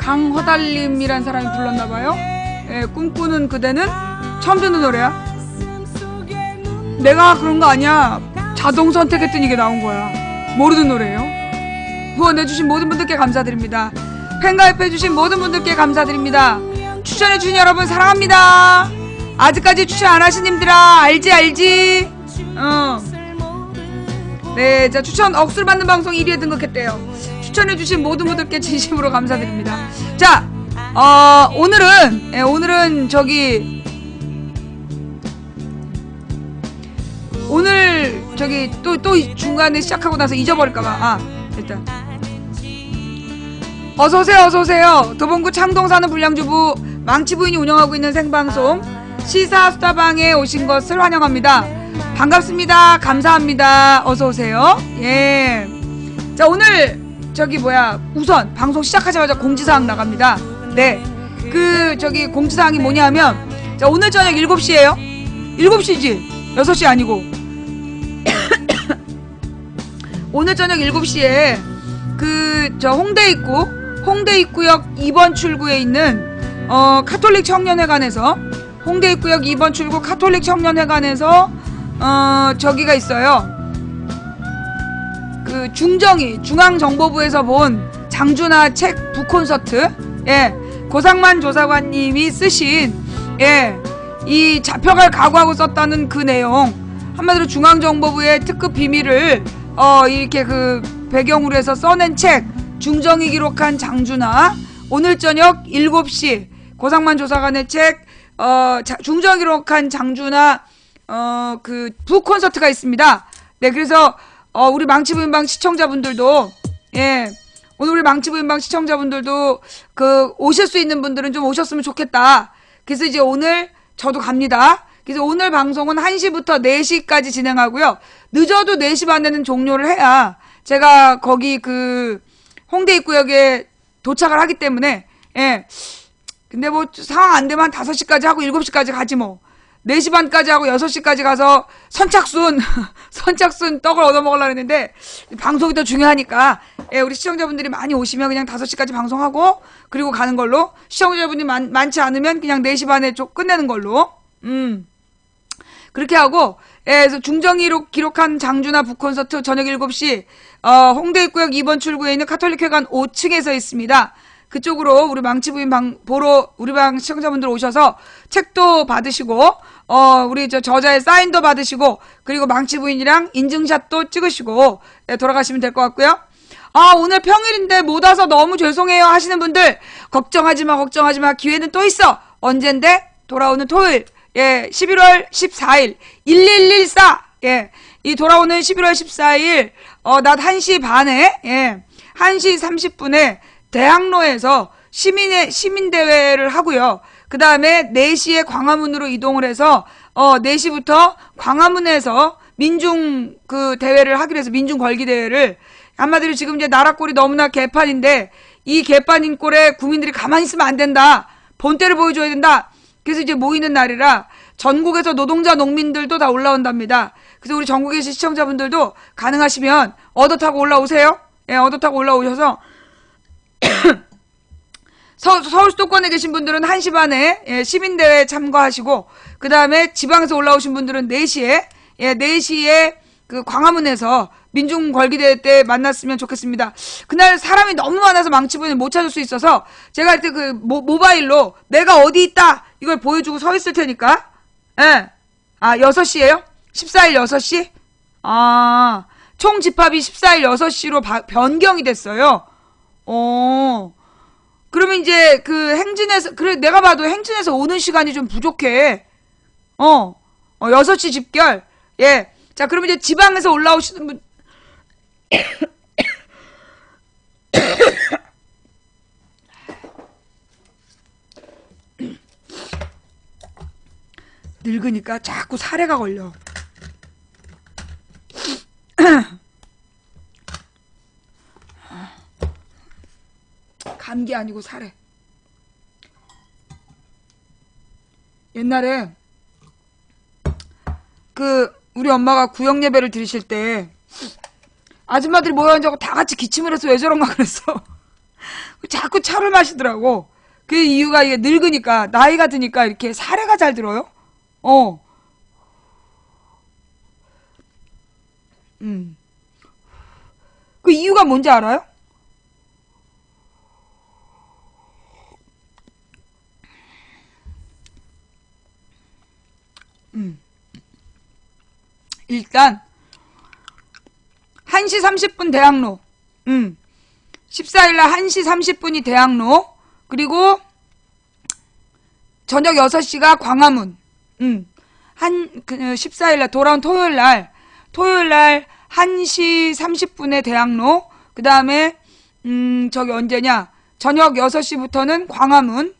강허달님이란 사람이 불렀나봐요. 예, 꿈꾸는 그대는 처음 듣는 노래야. 내가 그런 거 아니야. 자동 선택했더니 이게 나온 거야. 모르는 노래예요. 후원해주신 모든 분들께 감사드립니다. 팬가입해주신 모든 분들께 감사드립니다. 추천해주신 여러분 사랑합니다. 아직까지 추천 안 하신 님들아, 알지? 네, 자, 추천 억수를 받는 방송 1위에 등극했대요. 추천해주신 모든 분들께 진심으로 감사드립니다. 자, 오늘은 또 중간에 시작하고 나서 잊어버릴까봐. 일단 어서오세요. 도봉구 창동 사는 불량주부 망치부인이 운영하고 있는 생방송 시사수다방에 오신 것을 환영합니다. 반갑습니다. 감사합니다. 어서오세요. 예. 자, 오늘 우선 방송 시작하자마자 공지사항 나갑니다. 네. 공지사항이 뭐냐면, 자, 오늘 저녁 7시에요 7시지 6시 아니고 오늘 저녁 7시에 홍대 입구역 2번 출구에 있는 카톨릭 청년회관에서, 홍대 입구역 2번 출구 카톨릭 청년회관에서 저기가 있어요. 중앙정보부에서 본 장준하 책 북콘서트, 예, 고상만 조사관님이 쓰신, 예, 이 잡혀갈 각오하고 썼다는 그 내용, 한마디로 중앙정보부의 특급 비밀을 이렇게 배경으로 해서 써낸 책 중정이 기록한 장준하, 오늘 저녁 7시 고상만 조사관의 책 중정이 기록한 장준하 북콘서트가 있습니다. 네, 그래서 우리 망치부인방 시청자분들도, 예, 오늘 우리 망치부인방 시청자분들도 오실 수 있는 분들은 좀 오셨으면 좋겠다. 그래서 이제 오늘 저도 갑니다. 그래서 오늘 방송은 1시부터 4시까지 진행하고요. 늦어도 4시 반에는 종료를 해야 제가 거기 홍대 입구역에 도착을 하기 때문에, 예. 근데 뭐 상황 안 되면 5시까지 하고 7시까지 가지 뭐. 4시 반까지 하고 6시까지 가서 선착순 떡을 얻어먹으려고 했는데, 방송이 더 중요하니까, 예, 우리 시청자분들이 많이 오시면 그냥 5시까지 방송하고 그리고 가는 걸로, 시청자분들이 많지 않으면 그냥 4시 반에 좀 끝내는 걸로, 그렇게 하고, 예, 그래서 중정이로 기록한 장준하 북콘서트 저녁 7시 홍대 입구역 2번 출구에 있는 카톨릭회관 5층에서 있습니다. 그쪽으로 우리 망치부인 보러 우리 방 시청자분들 오셔서 책도 받으시고, 우리 저자의 사인도 받으시고, 그리고 망치부인이랑 인증샷도 찍으시고, 네, 돌아가시면 될 것 같고요. 오늘 평일인데 못 와서 너무 죄송해요 하시는 분들, 걱정하지 마. 기회는 또 있어. 언젠데? 돌아오는 토요일. 예, 11월 14일 1114. 예. 이 돌아오는 11월 14일 낮 1시 반에, 예, 1시 30분에 대학로에서 시민대회를 하고요. 그 다음에 4시에 광화문으로 이동을 해서 4시부터 광화문에서 민중 대회를 하기로 해서 민중 걸기 대회를, 한마디로 지금 이제 나라 꼴이 너무나 개판인데, 이 개판인 꼴에 국민들이 가만히 있으면 안 된다. 본때를 보여줘야 된다. 그래서 이제 모이는 날이라 전국에서 노동자 농민들도 다 올라온답니다. 그래서 우리 전국에 계신 시청자분들도 가능하시면 얻어 타고 올라오세요. 예, 얻어 타고 올라오셔서 서울 수도권에 계신 분들은 1시 반에, 예, 시민대회 참가하시고, 그 다음에 지방에서 올라오신 분들은 4시에, 예, 4시에 광화문에서 민중걸기대회 때 만났으면 좋겠습니다. 그날 사람이 너무 많아서 망치부인을 못 찾을 수 있어서 제가 할 때 모바일로 내가 어디 있다 이걸 보여주고 서 있을 테니까. 예. 6시에요? 14일 6시? 총 집합이 14일 6시로 변경이 됐어요. 그러면 이제 행진에서, 그래, 내가 봐도 행진에서 오는 시간이 좀 부족해. 6시 집결. 예. 자, 그러면 이제 지방에서 올라오시는 분, 늙으니까 자꾸 사례가 걸려. 감기 아니고 사례. 옛날에 우리 엄마가 구역 예배를 드리실 때 아줌마들이 모여앉아서 다 같이 기침을 해서 왜 저런가 그랬어. 자꾸 차를 마시더라고. 그 이유가 이게 늙으니까, 나이가 드니까 이렇게 사례가 잘 들어요. 어. 음. 그 이유가 뭔지 알아요? 일단 1시 30분 대학로. 14일날 1시 30분이 대학로. 그리고 저녁 6시가 광화문. 14일날 돌아온 토요일날 1시 30분에 대학로. 그 다음에 저기 언제냐, 저녁 6시부터는 광화문.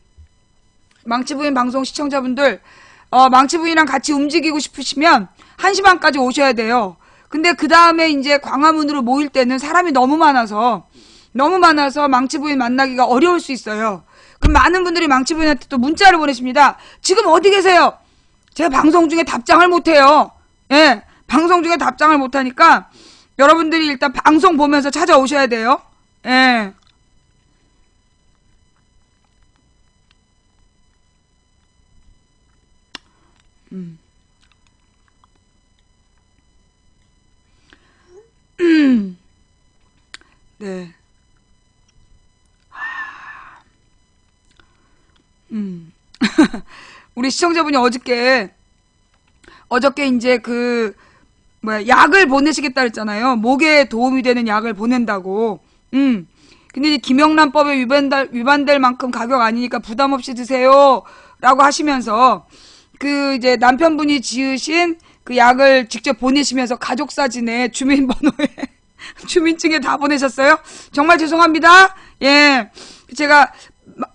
망치부인 방송 시청자분들, 망치부인이랑 같이 움직이고 싶으시면 1시 반까지 오셔야 돼요. 근데 그 다음에 이제 광화문으로 모일 때는 사람이 너무 많아서 망치부인 만나기가 어려울 수 있어요. 그럼 많은 분들이 망치부인한테 또 문자를 보내십니다. 지금 어디 계세요? 제가 방송 중에 답장을 못해요. 예, 방송 중에 답장을 못하니까 여러분들이 일단 방송 보면서 찾아오셔야 돼요. 예. 네. 우리 시청자분이 어저께 이제 약을 보내시겠다 그랬잖아요. 목에 도움이 되는 약을 보낸다고. 근데 이제 김영란법에 위반될 만큼 가격 아니니까 부담 없이 드세요. 라고 하시면서, 이제 남편분이 지으신 그 약을 직접 보내시면서 가족 사진에 주민번호에, 주민증에 다 보내셨어요. 정말 죄송합니다. 예. 제가,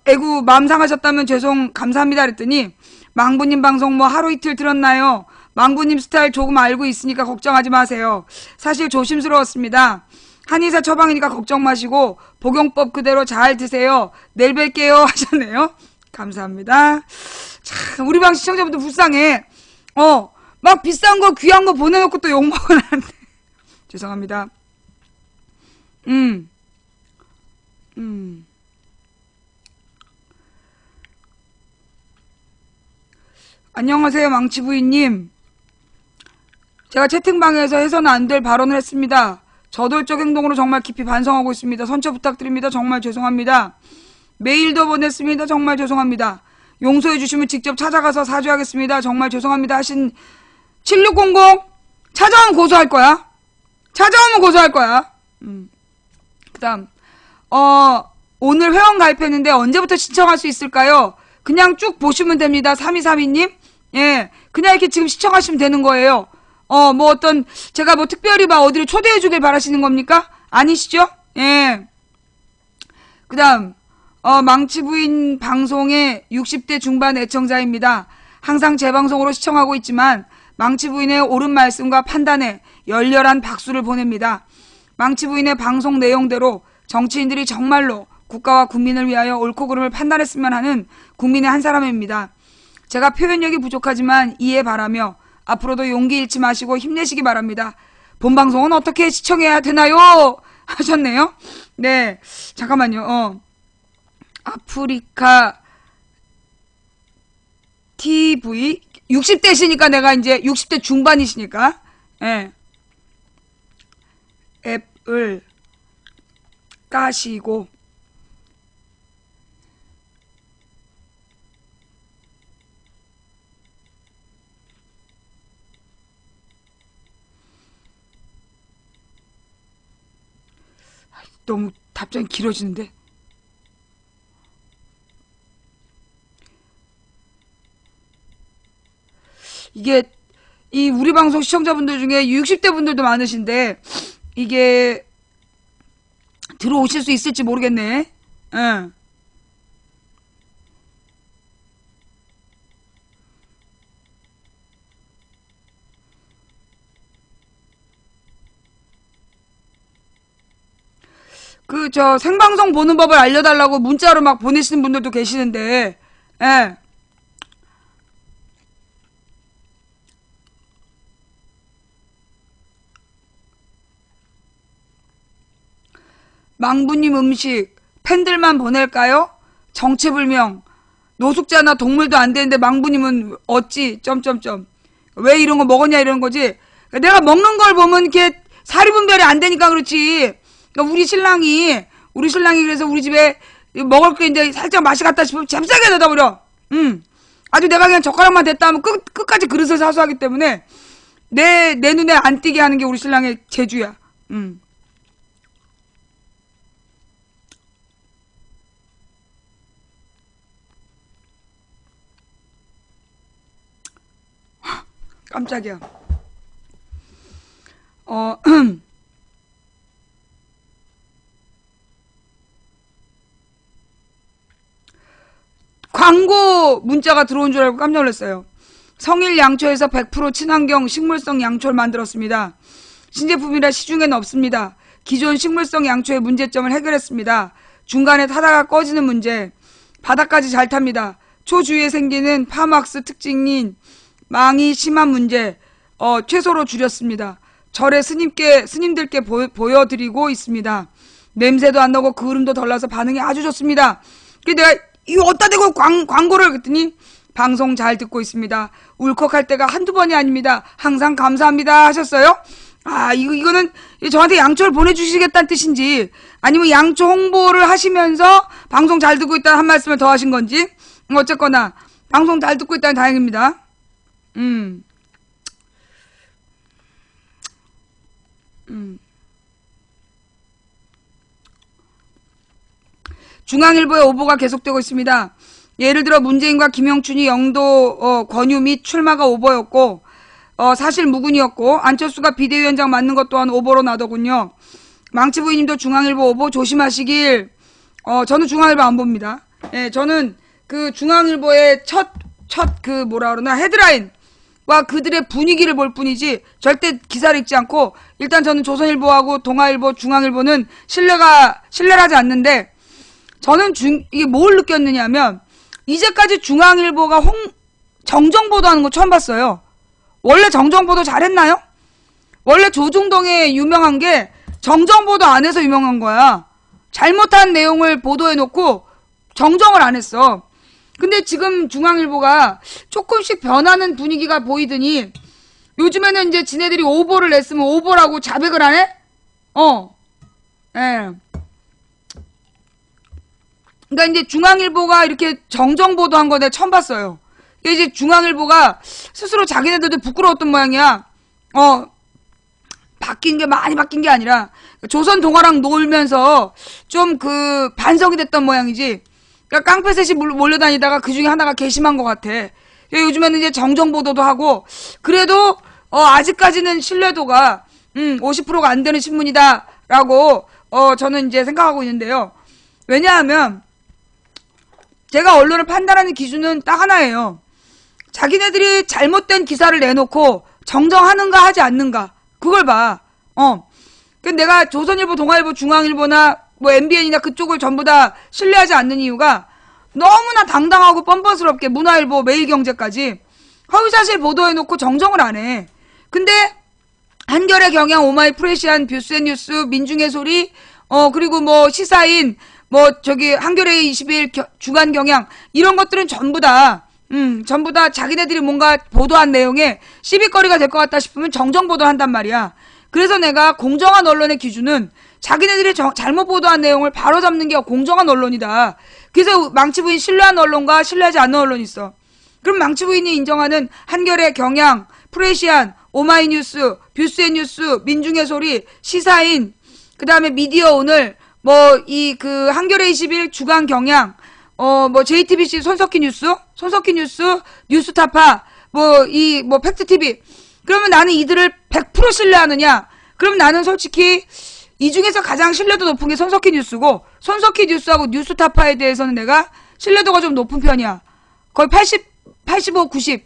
애구 마음 상하셨다면 감사합니다 그랬더니, 망부님 방송 뭐 하루 이틀 들었나요? 망부님 스타일 조금 알고 있으니까 걱정하지 마세요. 사실 조심스러웠습니다. 한의사 처방이니까 걱정 마시고 복용법 그대로 잘 드세요. 내일 뵐게요 하셨네요. 감사합니다. 참, 우리 방 시청자분들 불쌍해. 막 비싼 거 귀한 거 보내놓고 또 욕먹으라는데. 죄송합니다. 안녕하세요 망치부인님. 제가 채팅방에서 해서는 안 될 발언을 했습니다. 저돌적 행동으로 정말 깊이 반성하고 있습니다. 선처 부탁드립니다. 정말 죄송합니다. 메일도 보냈습니다. 정말 죄송합니다. 용서해 주시면 직접 찾아가서 사죄하겠습니다. 정말 죄송합니다 하신 7600 찾아오면 고소할 거야. 찾아오면 고소할 거야. 그 다음 오늘 회원 가입했는데 언제부터 신청할 수 있을까요? 그냥 쭉 보시면 됩니다. 3232님. 예, 그냥 이렇게 지금 시청하시면 되는 거예요. 제가 특별히 어디를 초대해 주길 바라시는 겁니까? 아니시죠? 예. 그 다음, 망치부인 방송의 60대 중반 애청자입니다. 항상 제 방송으로 시청하고 있지만, 망치부인의 옳은 말씀과 판단에 열렬한 박수를 보냅니다. 망치부인의 방송 내용대로 정치인들이 정말로 국가와 국민을 위하여 옳고 그름을 판단했으면 하는 국민의 한 사람입니다. 제가 표현력이 부족하지만 이해 바라며 앞으로도 용기 잃지 마시고 힘내시기 바랍니다. 본방송은 어떻게 시청해야 되나요? 하셨네요. 네, 잠깐만요. 아프리카 TV 60대시니까 내가 이제 60대 중반이시니까 예. 앱을 까시고 너무 답장이 길어지는데. 이게 우리 방송 시청자분들 중에 60대 분들도 많으신데 이게 들어오실 수 있을지 모르겠네. 응. 생방송 보는 법을 알려달라고 문자로 막 보내시는 분들도 계시는데, 예. 망부님 음식 팬들만 보낼까요? 정체불명. 노숙자나 동물도 안 되는데 망부님은 어찌 점점점 왜 이런 거 먹었냐 이런 거지. 내가 먹는 걸 보면 이렇게 사리분별이 안 되니까 그렇지. 그러니까 우리 신랑이 그래서 우리 집에 먹을 게 이제 살짝 맛이 갔다 싶으면 잽싸게 내다버려. 아주 내가 그냥 젓가락만 댔다 하면 끝까지 그릇을 사수하기 때문에 내 눈에 안 띄게 하는 게 우리 신랑의 재주야. 깜짝이야. 광고 문자가 들어온 줄 알고 깜짝 놀랐어요. 성일 양초에서 100% 친환경 식물성 양초를 만들었습니다. 신제품이라 시중에는 없습니다. 기존 식물성 양초의 문제점을 해결했습니다. 중간에 타다가 꺼지는 문제, 바닥까지 잘 탑니다. 초 주위에 생기는 파막스 특징인 망이 심한 문제, 최소로 줄였습니다. 절에 스님들께 보여드리고 있습니다. 냄새도 안 나고 그을음도 덜 나서 반응이 아주 좋습니다. 그래서 내가 이거 어디다 대고 광고를 그랬더니 방송 잘 듣고 있습니다. 울컥할 때가 한두 번이 아닙니다. 항상 감사합니다 하셨어요. 아, 이거는 저한테 양초를 보내주시겠다는 뜻인지 아니면 양초 홍보를 하시면서 방송 잘 듣고 있다는 한 말씀을 더 하신 건지 어쨌거나 방송 잘 듣고 있다는 다행입니다. 중앙일보의 오보가 계속되고 있습니다. 예를 들어 문재인과 김영춘이 영도 권유 및 출마가 오보였고 사실 무근이었고 안철수가 비대위원장 맡는 것 또한 오보로 나더군요. 망치부인님도 중앙일보 오보 조심하시길. 저는 중앙일보 안 봅니다. 예, 저는 그 중앙일보의 첫 그 뭐라 그러나 헤드라인과 그들의 분위기를 볼 뿐이지 절대 기사를 읽지 않고 일단 저는 조선일보하고 동아일보, 중앙일보는 신뢰를 하지 않는데 저는 이게 뭘 느꼈느냐면 이제까지 중앙일보가 정정보도하는 거 처음 봤어요. 원래 정정보도 잘했나요? 원래 조중동에 유명한 게 정정보도 안 해서 유명한 거야. 잘못한 내용을 보도해놓고 정정을 안 했어. 근데 지금 중앙일보가 조금씩 변하는 분위기가 보이더니 요즘에는 이제 지네들이 오보를 냈으면 오보라고 자백을 안 해? 예. 그러니까 이제 중앙일보가 이렇게 정정보도한 거 내가 처음 봤어요. 이제 중앙일보가 스스로 자기네들도 부끄러웠던 모양이야. 많이 바뀐 게 아니라 조선 동아랑 놀면서 좀 그 반성이 됐던 모양이지. 그러니까 깡패셋이 몰려다니다가 그 중에 하나가 괘씸한 것 같아. 요즘에는 이제 정정보도도 하고 그래도 아직까지는 신뢰도가 50%가 안 되는 신문이다라고 저는 이제 생각하고 있는데요. 왜냐하면 제가 언론을 판단하는 기준은 딱 하나예요. 자기네들이 잘못된 기사를 내놓고 정정하는가 하지 않는가 그걸 봐. 근데 내가 조선일보, 동아일보, 중앙일보나 뭐 MBN이나 그쪽을 전부 다 신뢰하지 않는 이유가 너무나 당당하고 뻔뻔스럽게 문화일보, 매일경제까지 허위사실 보도해놓고 정정을 안 해. 근데 한겨레, 경향, 오마이, 프레시안, 뷰스앤뉴스, 민중의 소리, 그리고 뭐 시사인, 한겨레 21, 주간경향 이런 것들은 전부 다 자기네들이 뭔가 보도한 내용에 시비거리가 될 것 같다 싶으면 정정보도를 한단 말이야. 그래서 내가 공정한 언론의 기준은 자기네들이 잘못 보도한 내용을 바로잡는 게 공정한 언론이다. 그래서 망치부인 신뢰하는 언론과 신뢰하지 않는 언론이 있어. 그럼 망치부인이 인정하는 한겨레, 경향, 프레시안, 오마이뉴스, 뷰스앤뉴스, 민중의 소리, 시사인, 그 다음에 미디어 오늘, 한겨레 21, 주간경향, JTBC 손석희 뉴스, 뉴스타파, 팩트TV. 그러면 나는 이들을 100% 신뢰하느냐? 그럼 나는 솔직히 이 중에서 가장 신뢰도 높은 게 손석희 뉴스고, 손석희 뉴스하고 뉴스타파에 대해서는 내가 신뢰도가 좀 높은 편이야. 거의 85, 90,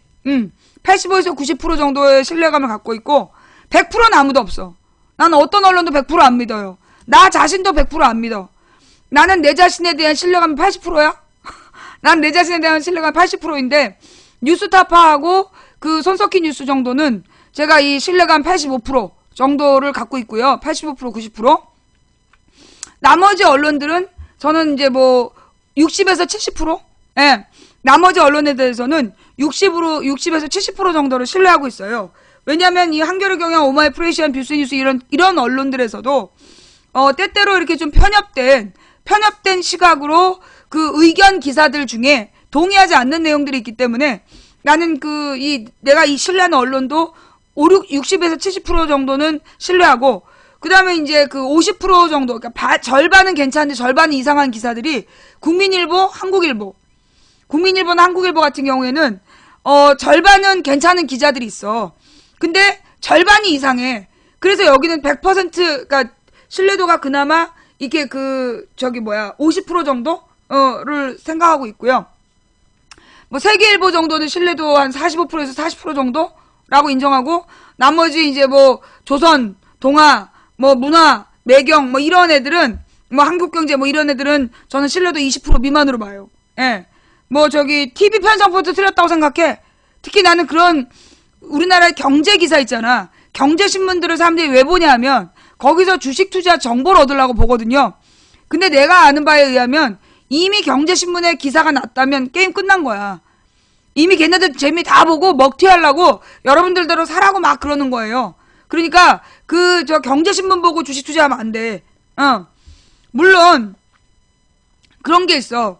85에서 90% 정도의 신뢰감을 갖고 있고, 100%는 아무도 없어. 나는 어떤 언론도 100% 안 믿어요. 나 자신도 100%안 믿어. 나는 내 자신에 대한 신뢰감이 80%야? 난 내 자신에 대한 신뢰감이 80%인데, 뉴스타파하고 그 손석희 뉴스 정도는 제가 이 신뢰감 85% 정도를 갖고 있고요. 85%, 90%. 나머지 언론들은 저는 이제 뭐 60에서 70%? 예. 나머지 언론에 대해서는 60에서 70% 정도를 신뢰하고 있어요. 왜냐면 이 한겨레 경향, 오마이프레시안, 뷰스뉴스 이런 언론들에서도 때때로 이렇게 좀 편협된 시각으로 그 의견 기사들 중에 동의하지 않는 내용들이 있기 때문에 나는 내가 이 신뢰하는 언론도 60에서 70% 정도는 신뢰하고, 그 다음에 이제 그 50% 정도, 그러니까 절반은 괜찮은데 절반은 이상한 기사들이 국민일보나 한국일보 같은 경우에는, 절반은 괜찮은 기자들이 있어. 근데 절반이 이상해. 그래서 여기는 100%, 그러니까 신뢰도가 그나마 이게 50% 정도를 생각하고 있고요. 뭐 세계일보 정도는 신뢰도 한 45%에서 40% 정도라고 인정하고, 나머지 이제 뭐 조선, 동아, 뭐 문화, 매경 뭐 이런 애들은, 뭐 한국경제 뭐 이런 애들은 저는 신뢰도 20% 미만으로 봐요. 예. 뭐 TV 편성포트 틀렸다고 생각해. 특히 나는 그런 우리나라의 경제 기사 있잖아. 경제신문들을 사람들이 왜 보냐 하면 거기서 주식 투자 정보를 얻으려고 보거든요. 근데 내가 아는 바에 의하면 이미 경제신문에 기사가 났다면 게임 끝난 거야. 이미 걔네들 재미 다 보고 먹튀하려고 여러분들대로 사라고 막 그러는 거예요. 그러니까 경제신문 보고 주식 투자하면 안 돼. 물론 그런 게 있어.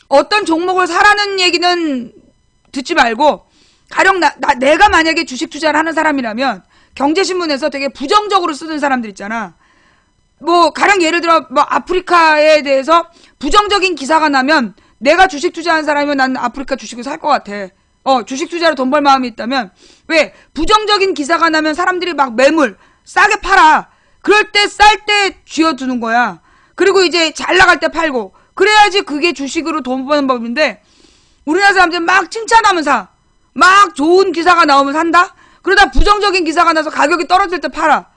어떤 종목을 사라는 얘기는 듣지 말고, 가령 내가 만약에 주식 투자를 하는 사람이라면 경제신문에서 되게 부정적으로 쓰는 사람들 있잖아. 뭐 가령 예를 들어 뭐 아프리카에 대해서 부정적인 기사가 나면 내가 주식 투자하는 사람이면 나는 아프리카 주식을 살 것 같아. 주식 투자로 돈 벌 마음이 있다면. 왜? 부정적인 기사가 나면 사람들이 막 매물 싸게 팔아. 그럴 때 쌀 때 쥐어두는 거야. 그리고 이제 잘 나갈 때 팔고. 그래야지 그게 주식으로 돈 버는 법인데, 우리나라 사람들 막 칭찬하면 사. 막 좋은 기사가 나오면 산다? 그러다 부정적인 기사가 나서 가격이 떨어질 때 팔아.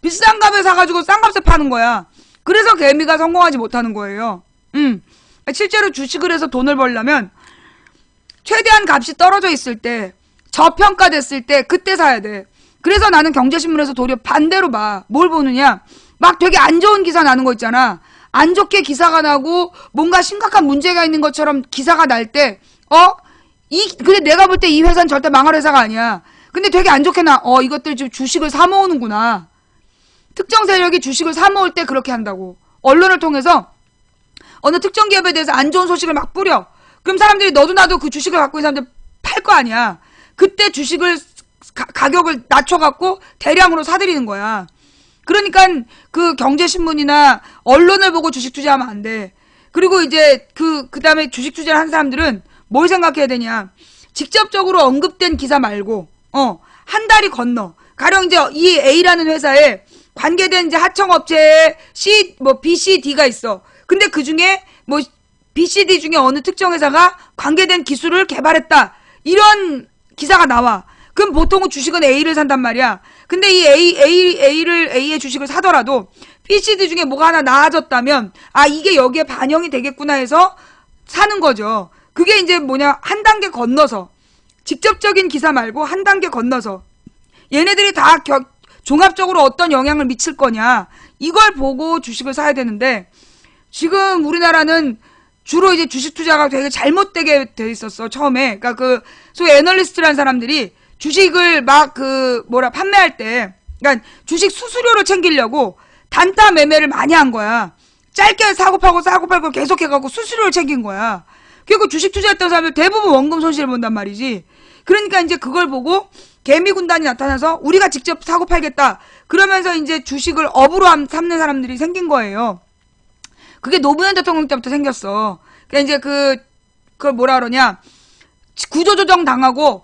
비싼 값에 사가지고 싼 값에 파는 거야. 그래서 개미가 성공하지 못하는 거예요. 실제로 주식을 해서 돈을 벌려면 최대한 값이 떨어져 있을 때, 저평가됐을 때 그때 사야 돼. 그래서 나는 경제신문에서 도리어 반대로 봐. 뭘 보느냐? 막 되게 안 좋은 기사 나는 거 있잖아. 안 좋게 기사가 나고 뭔가 심각한 문제가 있는 것처럼 기사가 날 때, 근데 내가 볼 때 이 회사는 절대 망할 회사가 아니야. 근데 되게 안 좋게 이것들 지금 주식을 사모으는구나. 특정 세력이 주식을 사모을 때 그렇게 한다고. 언론을 통해서 어느 특정 기업에 대해서 안 좋은 소식을 막 뿌려. 그럼 사람들이 너도 나도 그 주식을 갖고 있는 사람들 팔 거 아니야. 그때 주식을 가격을 낮춰갖고 대량으로 사들이는 거야. 그러니까 그 경제신문이나 언론을 보고 주식 투자하면 안 돼. 그리고 이제 그 다음에 주식 투자를 한 사람들은 뭘 생각해야 되냐. 직접적으로 언급된 기사 말고, 한 다리 건너. 가령 이제 이 A라는 회사에 관계된 이제 하청업체에 B, C, D가 있어. 근데 그 중에 뭐 B, C, D 중에 어느 특정 회사가 관계된 기술을 개발했다. 이런 기사가 나와. 그럼 보통은 주식은 A를 산단 말이야. 근데 이 A의 주식을 사더라도 B, C, D 중에 뭐가 하나 나아졌다면, 이게 여기에 반영이 되겠구나 해서 사는 거죠. 그게 이제 한 단계 건너서, 직접적인 기사 말고 한 단계 건너서 얘네들이 다 종합적으로 어떤 영향을 미칠 거냐, 이걸 보고 주식을 사야 되는데, 지금 우리나라는 주로 이제 주식 투자가 되게 잘못되게 돼 있었어, 처음에. 그러니까 소위 애널리스트라는 사람들이 주식을 판매할 때, 그러니까 주식 수수료를 챙기려고 단타 매매를 많이 한 거야. 짧게 사고 팔고 계속 해갖고 수수료를 챙긴 거야. 그리고 주식 투자했던 사람들 대부분 원금 손실을 본단 말이지. 그러니까 이제 그걸 보고 개미 군단이 나타나서 우리가 직접 사고 팔겠다. 그러면서 이제 주식을 업으로 삼는 사람들이 생긴 거예요. 그게 노무현 대통령 때부터 생겼어. 그러니까 이제 그걸 뭐라 그러냐. 구조조정 당하고,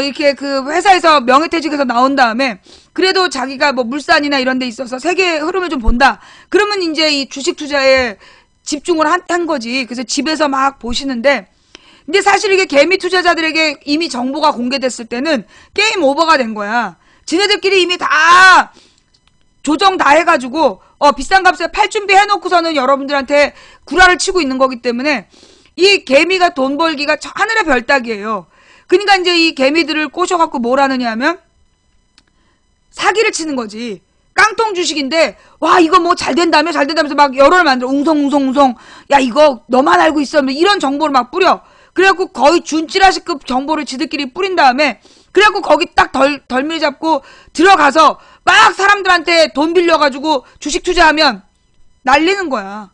이렇게 회사에서 명예퇴직해서 나온 다음에, 그래도 자기가 뭐 물산이나 이런 데 있어서 세계 흐름을 좀 본다. 그러면 이제 이 주식 투자에 집중을 한 거지. 그래서 집에서 막 보시는데, 근데 사실 이게 개미 투자자들에게 이미 정보가 공개됐을 때는 게임 오버가 된 거야. 지네들끼리 이미 다 조정 다 해가지고, 비싼 값에 팔 준비 해놓고서는 여러분들한테 구라를 치고 있는 거기 때문에, 이 개미가 돈 벌기가 하늘의 별 따기예요. 그러니까 이제 이 개미들을 꼬셔갖고 뭘 하느냐 하면 사기를 치는 거지. 깡통 주식인데 와 이거 뭐 잘 된다며 잘 된다면서 막 여론을 만들어 웅성웅성웅성 야 이거 너만 알고 있어 이런 정보를 막 뿌려. 그래갖고 거의 준찌라시급 정보를 지들끼리 뿌린 다음에 그래갖고 거기 딱 덜미를 잡고 들어가서 막 사람들한테 돈 빌려가지고 주식 투자하면 날리는 거야.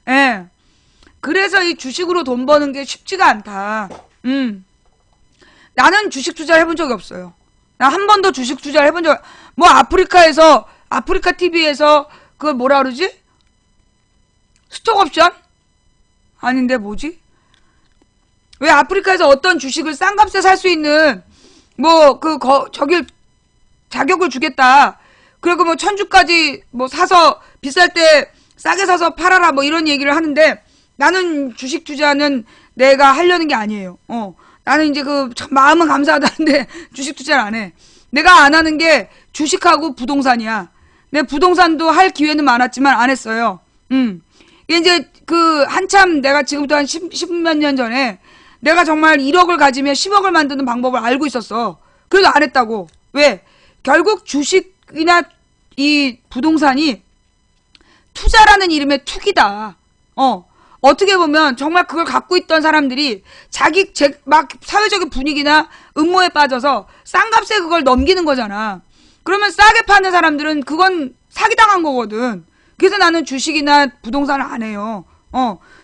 예. 그래서 이 주식으로 돈 버는 게 쉽지가 않다. 나는 주식 투자를 해본 적이 없어요. 나 한 번도 주식 투자를 해본 적, 뭐 아프리카 TV에서 그걸 뭐라 그러지? 스톡옵션? 아닌데 뭐지? 왜 아프리카에서 어떤 주식을 싼 값에 살 수 있는 저길 자격을 주겠다. 그리고 뭐 1000주까지 뭐 사서 비쌀 때 싸게 사서 팔아라 뭐 이런 얘기를 하는데 나는 주식 투자는 내가 하려는 게 아니에요. 나는 이제 참 마음은 감사하다는데 주식 투자를 안 해. 내가 안 하는 게 주식하고 부동산이야. 내 부동산도 할 기회는 많았지만 안 했어요. 이제 한참 내가 지금부터 한 10몇 년 전에 내가 정말 1억을 가지면 10억을 만드는 방법을 알고 있었어. 그래도 안 했다고. 왜? 결국 주식이나 이 부동산이 투자라는 이름의 투기다. 어떻게 보면 정말 그걸 갖고 있던 사람들이 막 사회적인 분위기나 음모에 빠져서 싼 값에 그걸 넘기는 거잖아. 그러면 싸게 파는 사람들은 그건 사기당한 거거든. 그래서 나는 주식이나 부동산을 안 해요.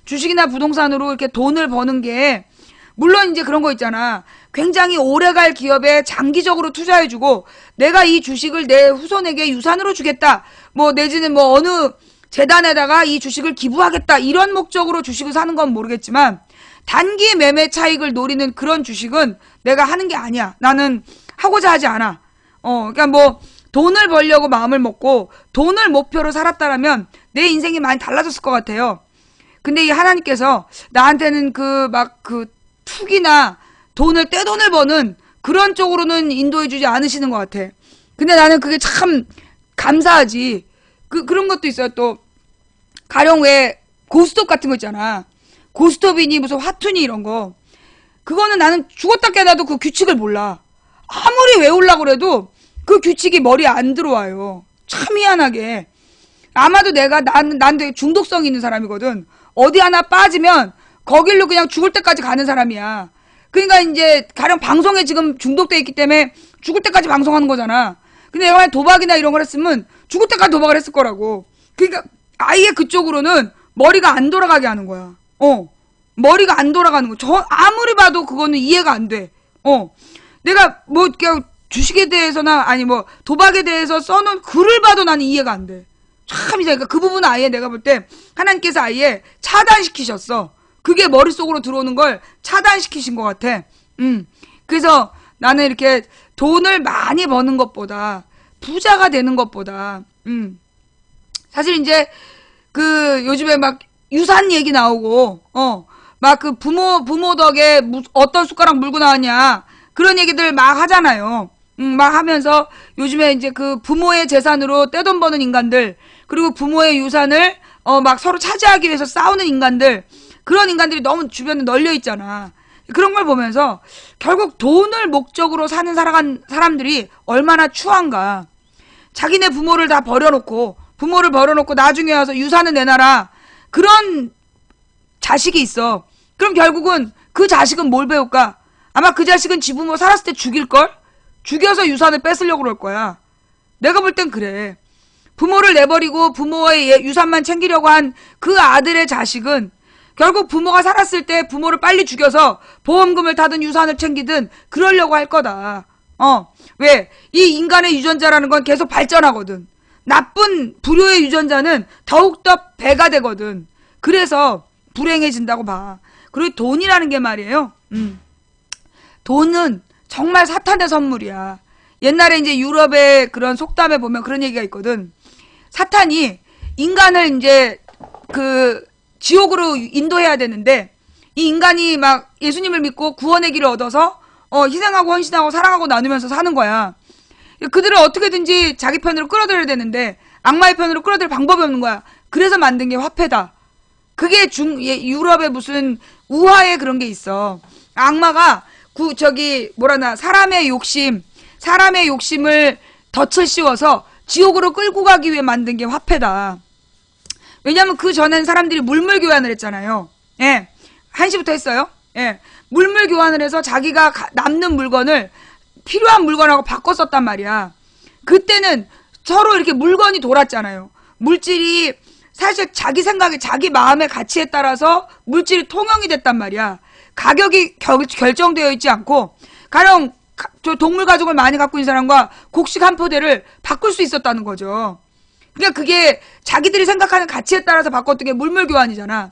주식이나 부동산으로 이렇게 돈을 버는 게, 물론 이제 그런 거 있잖아. 굉장히 오래갈 기업에 장기적으로 투자해주고, 내가 이 주식을 내 후손에게 유산으로 주겠다. 뭐, 내지는 뭐, 어느 재단에다가 이 주식을 기부하겠다. 이런 목적으로 주식을 사는 건 모르겠지만, 단기 매매 차익을 노리는 그런 주식은 내가 하는 게 아니야. 나는 하고자 하지 않아. 그러니까 뭐, 돈을 벌려고 마음을 먹고, 돈을 목표로 살았다라면, 내 인생이 많이 달라졌을 것 같아요. 근데 이 하나님께서 나한테는 투기나 떼돈을 버는 그런 쪽으로는 인도해주지 않으시는 것 같아. 근데 나는 그게 참 감사하지. 그런 것도 있어요. 또 가령 왜 고스톱 같은 거 있잖아. 고스톱이니 무슨 화투니 이런 거. 그거는 나는 죽었다 깨나도 그 규칙을 몰라. 아무리 외우려고 그래도 그 규칙이 머리에 안 들어와요. 참 희한하게. 아마도 난 되게 중독성 있는 사람이거든. 어디 하나 빠지면 거길로 그냥 죽을 때까지 가는 사람이야. 그러니까 이제 가령 방송에 지금 중독돼 있기 때문에 죽을 때까지 방송하는 거잖아. 근데 내가 만약 도박이나 이런 걸 했으면 죽을 때까지 도박을 했을 거라고. 그러니까 아예 그쪽으로는 머리가 안 돌아가게 하는 거야. 머리가 안 돌아가는 거. 아무리 봐도 그거는 이해가 안 돼. 내가 뭐 주식에 대해서나 아니 뭐 도박에 대해서 써놓은 글을 봐도 나는 이해가 안 돼. 참 이제 그 부분은 아예 내가 볼 때 하나님께서 아예 차단시키셨어. 그게 머릿속으로 들어오는 걸 차단시키신 것 같아. 그래서 나는 이렇게 돈을 많이 버는 것보다 부자가 되는 것보다 사실 이제 요즘에 막 유산 얘기 나오고 막 부모 덕에 어떤 숟가락 물고 나왔냐 그런 얘기들 막 하잖아요. 막 하면서 요즘에 이제 부모의 재산으로 떼돈 버는 인간들, 그리고 부모의 유산을 막 서로 차지하기 위해서 싸우는 인간들, 그런 인간들이 너무 주변에 널려 있잖아. 그런 걸 보면서 결국 돈을 목적으로 사는 사람들이 얼마나 추한가. 자기네 부모를 버려놓고 나중에 와서 유산을 내놔라. 그런 자식이 있어. 그럼 결국은 그 자식은 뭘 배울까? 아마 그 자식은 지 부모 살았을 때 죽일걸? 죽여서 유산을 뺏으려고 그럴 거야. 내가 볼 땐 그래. 부모를 내버리고 부모의 유산만 챙기려고 한 그 아들의 자식은 결국 부모가 살았을 때 부모를 빨리 죽여서 보험금을 타든 유산을 챙기든 그러려고 할 거다. 왜? 이 인간의 유전자라는 건 계속 발전하거든. 나쁜 불효의 유전자는 더욱더 배가 되거든. 그래서 불행해진다고 봐. 그리고 돈이라는 게 말이에요. 돈은 정말 사탄의 선물이야. 옛날에 이제 유럽의 그런 속담에 보면 그런 얘기가 있거든. 사탄이 인간을 이제 지옥으로 인도해야 되는데, 이 인간이 막 예수님을 믿고 구원의 길을 얻어서 희생하고 헌신하고 사랑하고 나누면서 사는 거야. 그들을 어떻게든지 자기 편으로 끌어들여야 되는데 악마의 편으로 끌어들일 방법이 없는 거야. 그래서 만든 게 화폐다. 그게 유럽에 무슨 우화에 그런 게 있어. 악마가 사람의 욕심을 덫을 씌워서 지옥으로 끌고 가기 위해 만든 게 화폐다. 왜냐면 그 전엔 사람들이 물물 교환을 했잖아요. 예. 1시부터 했어요. 예. 물물 교환을 해서 자기가 남는 물건을 필요한 물건하고 바꿔 썼단 말이야. 그때는 서로 이렇게 물건이 돌았잖아요. 물질이 사실 자기 생각에 자기 마음의 가치에 따라서 물질이 통용이 됐단 말이야. 가격이 결정되어 있지 않고 가령 저 동물 가족을 많이 갖고 있는 사람과 곡식 한 포대를 바꿀 수 있었다는 거죠. 그러니까 그게 자기들이 생각하는 가치에 따라서 바꿨던 게 물물 교환이잖아.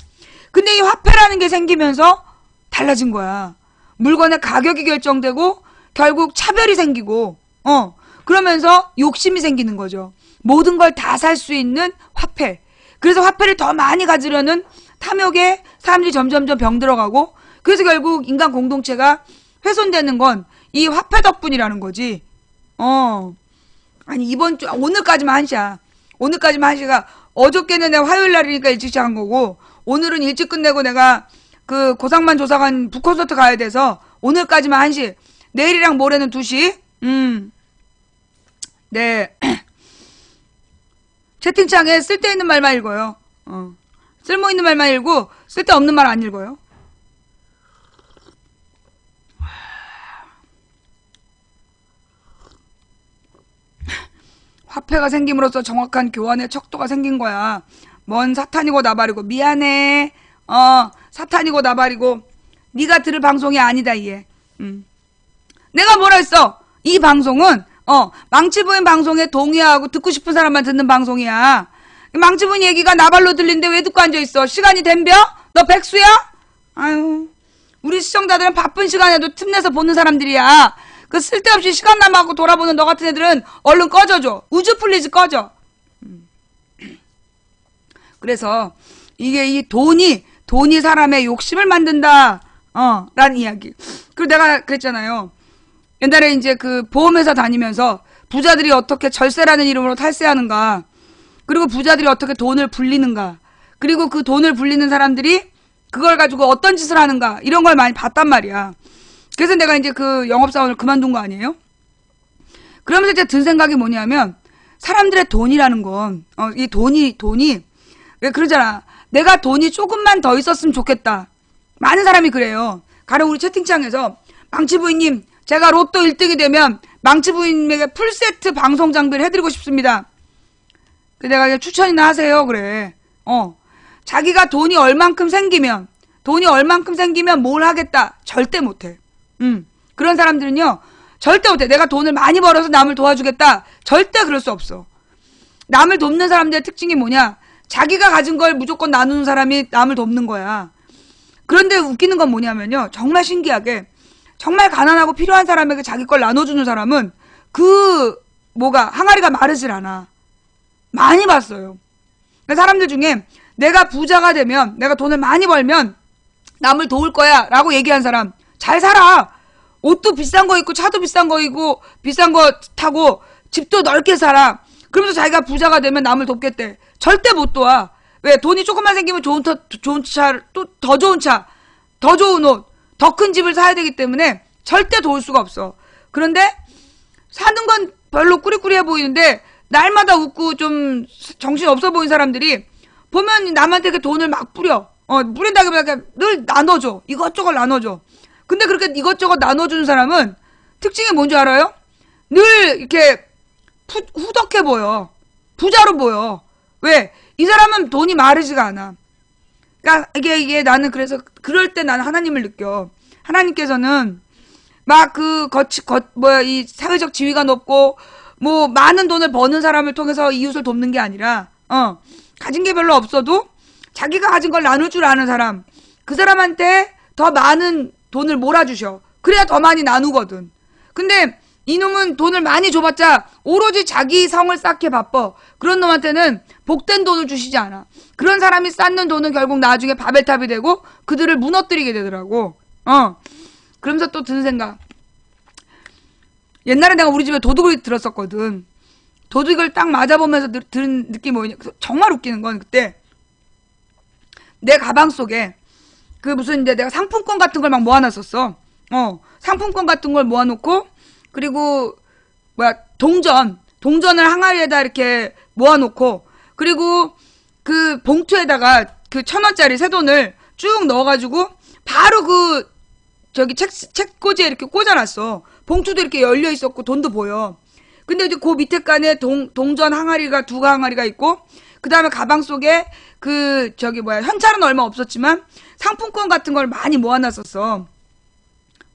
근데 이 화폐라는 게 생기면서 달라진 거야. 물건의 가격이 결정되고 결국 차별이 생기고 그러면서 욕심이 생기는 거죠. 모든 걸 다 살 수 있는 화폐. 그래서 화폐를 더 많이 가지려는 탐욕에 사람들이 점점점 병들어가고 그래서 결국 인간 공동체가 훼손되는 건 이 화폐 덕분이라는 거지. 아니 오늘까지만 1시야. 오늘까지만 1시가 어저께는 내가 화요일 날이니까 일찍 시작한 거고 오늘은 일찍 끝내고 내가 그 고상만 조사관 북콘서트 가야 돼서 오늘까지만 1시. 내일이랑 모레는 2시. 네. 채팅창에 쓸데있는 말만 읽어요. 쓸모있는 말만 읽고 쓸데없는 말 안 읽어요. 화폐가 생김으로써 정확한 교환의 척도가 생긴 거야. 뭔 사탄이고 나발이고 미안해. 사탄이고 나발이고 네가 들을 방송이 아니다 얘. 내가 뭐라 했어? 이 방송은 망치부인 방송에 동의하고 듣고 싶은 사람만 듣는 방송이야. 망치부인 얘기가 나발로 들리는데 왜 듣고 앉아있어? 시간이 댐벼? 너 백수야? 아유, 우리 시청자들은 바쁜 시간에도 틈내서 보는 사람들이야. 그 쓸데없이 시간 남아갖고 돌아보는 너 같은 애들은 얼른 꺼져줘. 우주 플리즈 꺼져. 그래서 이게 이 돈이 사람의 욕심을 만든다. 라는 이야기. 그리고 내가 그랬잖아요. 옛날에 이제 그 보험회사 다니면서 부자들이 어떻게 절세라는 이름으로 탈세하는가. 그리고 부자들이 어떻게 돈을 불리는가. 그리고 그 돈을 불리는 사람들이 그걸 가지고 어떤 짓을 하는가. 이런 걸 많이 봤단 말이야. 그래서 내가 이제 그 영업사원을 그만둔 거 아니에요? 그러면서 이제 든 생각이 뭐냐면 사람들의 돈이라는 건 이 돈이 왜 그러잖아. 내가 돈이 조금만 더 있었으면 좋겠다. 많은 사람이 그래요. 가령 우리 채팅창에서 망치부인님 제가 로또 1등이 되면 망치부인에게 풀세트 방송 장비를 해드리고 싶습니다. 내가 그냥 추천이나 하세요. 그래. 자기가 돈이 얼만큼 생기면 뭘 하겠다. 절대 못해. 그런 사람들은요. 절대 못해. 내가 돈을 많이 벌어서 남을 도와주겠다. 절대 그럴 수 없어. 남을 돕는 사람들의 특징이 뭐냐. 자기가 가진 걸 무조건 나누는 사람이 남을 돕는 거야. 그런데 웃기는 건 뭐냐면요. 정말 신기하게 정말 가난하고 필요한 사람에게 자기 걸 나눠주는 사람은 항아리가 마르질 않아. 많이 봤어요. 사람들 중에 내가 부자가 되면 내가 돈을 많이 벌면 남을 도울 거야 라고 얘기한 사람 잘 살아. 옷도 비싼 거 입고 차도 비싼 거 입고 비싼 거 타고 집도 넓게 살아. 그러면서 자기가 부자가 되면 남을 돕겠대. 절대 못 도와. 왜? 돈이 조금만 생기면 좋은 차, 또 더 좋은 차, 더 좋은 옷, 더 큰 집을 사야 되기 때문에 절대 도울 수가 없어. 그런데 사는 건 별로 꾸리꾸리해 보이는데 날마다 웃고 좀 정신 없어 보이는 사람들이 보면 남한테 그 돈을 막 뿌려. 뿌린다기보다 늘 나눠줘. 이것저것 나눠줘. 근데 그렇게 이것저것 나눠주는 사람은 특징이 뭔지 알아요? 늘 이렇게 후덕해 보여. 부자로 보여. 왜? 이 사람은 돈이 마르지가 않아. 그러니까 이게 나는 그래서 그럴 때 나는 하나님을 느껴. 하나님께서는 막 이 사회적 지위가 높고 뭐 많은 돈을 버는 사람을 통해서 이웃을 돕는 게 아니라 가진 게 별로 없어도 자기가 가진 걸 나눌 줄 아는 사람, 그 사람한테 더 많은 돈을 몰아주셔. 그래야 더 많이 나누거든. 근데 이놈은 돈을 많이 줘봤자 오로지 자기 성을 쌓기에 바빠. 그런 놈한테는 복된 돈을 주시지 않아. 그런 사람이 쌓는 돈은 결국 나중에 바벨탑이 되고 그들을 무너뜨리게 되더라고. 그러면서 또 드는 생각. 옛날에 내가 우리 집에 도둑을 들었었거든. 도둑을 딱 맞아보면서 들은 느낌이 뭐냐. 정말 웃기는 건 그때 내 가방 속에 이제 내가 상품권 같은 걸 막 모아놨었어. 상품권 같은 걸 모아놓고 그리고 동전 동전을 항아리에다 이렇게 모아놓고, 그리고 그 봉투에다가 그 1,000원짜리 새 돈을 쭉 넣어가지고 바로 그 저기 책꽂이에 이렇게 꽂아놨어. 봉투도 이렇게 열려 있었고 돈도 보여. 근데 이제 그 밑에 칸에 동전 항아리가 2항아리가 있고, 그 다음에 가방 속에 그 저기 뭐야, 현찰은 얼마 없었지만 상품권 같은 걸 많이 모아놨었어.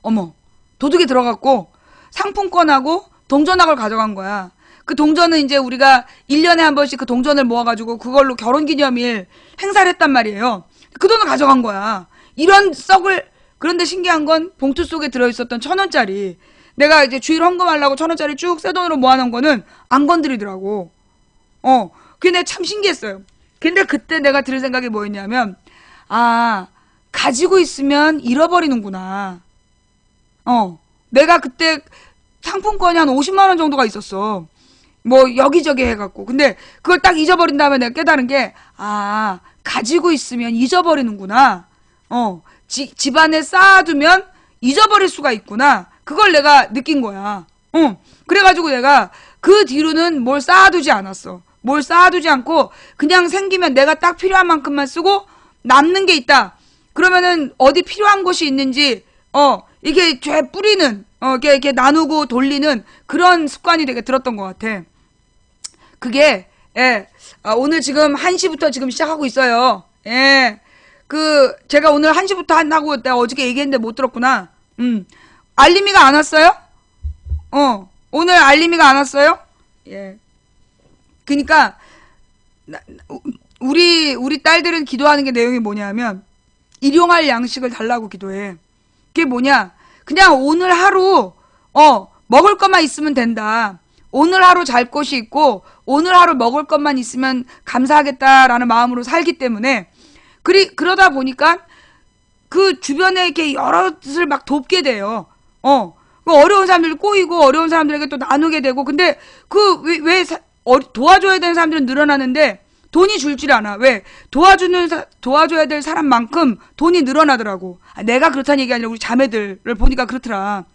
어머, 도둑이 들어갔고 상품권하고 동전하고를 가져간 거야. 그 동전은 이제 우리가 1년에 한 번씩 그 동전을 모아가지고 그걸로 결혼기념일 행사를 했단 말이에요. 그 돈을 가져간 거야. 이런 썩을. 그런데 신기한 건 봉투 속에 들어있었던 1,000원짜리, 내가 이제 주일 헌금하려고 1,000원짜리 쭉 새 돈으로 모아놓은 거는 안 건드리더라고. 그게 내가 참 신기했어요. 근데 그때 내가 들은 생각이 뭐였냐면, 아, 가지고 있으면 잃어버리는구나. 내가 그때 상품권이 한 50만 원 정도가 있었어. 뭐 여기저기 해갖고. 근데 그걸 딱 잊어버린 다음에 내가 깨달은 게, 아, 가지고 있으면 잊어버리는구나. 집안에 쌓아두면 잊어버릴 수가 있구나. 그걸 내가 느낀 거야. 그래가지고 내가 그 뒤로는 뭘 쌓아두지 않았어. 뭘 쌓아두지 않고 그냥 생기면 내가 딱 필요한 만큼만 쓰고, 남는 게 있다 그러면은 어디 필요한 곳이 있는지 이게 죄 뿌리는, 이렇게 나누고 돌리는 그런 습관이 되게 들었던 것 같아. 그게 오늘 지금 1시부터 지금 시작하고 있어요. 제가 오늘 1시부터 한다고 내가 어저께 얘기했는데 못 들었구나. 알림이가 안 왔어요? 오늘 알림이가 안 왔어요? 예. 그니까 우리 딸들은 기도하는 게 내용이 뭐냐면, 일용할 양식을 달라고 기도해. 그게 뭐냐? 그냥 오늘 하루 먹을 것만 있으면 된다. 오늘 하루 잘 곳이 있고 오늘 하루 먹을 것만 있으면 감사하겠다라는 마음으로 살기 때문에, 그러다 보니까 그 주변에 이렇게 여럿을 막 돕게 돼요. 어려운 사람들 꼬이고 어려운 사람들에게 또 나누게 되고. 근데 왜 도와줘야 되는 사람들은 늘어나는데 돈이 줄질 않아. 왜? 도와줘야 될 사람만큼 돈이 늘어나더라고. 내가 그렇다는 얘기 아니라 우리 자매들을 보니까 그렇더라.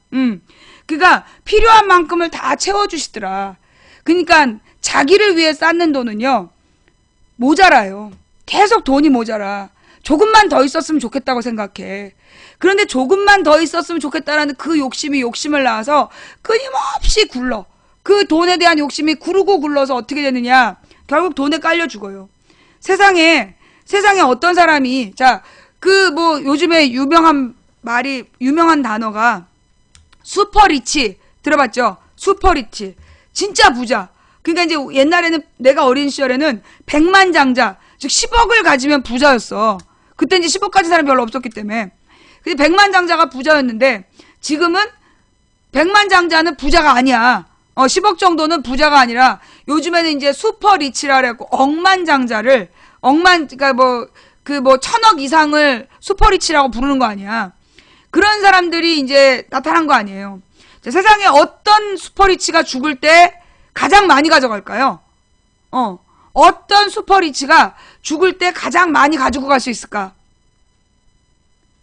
그러니까 필요한 만큼을 다 채워주시더라. 그러니까 자기를 위해 쌓는 돈은요, 모자라요. 계속 돈이 모자라. 조금만 더 있었으면 좋겠다고 생각해. 그런데 조금만 더 있었으면 좋겠다라는 그 욕심이 욕심을 낳아서 끊임없이 굴러. 그 돈에 대한 욕심이 구르고 굴러서 어떻게 되느냐, 결국 돈에 깔려 죽어요. 세상에 어떤 사람이, 요즘에 유명한 단어가 슈퍼리치 들어봤죠? 슈퍼리치. 진짜 부자. 그러니까 이제 옛날에는, 내가 어린 시절에는 백만장자, 즉 10억을 가지면 부자였어. 그때 이제 10억 가진 사람이 별로 없었기 때문에. 근데 백만장자가 부자였는데, 지금은 백만장자는 부자가 아니야. 10억 정도는 부자가 아니라 요즘에는 이제 슈퍼리치라 그래갖고 억만장자를, 그러니까 1,000억 이상을 슈퍼리치라고 부르는 거 아니야. 그런 사람들이 이제 나타난 거 아니에요. 세상에 어떤 슈퍼리치가 죽을 때 가장 많이 가져갈까요? 어떤 슈퍼리치가 죽을 때 가장 많이 가지고 갈 수 있을까?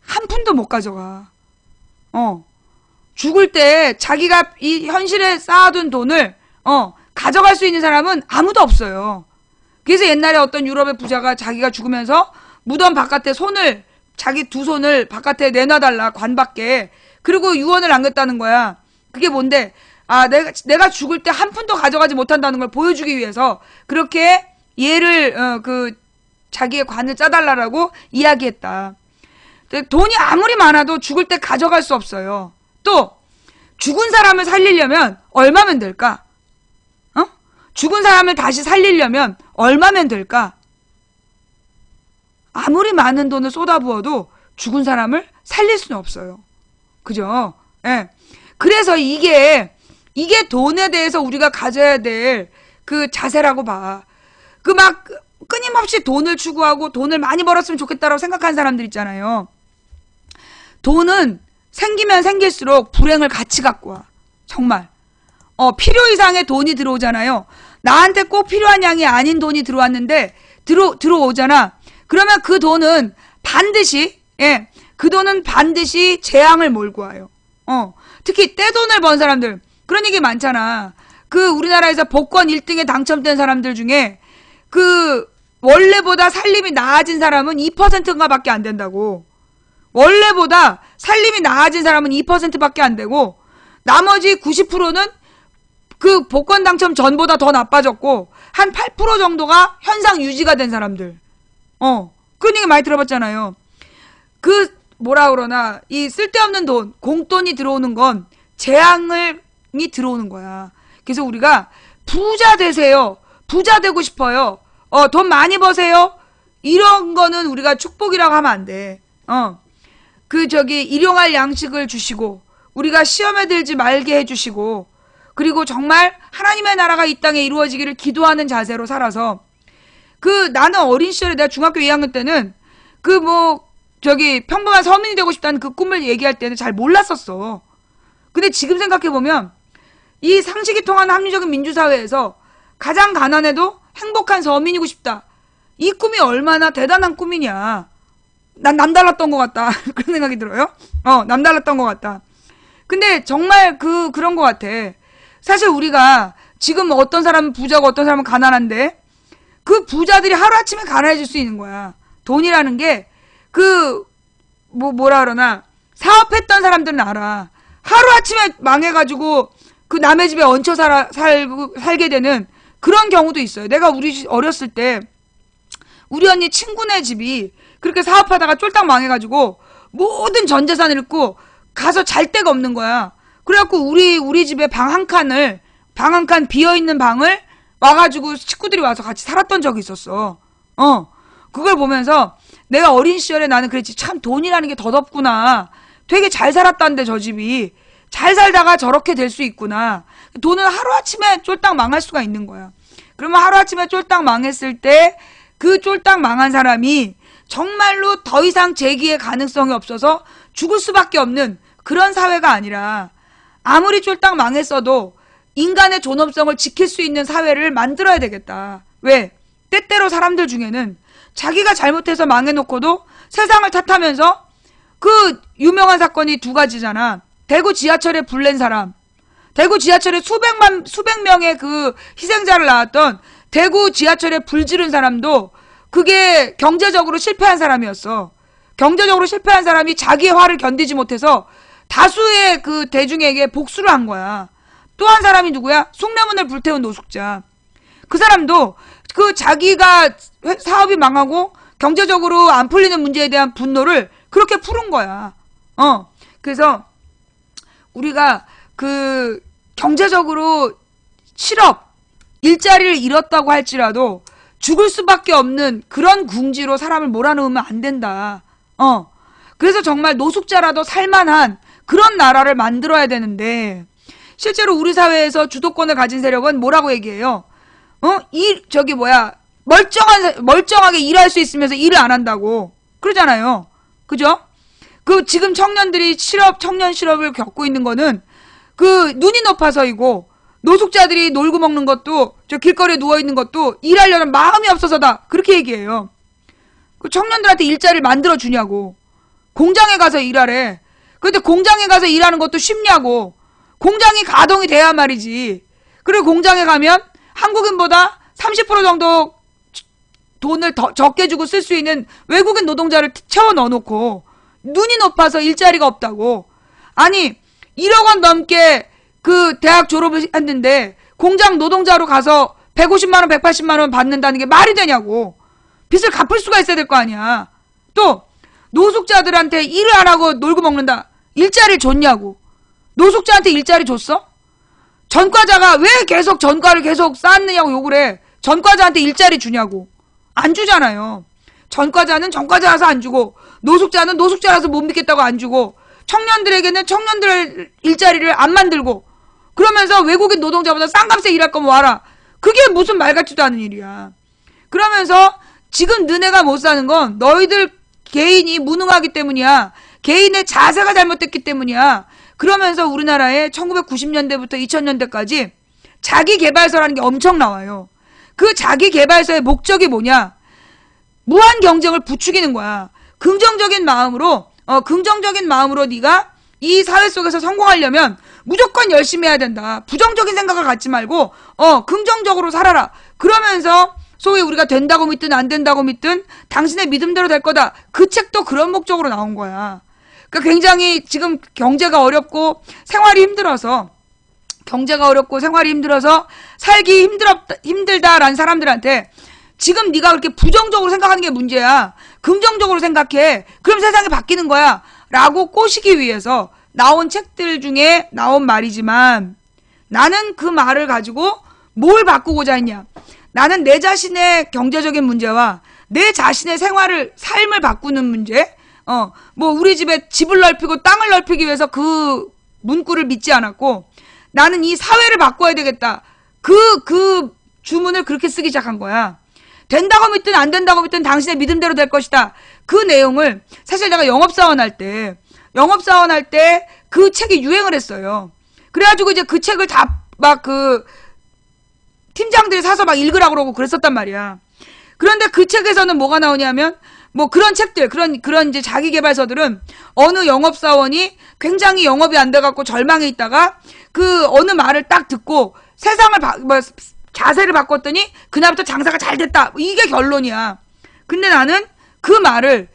한 푼도 못 가져가. 죽을 때 자기가 이 현실에 쌓아둔 돈을 가져갈 수 있는 사람은 아무도 없어요. 그래서 옛날에 어떤 유럽의 부자가 자기가 죽으면서 무덤 바깥에 자기 2손을 바깥에 내놔달라, 관 밖에. 그리고 유언을 남겼다는 거야. 그게 뭔데? 내가 죽을 때 한 푼도 가져가지 못한다는 걸 보여주기 위해서 그렇게 얘를 자기의 관을 짜달라고 이야기했다. 돈이 아무리 많아도 죽을 때 가져갈 수 없어요. 또 죽은 사람을 살리려면 얼마면 될까? 죽은 사람을 다시 살리려면 얼마면 될까? 아무리 많은 돈을 쏟아부어도 죽은 사람을 살릴 수는 없어요. 그죠? 예. 그래서 이게 돈에 대해서 우리가 가져야 될 그 자세라고 봐. 끊임없이 돈을 추구하고 돈을 많이 벌었으면 좋겠다라고 생각하는 사람들 있잖아요. 돈은 생기면 생길수록 불행을 같이 갖고 와. 정말. 필요 이상의 돈이 들어오잖아요. 나한테 꼭 필요한 양이 아닌 돈이 들어왔는데, 들어오잖아. 그러면 그 돈은 반드시 재앙을 몰고 와요. 특히 떼돈을 번 사람들. 그런 얘기 많잖아. 그 우리나라에서 복권 1등에 당첨된 사람들 중에 그 원래보다 살림이 나아진 사람은 2%인가 밖에 안 된다고. 원래보다 살림이 나아진 사람은 2%밖에 안 되고 나머지 90%는 그 복권 당첨 전보다 더 나빠졌고 한 8% 정도가 현상 유지가 된 사람들. 그런 얘기 많이 들어봤잖아요. 그 뭐라 그러나 이 쓸데없는 돈, 공돈이 들어오는 건 재앙이 들어오는 거야. 그래서 우리가 부자 되세요. 부자 되고 싶어요. 돈 많이 버세요. 이런 거는 우리가 축복이라고 하면 안 돼. 일용할 양식을 주시고 우리가 시험에 들지 말게 해주시고 그리고 정말 하나님의 나라가 이 땅에 이루어지기를 기도하는 자세로 살아서 나는 어린 시절에 내가 중학교 2학년 때는 평범한 서민이 되고 싶다는 그 꿈을 얘기할 때는 잘 몰랐었어. 근데 지금 생각해보면 이 상식이 통하는 합리적인 민주사회에서 가장 가난해도 행복한 서민이고 싶다. 이 꿈이 얼마나 대단한 꿈이냐. 난 남달랐던 것 같다. 그런 생각이 들어요. 남달랐던 것 같다. 근데 정말 그런 것 같아. 사실 우리가 지금 어떤 사람은 부자고 어떤 사람은 가난한데 그 부자들이 하루아침에 가난해질 수 있는 거야. 돈이라는 게 뭐라 그러나 사업했던 사람들은 알아. 하루아침에 망해가지고 그 남의 집에 얹혀 살게 되는 그런 경우도 있어요. 내가 우리 어렸을 때 우리 언니 친구네 집이 그렇게 사업하다가 쫄딱 망해가지고 모든 전 재산을 잃고 가서 잘 데가 없는 거야. 그래갖고 우리 집에 방 한 칸 비어있는 방을 와가지고 식구들이 와서 같이 살았던 적이 있었어. 그걸 보면서 내가 어린 시절에 나는 그랬지. 참 돈이라는 게 덧없구나. 되게 잘 살았다는데 저 집이. 잘 살다가 저렇게 될 수 있구나. 돈은 하루아침에 쫄딱 망할 수가 있는 거야. 그러면 하루아침에 쫄딱 망했을 때 그 쫄딱 망한 사람이 정말로 더 이상 재기의 가능성이 없어서 죽을 수밖에 없는 그런 사회가 아니라 아무리 쫄딱 망했어도 인간의 존엄성을 지킬 수 있는 사회를 만들어야 되겠다. 왜? 때때로 사람들 중에는 자기가 잘못해서 망해놓고도 세상을 탓하면서 그 유명한 사건이 두 가지잖아. 대구 지하철에 불 낸 사람. 대구 지하철에 수백 명의 그 희생자를 낳았던 대구 지하철에 불 지른 사람도 그게 경제적으로 실패한 사람이었어. 경제적으로 실패한 사람이 자기의 화를 견디지 못해서 다수의 그 대중에게 복수를 한 거야. 또 한 사람이 누구야? 숭례문을 불태운 노숙자. 그 사람도 그 자기가 사업이 망하고 경제적으로 안 풀리는 문제에 대한 분노를 그렇게 푸른 거야. 그래서 우리가 경제적으로 실업, 일자리를 잃었다고 할지라도 죽을 수밖에 없는 그런 궁지로 사람을 몰아넣으면 안 된다. 그래서 정말 노숙자라도 살만한 그런 나라를 만들어야 되는데 실제로 우리 사회에서 주도권을 가진 세력은 뭐라고 얘기해요? 멀쩡하게 일할 수 있으면서 일을 안 한다고 그러잖아요. 그죠? 지금 청년들이 청년 실업을 겪고 있는 거는 눈이 높아서이고 노숙자들이 놀고 먹는 것도 길거리에 누워있는 것도 일하려는 마음이 없어서다. 그렇게 얘기해요. 청년들한테 일자리를 만들어주냐고. 공장에 가서 일하래. 근데 공장에 가서 일하는 것도 쉽냐고. 공장이 가동이 돼야 말이지. 그리고 공장에 가면 한국인보다 30% 정도 돈을 더 적게 주고 쓸 수 있는 외국인 노동자를 채워 넣어놓고 눈이 높아서 일자리가 없다고. 아니 1억 원 넘게 대학 졸업을 했는데 공장 노동자로 가서 150만 원, 180만 원 받는다는 게 말이 되냐고. 빚을 갚을 수가 있어야 될 거 아니야. 또 노숙자들한테 일을 안 하고 놀고 먹는다. 일자리를 줬냐고. 노숙자한테 일자리 줬어? 전과자가 왜 계속 전과를 계속 쌓느냐고 욕을 해. 전과자한테 일자리 주냐고. 안 주잖아요. 전과자는 전과자라서 안 주고 노숙자는 노숙자라서 못 믿겠다고 안 주고 청년들에게는 청년들 일자리를 안 만들고 그러면서 외국인 노동자보다 싼 값에 일할 거면 와라. 그게 무슨 말 같지도 않은 일이야. 그러면서 지금 너네가 못 사는 건 너희들 개인이 무능하기 때문이야. 개인의 자세가 잘못됐기 때문이야. 그러면서 우리나라에 1990년대부터 2000년대까지 자기개발서라는 게 엄청 나와요. 그 자기개발서의 목적이 뭐냐? 무한 경쟁을 부추기는 거야. 긍정적인 마음으로 네가 이 사회 속에서 성공하려면 무조건 열심히 해야 된다. 부정적인 생각을 갖지 말고 긍정적으로 살아라. 그러면서 소위 우리가 된다고 믿든 안 된다고 믿든 당신의 믿음대로 될 거다. 그 책도 그런 목적으로 나온 거야. 그러니까 굉장히 지금 경제가 어렵고 생활이 힘들어서 살기 힘들다라는 사람들한테 지금 네가 그렇게 부정적으로 생각하는 게 문제야. 긍정적으로 생각해. 그럼 세상이 바뀌는 거야. 라고 꼬시기 위해서 나온 책들 중에 나온 말이지만 나는 그 말을 가지고 뭘 바꾸고자 했냐. 나는 내 자신의 경제적인 문제와 내 자신의 삶을 바꾸는 문제, 우리 집에 집을 넓히고 땅을 넓히기 위해서 그 문구를 믿지 않았고, 나는 이 사회를 바꿔야 되겠다. 그 주문을 그렇게 쓰기 시작한 거야. 된다고 믿든 안 된다고 믿든 당신의 믿음대로 될 것이다. 그 내용을 사실 내가 영업사원 할 때 그 책이 유행을 했어요. 그래가지고 이제 그 책을 다 팀장들이 사서 막 읽으라고 그러고 그랬었단 말이야. 그런데 그 책에서는 뭐가 나오냐면 그런 책들, 그런 이제 자기계발서들은 어느 영업사원이 굉장히 영업이 안 돼갖고 절망에 있다가 그 어느 말을 딱 듣고 세상을 자세를 바꿨더니 그날부터 장사가 잘 됐다. 이게 결론이야. 근데 나는 그 말을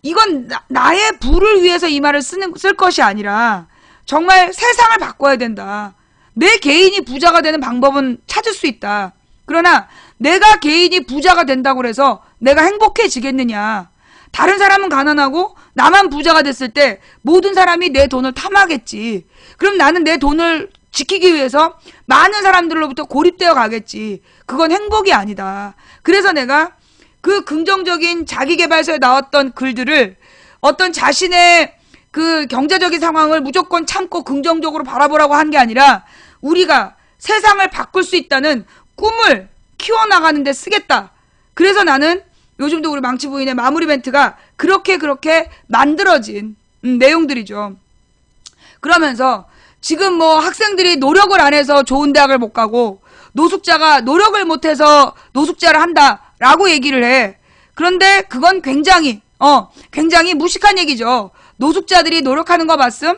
이건 나의 부를 위해서 이 말을 쓸 것이 아니라 정말 세상을 바꿔야 된다. 내 개인이 부자가 되는 방법은 찾을 수 있다. 그러나 내가 개인이 부자가 된다고 해서 내가 행복해지겠느냐. 다른 사람은 가난하고 나만 부자가 됐을 때 모든 사람이 내 돈을 탐하겠지. 그럼 나는 내 돈을 지키기 위해서 많은 사람들로부터 고립되어 가겠지. 그건 행복이 아니다. 그래서 내가 그 긍정적인 자기계발서에 나왔던 글들을 어떤 자신의 그 경제적인 상황을 무조건 참고 긍정적으로 바라보라고 한 게 아니라 우리가 세상을 바꿀 수 있다는 꿈을 키워나가는 데 쓰겠다. 그래서 나는 요즘도 우리 망치 부인의 마무리 멘트가 그렇게 만들어진 내용들이죠. 그러면서 지금 학생들이 노력을 안 해서 좋은 대학을 못 가고 노숙자가 노력을 못 해서 노숙자를 한다라고 얘기를 해. 그런데 그건 굉장히 무식한 얘기죠. 노숙자들이 노력하는 거 봤음?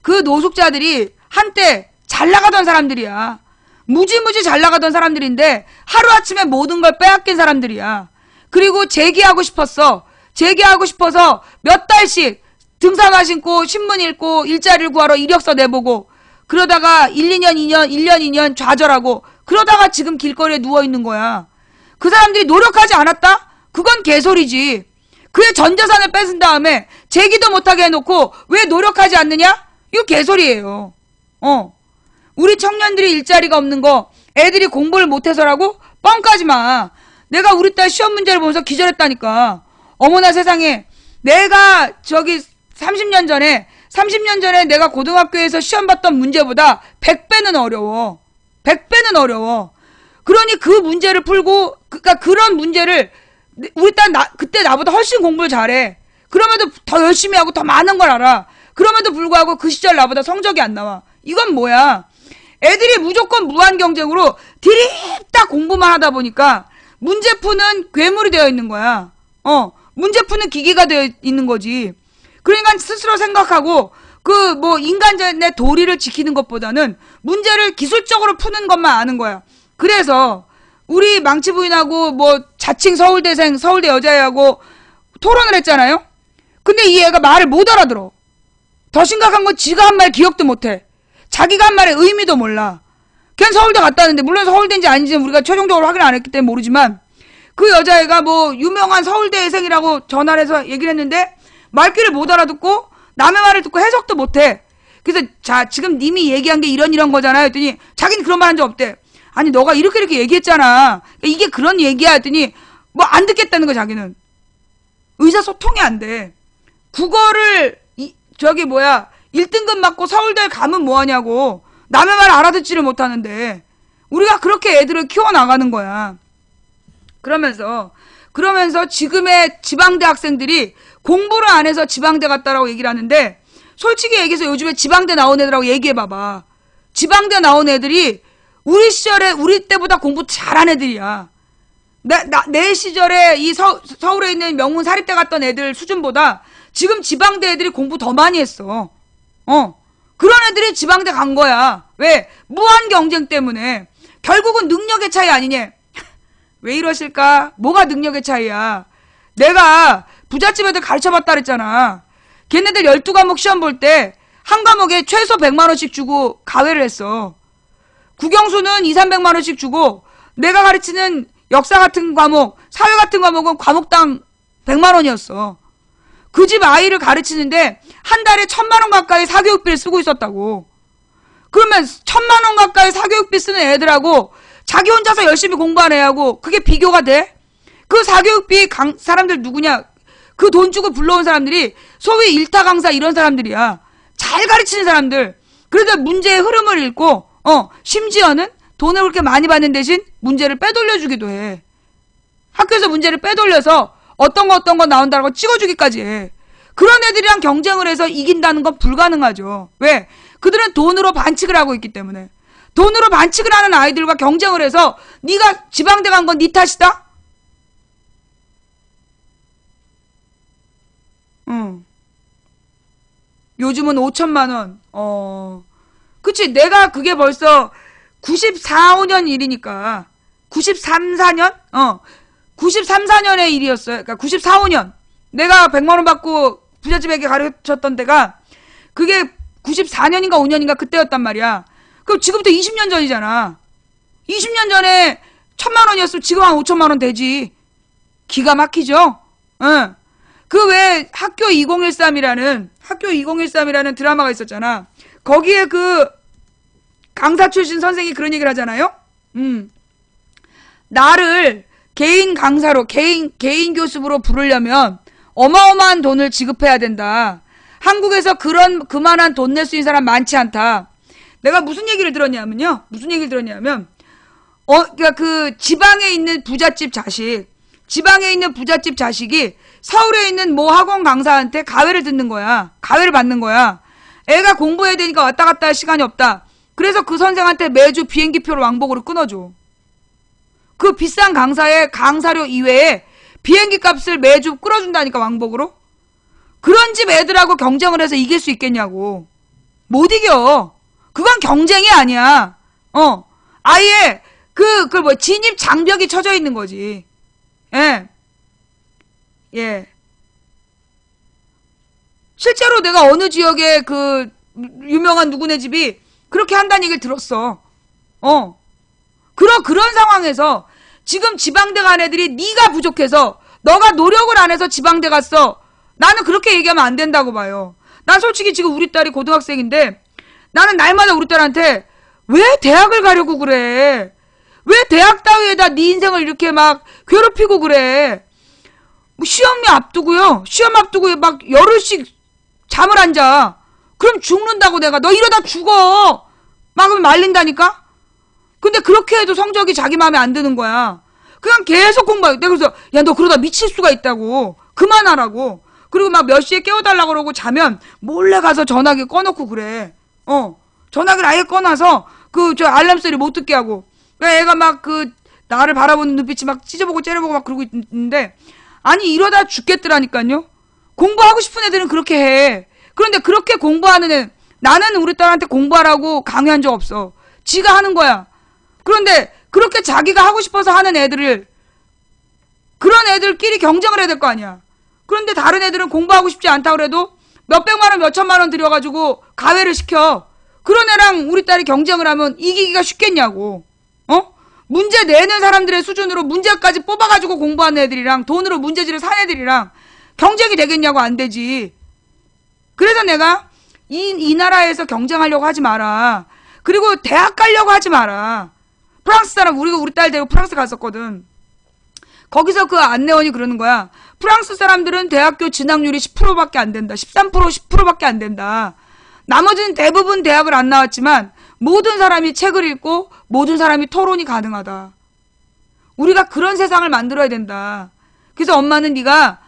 그 노숙자들이 한때 잘 나가던 사람들이야. 무지무지 잘 나가던 사람들인데 하루아침에 모든 걸 빼앗긴 사람들이야. 그리고 재기하고 싶어서 몇 달씩 등산화 신고 신문 읽고 일자리를 구하러 이력서 내보고 그러다가 1, 2년 좌절하고 그러다가 지금 길거리에 누워있는 거야. 그 사람들이 노력하지 않았다? 그건 개소리지. 그의 전 재산을 뺏은 다음에 재기도 못하게 해놓고 왜 노력하지 않느냐? 이거 개소리예요. 우리 청년들이 일자리가 없는 거 애들이 공부를 못해서라고? 뻥까지 마. 내가 우리 딸 시험 문제를 보면서 기절했다니까. 어머나 세상에. 내가 30년 전에 내가 고등학교에서 시험 봤던 문제보다 100배는 어려워. 100배는 어려워. 그러니 그 문제를 풀고, 그러니까 그런 문제를 우리 딸 그때 나보다 훨씬 공부를 잘해. 그럼에도 더 열심히 하고 더 많은 걸 알아. 그럼에도 불구하고 그 시절 나보다 성적이 안 나와. 이건 뭐야? 애들이 무조건 무한 경쟁으로 드립다 공부만 하다 보니까 문제 푸는 괴물이 되어 있는 거야. 문제 푸는 기계가 되어 있는 거지. 그러니까 스스로 생각하고 인간의 도리를 지키는 것보다는 문제를 기술적으로 푸는 것만 아는 거야. 그래서 우리 망치 부인하고 자칭 서울대 여자애하고 토론을 했잖아요. 근데 이 애가 말을 못 알아들어. 더 심각한 건 지가 한 말 기억도 못해. 자기가 한 말의 의미도 몰라. 걔는 서울대 갔다 왔는데 물론 서울대인지 아닌지는 우리가 최종적으로 확인 안 했기 때문에 모르지만 그 여자애가 유명한 서울대생이라고 전화를 해서 얘기를 했는데 말귀를 못 알아듣고 남의 말을 듣고 해석도 못해. 그래서 지금 님이 얘기한 게 이런 거잖아요 했더니 자기는 그런 말 한 적 없대. 아니 너가 이렇게 얘기했잖아. 이게 그런 얘기야 했더니 안 듣겠다는 거 자기는. 의사소통이 안 돼. 국어를 1등급 맞고 서울대 가면 뭐하냐고. 남의 말 알아듣지를 못하는데 우리가 그렇게 애들을 키워나가는 거야. 그러면서 지금의 지방대 학생들이 공부를 안 해서 지방대 갔다라고 얘기를 하는데 솔직히 얘기해서 요즘에 지방대 나온 애들하고 얘기해봐봐. 지방대 나온 애들이 우리 때보다 공부 잘한 애들이야. 내 시절에 이 서울에 있는 명문 사립대 갔던 애들 수준보다 지금 지방대 애들이 공부 더 많이 했어. 그런 애들이 지방대 간 거야. 왜? 무한 경쟁 때문에. 결국은 능력의 차이 아니냐. 왜 이러실까? 뭐가 능력의 차이야? 내가 부잣집 애들 가르쳐봤다 그랬잖아. 걔네들 12과목 시험 볼 때 한 과목에 최소 100만원씩 주고 가외를 했어. 국영수는 2, 300만원씩 주고 내가 가르치는 역사 같은 과목, 사회 같은 과목은 과목당 100만원이었어. 그 집 아이를 가르치는데 한 달에 1000만원 가까이 사교육비를 쓰고 있었다고. 그러면 1000만원 가까이 사교육비 쓰는 애들하고 자기 혼자서 열심히 공부하는 애하고 그게 비교가 돼? 그 사교육비 사람들 누구냐? 그 돈 주고 불러온 사람들이 소위 일타 강사 이런 사람들이야. 잘 가르치는 사람들. 그래도 문제의 흐름을 읽고 심지어는 돈을 그렇게 많이 받는 대신 문제를 빼돌려주기도 해. 학교에서 문제를 빼돌려서 어떤 거 나온다고 찍어주기까지 해. 그런 애들이랑 경쟁을 해서 이긴다는 건 불가능하죠. 왜? 그들은 돈으로 반칙을 하고 있기 때문에. 돈으로 반칙을 하는 아이들과 경쟁을 해서 네가 지방대 간 건 네 탓이다? 요즘은 5천만 원. 그치. 내가 그게 벌써 94, 5년 일이니까. 93, 4년? 93, 4년의 일이었어요. 그러니까 94, 5년. 내가 100만 원 받고 부잣집에게 가르쳤던 때가 그게 94년인가 5년인가 그때였단 말이야. 그럼 지금부터 20년 전이잖아. 20년 전에 1000만 원이었으면 지금 한 5천만 원 되지. 기가 막히죠? 응. 그 외에 학교 2013이라는 드라마가 있었잖아. 거기에 그 강사 출신 선생이 그런 얘기를 하잖아요. 나를 개인 강사로 개인 교습으로 부르려면 어마어마한 돈을 지급해야 된다. 한국에서 그만한 돈 낼 수 있는 사람 많지 않다. 내가 무슨 얘기를 들었냐면 그러니까 그 지방에 있는 부잣집 자식이 서울에 있는 모 학원 강사한테 가외를 듣는 거야. 가외를 받는 거야. 애가 공부해야 되니까 왔다 갔다 할 시간이 없다. 그래서 그 선생한테 매주 비행기표를 왕복으로 끊어줘. 그 비싼 강사의 강사료 이외에 비행기 값을 매주 끌어준다니까, 왕복으로. 그런 집 애들하고 경쟁을 해서 이길 수 있겠냐고. 못 이겨. 그건 경쟁이 아니야. 아예 진입 장벽이 쳐져 있는 거지. 예. 실제로 내가 어느 지역에 그 유명한 누구네 집이 그렇게 한다는 얘기를 들었어. 그런 상황에서 지금 지방대 간 애들이 네가 부족해서 너가 노력을 안 해서 지방대 갔어. 나는 그렇게 얘기하면 안 된다고 봐요. 난 솔직히 지금 우리 딸이 고등학생인데 나는 날마다 우리 딸한테 왜 대학을 가려고 그래? 왜 대학 따위에다 네 인생을 이렇게 막 괴롭히고 그래? 뭐 시험 앞두고 막 열흘씩 잠을 안 자. 그럼 죽는다고 내가. 너 이러다 죽어. 막 그러면 말린다니까? 근데 그렇게 해도 성적이 자기 마음에 안 드는 거야. 그냥 계속 공부해. 내가 그래서 야, 너 그러다 미칠 수가 있다고. 그만하라고. 그리고 막 몇 시에 깨워달라고 그러고 자면 몰래 가서 전화기 꺼놓고 그래. 전화기를 아예 꺼놔서 저 알람 소리 못 듣게 하고. 그러니까 애가 막 나를 바라보는 눈빛이 막 찢어보고 째려보고 막 그러고 있는데, 아니 이러다 죽겠더라니까요. 공부하고 싶은 애들은 그렇게 해. 그런데 그렇게 공부하는 애, 나는 우리 딸한테 공부하라고 강요한 적 없어. 지가 하는 거야. 그런데 그렇게 자기가 하고 싶어서 하는 애들을, 그런 애들끼리 경쟁을 해야 될 거 아니야. 그런데 다른 애들은 공부하고 싶지 않다고 그래도 몇백만 원, 몇천만 원 들여가지고 가외를 시켜. 그런 애랑 우리 딸이 경쟁을 하면 이기기가 쉽겠냐고. 문제 내는 사람들의 수준으로 문제까지 뽑아가지고 공부하는 애들이랑 돈으로 문제지를 산 애들이랑 경쟁이 되겠냐고. 안 되지. 그래서 내가 이 나라에서 경쟁하려고 하지 마라. 그리고 대학 가려고 하지 마라. 프랑스 사람, 우리 딸 데리고 프랑스 갔었거든. 거기서 그 안내원이 그러는 거야. 프랑스 사람들은 대학교 진학률이 10%밖에 안 된다. 13%, 10%밖에 안 된다. 나머지는 대부분 대학을 안 나왔지만 모든 사람이 책을 읽고 모든 사람이 토론이 가능하다. 우리가 그런 세상을 만들어야 된다. 그래서 엄마는 네가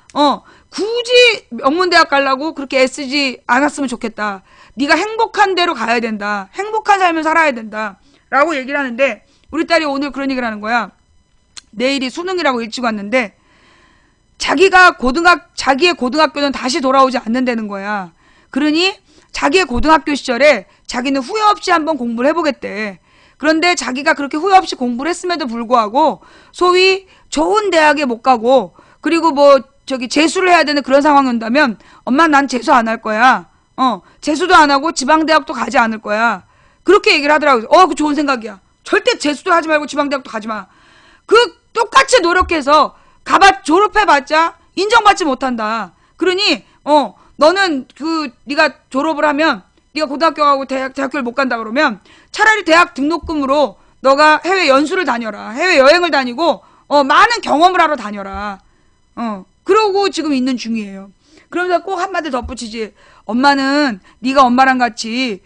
굳이 명문대학 가려고 그렇게 애쓰지 않았으면 좋겠다. 네가 행복한 대로 가야 된다. 행복한 삶을 살아야 된다. 라고 얘기를 하는데, 우리 딸이 오늘 그런 얘기를 하는 거야. 내일이 수능이라고 일찍 왔는데 자기의 고등학교는 다시 돌아오지 않는다는 거야. 그러니 자기의 고등학교 시절에 자기는 후회 없이 한번 공부를 해보겠대. 그런데 자기가 그렇게 후회 없이 공부를 했음에도 불구하고 소위 좋은 대학에 못 가고 그리고 뭐 저기 재수를 해야 되는 그런 상황이 온다면 엄마 난 재수 안 할 거야. 재수도 안 하고 지방대학도 가지 않을 거야. 그렇게 얘기를 하더라고요. 그 좋은 생각이야. 절대 재수도 하지 말고 지방대학도 가지 마. 그 똑같이 노력해서 졸업해봤자 인정받지 못한다. 그러니 너는 네가 졸업을 하면 네가 고등학교 가고 대학교를 못 간다 그러면 차라리 대학 등록금으로 너가 해외 연수를 다녀라. 해외 여행을 다니고 많은 경험을 하러 다녀라. 그러고 지금 있는 중이에요. 그러면서 꼭 한마디 덧붙이지. 엄마는 네가 엄마랑 같이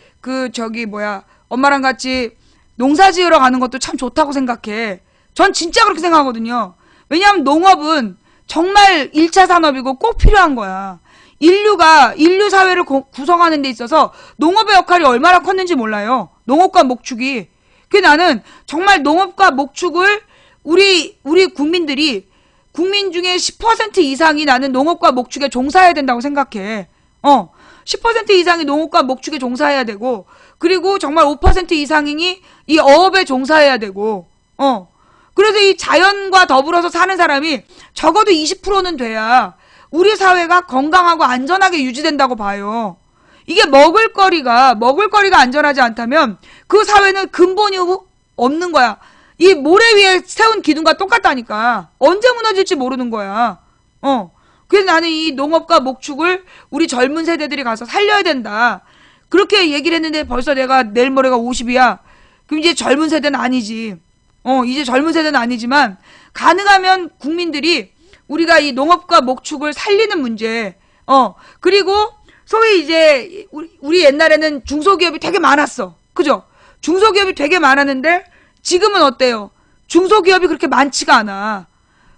엄마랑 같이 농사 지으러 가는 것도 참 좋다고 생각해. 전 진짜 그렇게 생각하거든요. 왜냐하면 농업은 정말 1차 산업이고 꼭 필요한 거야. 인류 사회를 구성하는 데 있어서 농업의 역할이 얼마나 컸는지 몰라요. 농업과 목축이. 나는 정말 농업과 목축을 우리 국민들이 국민 중에 10% 이상이 나는 농업과 목축에 종사해야 된다고 생각해. 10% 이상이 농업과 목축에 종사해야 되고 그리고 정말 5% 이상이 이 어업에 종사해야 되고 그래서 이 자연과 더불어서 사는 사람이 적어도 20%는 돼야 우리 사회가 건강하고 안전하게 유지된다고 봐요. 이게 먹을거리가 안전하지 않다면 그 사회는 근본이 없는 거야. 이 모래 위에 세운 기둥과 똑같다니까. 언제 무너질지 모르는 거야. 그래서 나는 이 농업과 목축을 우리 젊은 세대들이 가서 살려야 된다. 그렇게 얘기를 했는데 벌써 내가 내일 모레가 50이야. 그럼 이제 젊은 세대는 아니지. 이제 젊은 세대는 아니지만 가능하면 국민들이 우리가 이 농업과 목축을 살리는 문제. 그리고 소위 이제 우리 옛날에는 중소기업이 되게 많았어. 그죠? 중소기업이 되게 많았는데 지금은 어때요? 중소기업이 그렇게 많지가 않아.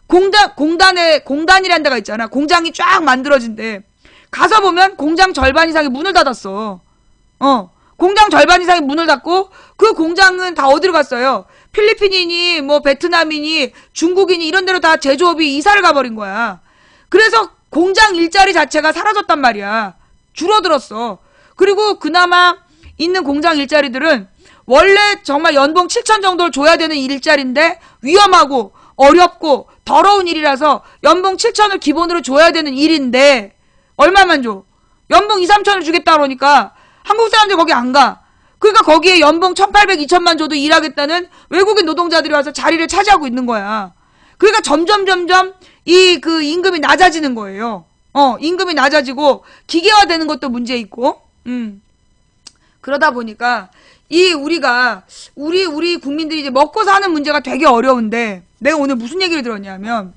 공단이라는 데가 있잖아. 공장이 쫙 만들어진대. 가서 보면 공장 절반 이상이 문을 닫았어. 공장 절반 이상이 문을 닫고 그 공장은 다 어디로 갔어요? 필리핀이니 뭐 베트남이니 중국이니 이런 데로 다 제조업이 이사를 가버린 거야. 그래서 공장 일자리 자체가 사라졌단 말이야. 줄어들었어. 그리고 그나마 있는 공장 일자리들은 원래 정말 연봉 7천 정도를 줘야 되는 일자리인데 위험하고 어렵고 더러운 일이라서 연봉 7천을 기본으로 줘야 되는 일인데 얼마만 줘? 연봉 2, 3천을 주겠다 그러니까 한국 사람들 거기 안 가. 그러니까 거기에 연봉 1,800, 2천만 줘도 일하겠다는 외국인 노동자들이 와서 자리를 차지하고 있는 거야. 그러니까 점점 이 임금이 낮아지는 거예요. 임금이 낮아지고 기계화되는 것도 문제 있고. 그러다 보니까 우리 국민들이 이제 먹고 사는 문제가 되게 어려운데 내가 오늘 무슨 얘기를 들었냐면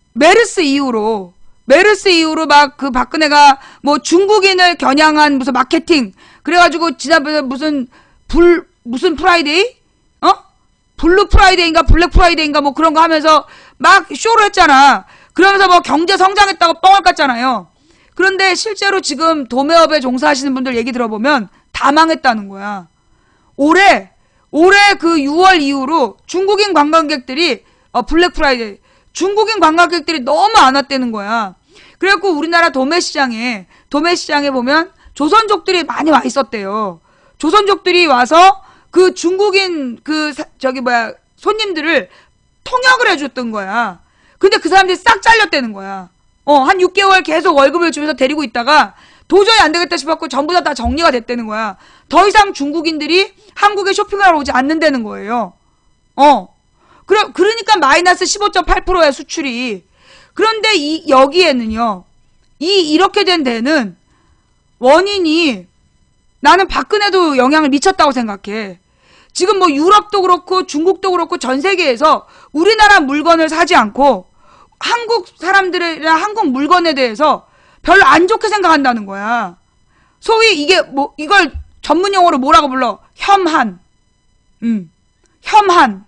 메르스 이후로 막 박근혜가 뭐 중국인을 겨냥한 무슨 마케팅 그래가지고 지난번에 무슨 프라이데이? 블루 프라이데이인가 블랙 프라이데이인가 뭐 그런 거 하면서 막 쇼를 했잖아. 그러면서 뭐 경제 성장했다고 뻥을 깠잖아요. 그런데 실제로 지금 도매업에 종사하시는 분들 얘기 들어보면 다 망했다는 거야. 올해 그 6월 이후로 중국인 관광객들이 블랙 프라이데이 중국인 관광객들이 너무 안 왔다는 거야. 그래갖고 우리나라 도매시장에 보면 조선족들이 많이 와 있었대요. 조선족들이 와서 그 중국인 손님들을 통역을 해줬던 거야. 근데 그 사람들이 싹 잘렸다는 거야. 한 6개월 계속 월급을 주면서 데리고 있다가 도저히 안 되겠다 싶었고 전부 다 정리가 됐다는 거야. 더 이상 중국인들이 한국에 쇼핑을 하러 오지 않는다는 거예요. 그러니까 마이너스 15.8%야 수출이. 그런데 여기에는요. 이렇게 된 데는 원인이 나는 박근혜도 영향을 미쳤다고 생각해. 지금 뭐 유럽도 그렇고 중국도 그렇고 전 세계에서 우리나라 물건을 사지 않고 한국 사람들이랑 한국 물건에 대해서 별로 안 좋게 생각한다는 거야. 소위 이걸 전문 용어로 뭐라고 불러? 혐한. 혐한.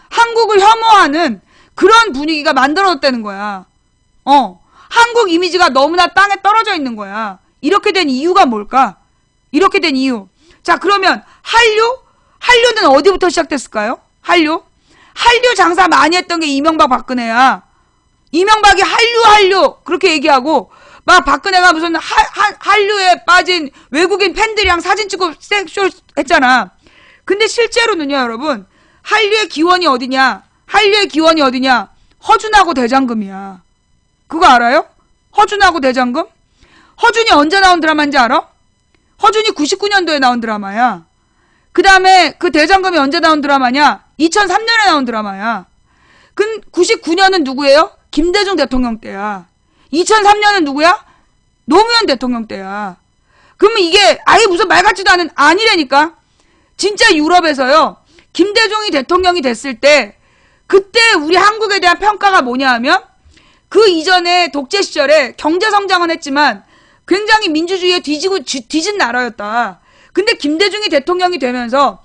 한국을 혐오하는 그런 분위기가 만들어졌다는 거야. 한국 이미지가 너무나 땅에 떨어져 있는 거야. 이렇게 된 이유가 뭘까? 이렇게 된 이유. 자, 그러면 한류는 어디부터 시작됐을까요? 한류 장사 많이 했던 게 이명박 박근혜야. 이명박이 한류 그렇게 얘기하고 막 박근혜가 무슨 한류에 빠진 외국인 팬들이랑 사진 찍고 섹쇼 했잖아. 근데 실제로는요, 여러분, 한류의 기원이 어디냐? 허준하고 대장금이야. 그거 알아요? 허준하고 대장금? 허준이 언제 나온 드라마인지 알아? 허준이 99년도에 나온 드라마야. 그 다음에 그 대장금이 언제 나온 드라마냐? 2003년에 나온 드라마야. 99년은 누구예요? 김대중 대통령 때야. 2003년은 누구야? 노무현 대통령 때야. 그러면 이게 아예 무슨 말 같지도 않은 아니라니까. 진짜 유럽에서요, 김대중이 대통령이 됐을 때 그때 우리 한국에 대한 평가가 뭐냐 하면 그 이전에 독재 시절에 경제 성장은 했지만 굉장히 민주주의에 뒤진 나라였다. 근데 김대중이 대통령이 되면서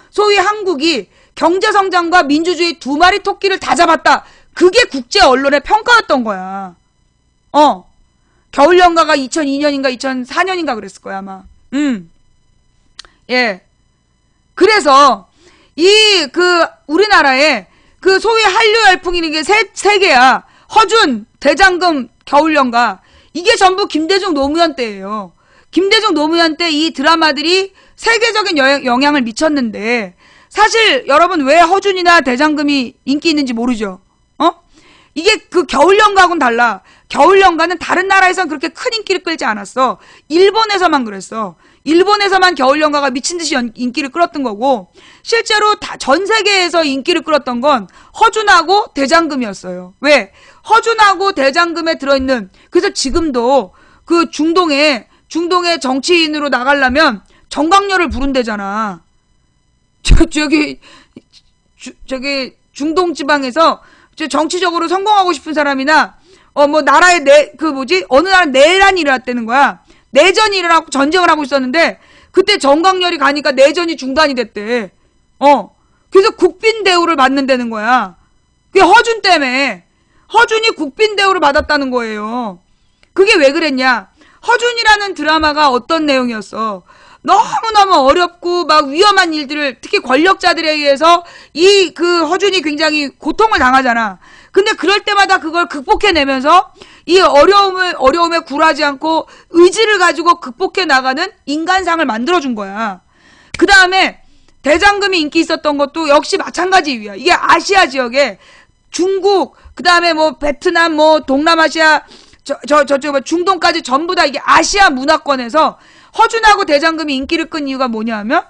소위 한국이 경제 성장과 민주주의 두 마리 토끼를 다 잡았다. 그게 국제 언론의 평가였던 거야. 겨울연가가 2002년인가 2004년인가 그랬을 거야, 아마. 예. 그래서 우리나라에 그 소위 한류 열풍이라는 게 세 개야. 허준, 대장금, 겨울연가. 이게 전부 김대중 노무현 때예요. 김대중 노무현 때 이 드라마들이 세계적인 영향을 미쳤는데 사실 여러분 왜 허준이나 대장금이 인기 있는지 모르죠. 이게 그 겨울연가하고는 달라. 겨울연가는 다른 나라에선 그렇게 큰 인기를 끌지 않았어. 일본에서만 그랬어. 일본에서만 겨울연가가 미친듯이 인기를 끌었던 거고 실제로 전 세계에서 인기를 끌었던 건 허준하고 대장금이었어요. 왜? 허준하고 대장금에 들어있는, 그래서 지금도 그 중동에 정치인으로 나가려면 정강렬을 부른대잖아. 저기 중동 지방에서 정치적으로 성공하고 싶은 사람이나 나라에 어느 나라 내란이 일어났다는 거야. 내전이 일어나고 전쟁을 하고 있었는데 그때 정강렬이 가니까 내전이 중단이 됐대. 그래서 국빈 대우를 받는다는 거야. 그게 허준 때문에. 허준이 국빈 대우를 받았다는 거예요. 그게 왜 그랬냐? 허준이라는 드라마가 어떤 내용이었어? 너무너무 어렵고 막 위험한 일들을 특히 권력자들에 의해서 허준이 굉장히 고통을 당하잖아. 근데 그럴 때마다 그걸 극복해내면서 이 어려움에 굴하지 않고 의지를 가지고 극복해 나가는 인간상을 만들어준 거야. 그 다음에 대장금이 인기 있었던 것도 역시 마찬가지 이유야. 이게 아시아 지역에 중국, 그 다음에 베트남, 동남아시아, 저쪽 중동까지 전부 다 이게 아시아 문화권에서 허준하고 대장금이 인기를 끈 이유가 뭐냐 하면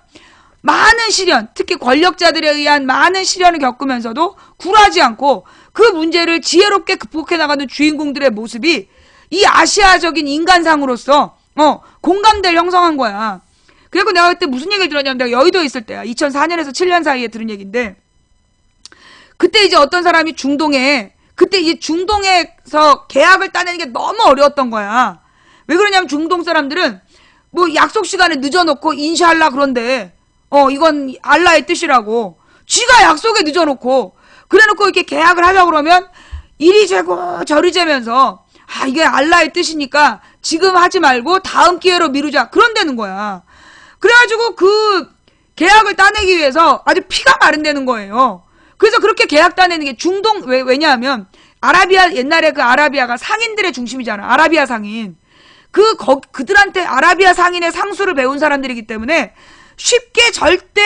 많은 시련, 특히 권력자들에 의한 많은 시련을 겪으면서도 굴하지 않고 그 문제를 지혜롭게 극복해 나가는 주인공들의 모습이 이 아시아적인 인간상으로서 공감대를 형성한 거야. 그리고 내가 그때 무슨 얘기를 들었냐면 내가 여의도에 있을 때야. 2004년에서 7년 사이에 들은 얘기인데 그때 이제 어떤 사람이 그때 이제 중동에서 계약을 따내는 게 너무 어려웠던 거야. 왜 그러냐면 중동 사람들은 약속 시간에 늦어놓고 인샤알라 그런데 이건 알라의 뜻이라고 쥐가 약속에 늦어놓고 그래놓고 이렇게 계약을 하자고 그러면 이리 재고 저리 재면서 이게 알라의 뜻이니까 지금 하지 말고 다음 기회로 미루자 그런다는 거야. 그래가지고 그 계약을 따내기 위해서 아주 피가 마른다는 거예요. 그래서 그렇게 계약 따내는 게 왜냐하면 옛날에 그 아라비아가 상인들의 중심이잖아. 아라비아 상인. 그들한테 아라비아 상인의 상수를 배운 사람들이기 때문에 쉽게 절대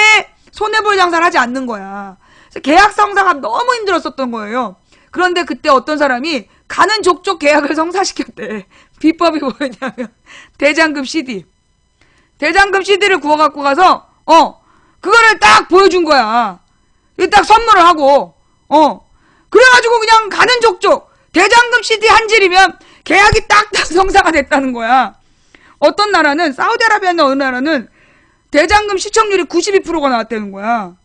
손해볼 장사를 하지 않는 거야. 그래서 계약 성사가 너무 힘들었었던 거예요. 그런데 그때 어떤 사람이 가는 족족 계약을 성사시켰대. 비법이 뭐였냐면 대장금 CD. 대장금 CD를 구워갖고 가서 그거를 딱 보여준 거야. 딱 선물을 하고 그래가지고 그냥 가는 족족 대장금 CD 한 질이면 계약이 딱딱 성사가 됐다는 거야. 어떤 나라는 사우디아라비아나 어느 나라는 대장금 시청률이 92%가 나왔다는 거야.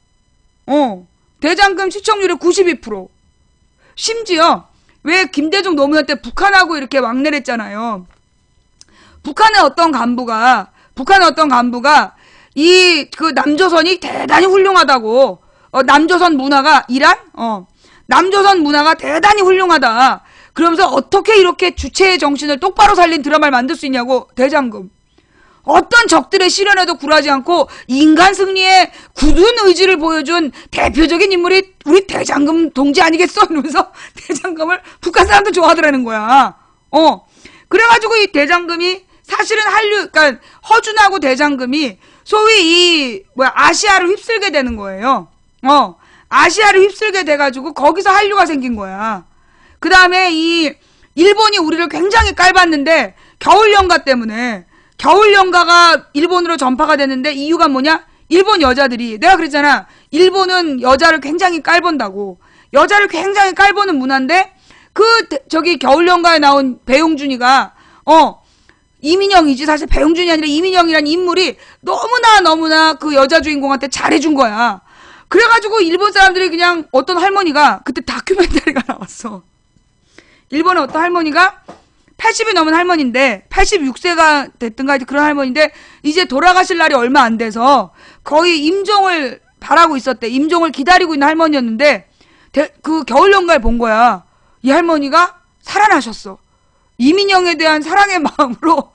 대장금 시청률이 92%. 심지어 왜 김대중 노무현 때 북한하고 이렇게 왕래를 했잖아요. 북한의 어떤 간부가 그 남조선이 대단히 훌륭하다고 남조선 문화가 남조선 문화가 대단히 훌륭하다. 그러면서 어떻게 이렇게 주체의 정신을 똑바로 살린 드라마를 만들 수 있냐고 대장금. 어떤 적들의 시련에도 굴하지 않고 인간 승리의 굳은 의지를 보여준 대표적인 인물이 우리 대장금 동지 아니겠어? 이러면서 대장금을 북한 사람도 좋아하더라는 거야. 그래가지고 이 대장금이 사실은 그러니까 허준하고 대장금이 소위 아시아를 휩쓸게 되는 거예요. 아시아를 휩쓸게 돼가지고 거기서 한류가 생긴 거야. 그 다음에 이 일본이 우리를 굉장히 깔봤는데 겨울연가 때문에 겨울연가가 일본으로 전파가 됐는데 이유가 뭐냐? 일본 여자들이 내가 그랬잖아. 일본은 여자를 굉장히 깔본다고. 여자를 굉장히 깔보는 문화인데 저기 겨울연가에 나온 배용준이가 이민영이지 사실 배용준이 아니라 이민영이라는 인물이 너무나 그 여자 주인공한테 잘해준 거야. 그래가지고 일본 사람들이 그냥 어떤 할머니가 그때 다큐멘터리가 나왔어. 일본의 어떤 할머니가 80이 넘은 할머니인데 86세가 됐든가 그런 할머니인데 이제 돌아가실 날이 얼마 안 돼서 거의 임종을 바라고 있었대. 임종을 기다리고 있는 할머니였는데 그 겨울연가를 본 거야. 이 할머니가 살아나셨어. 이민영에 대한 사랑의 마음으로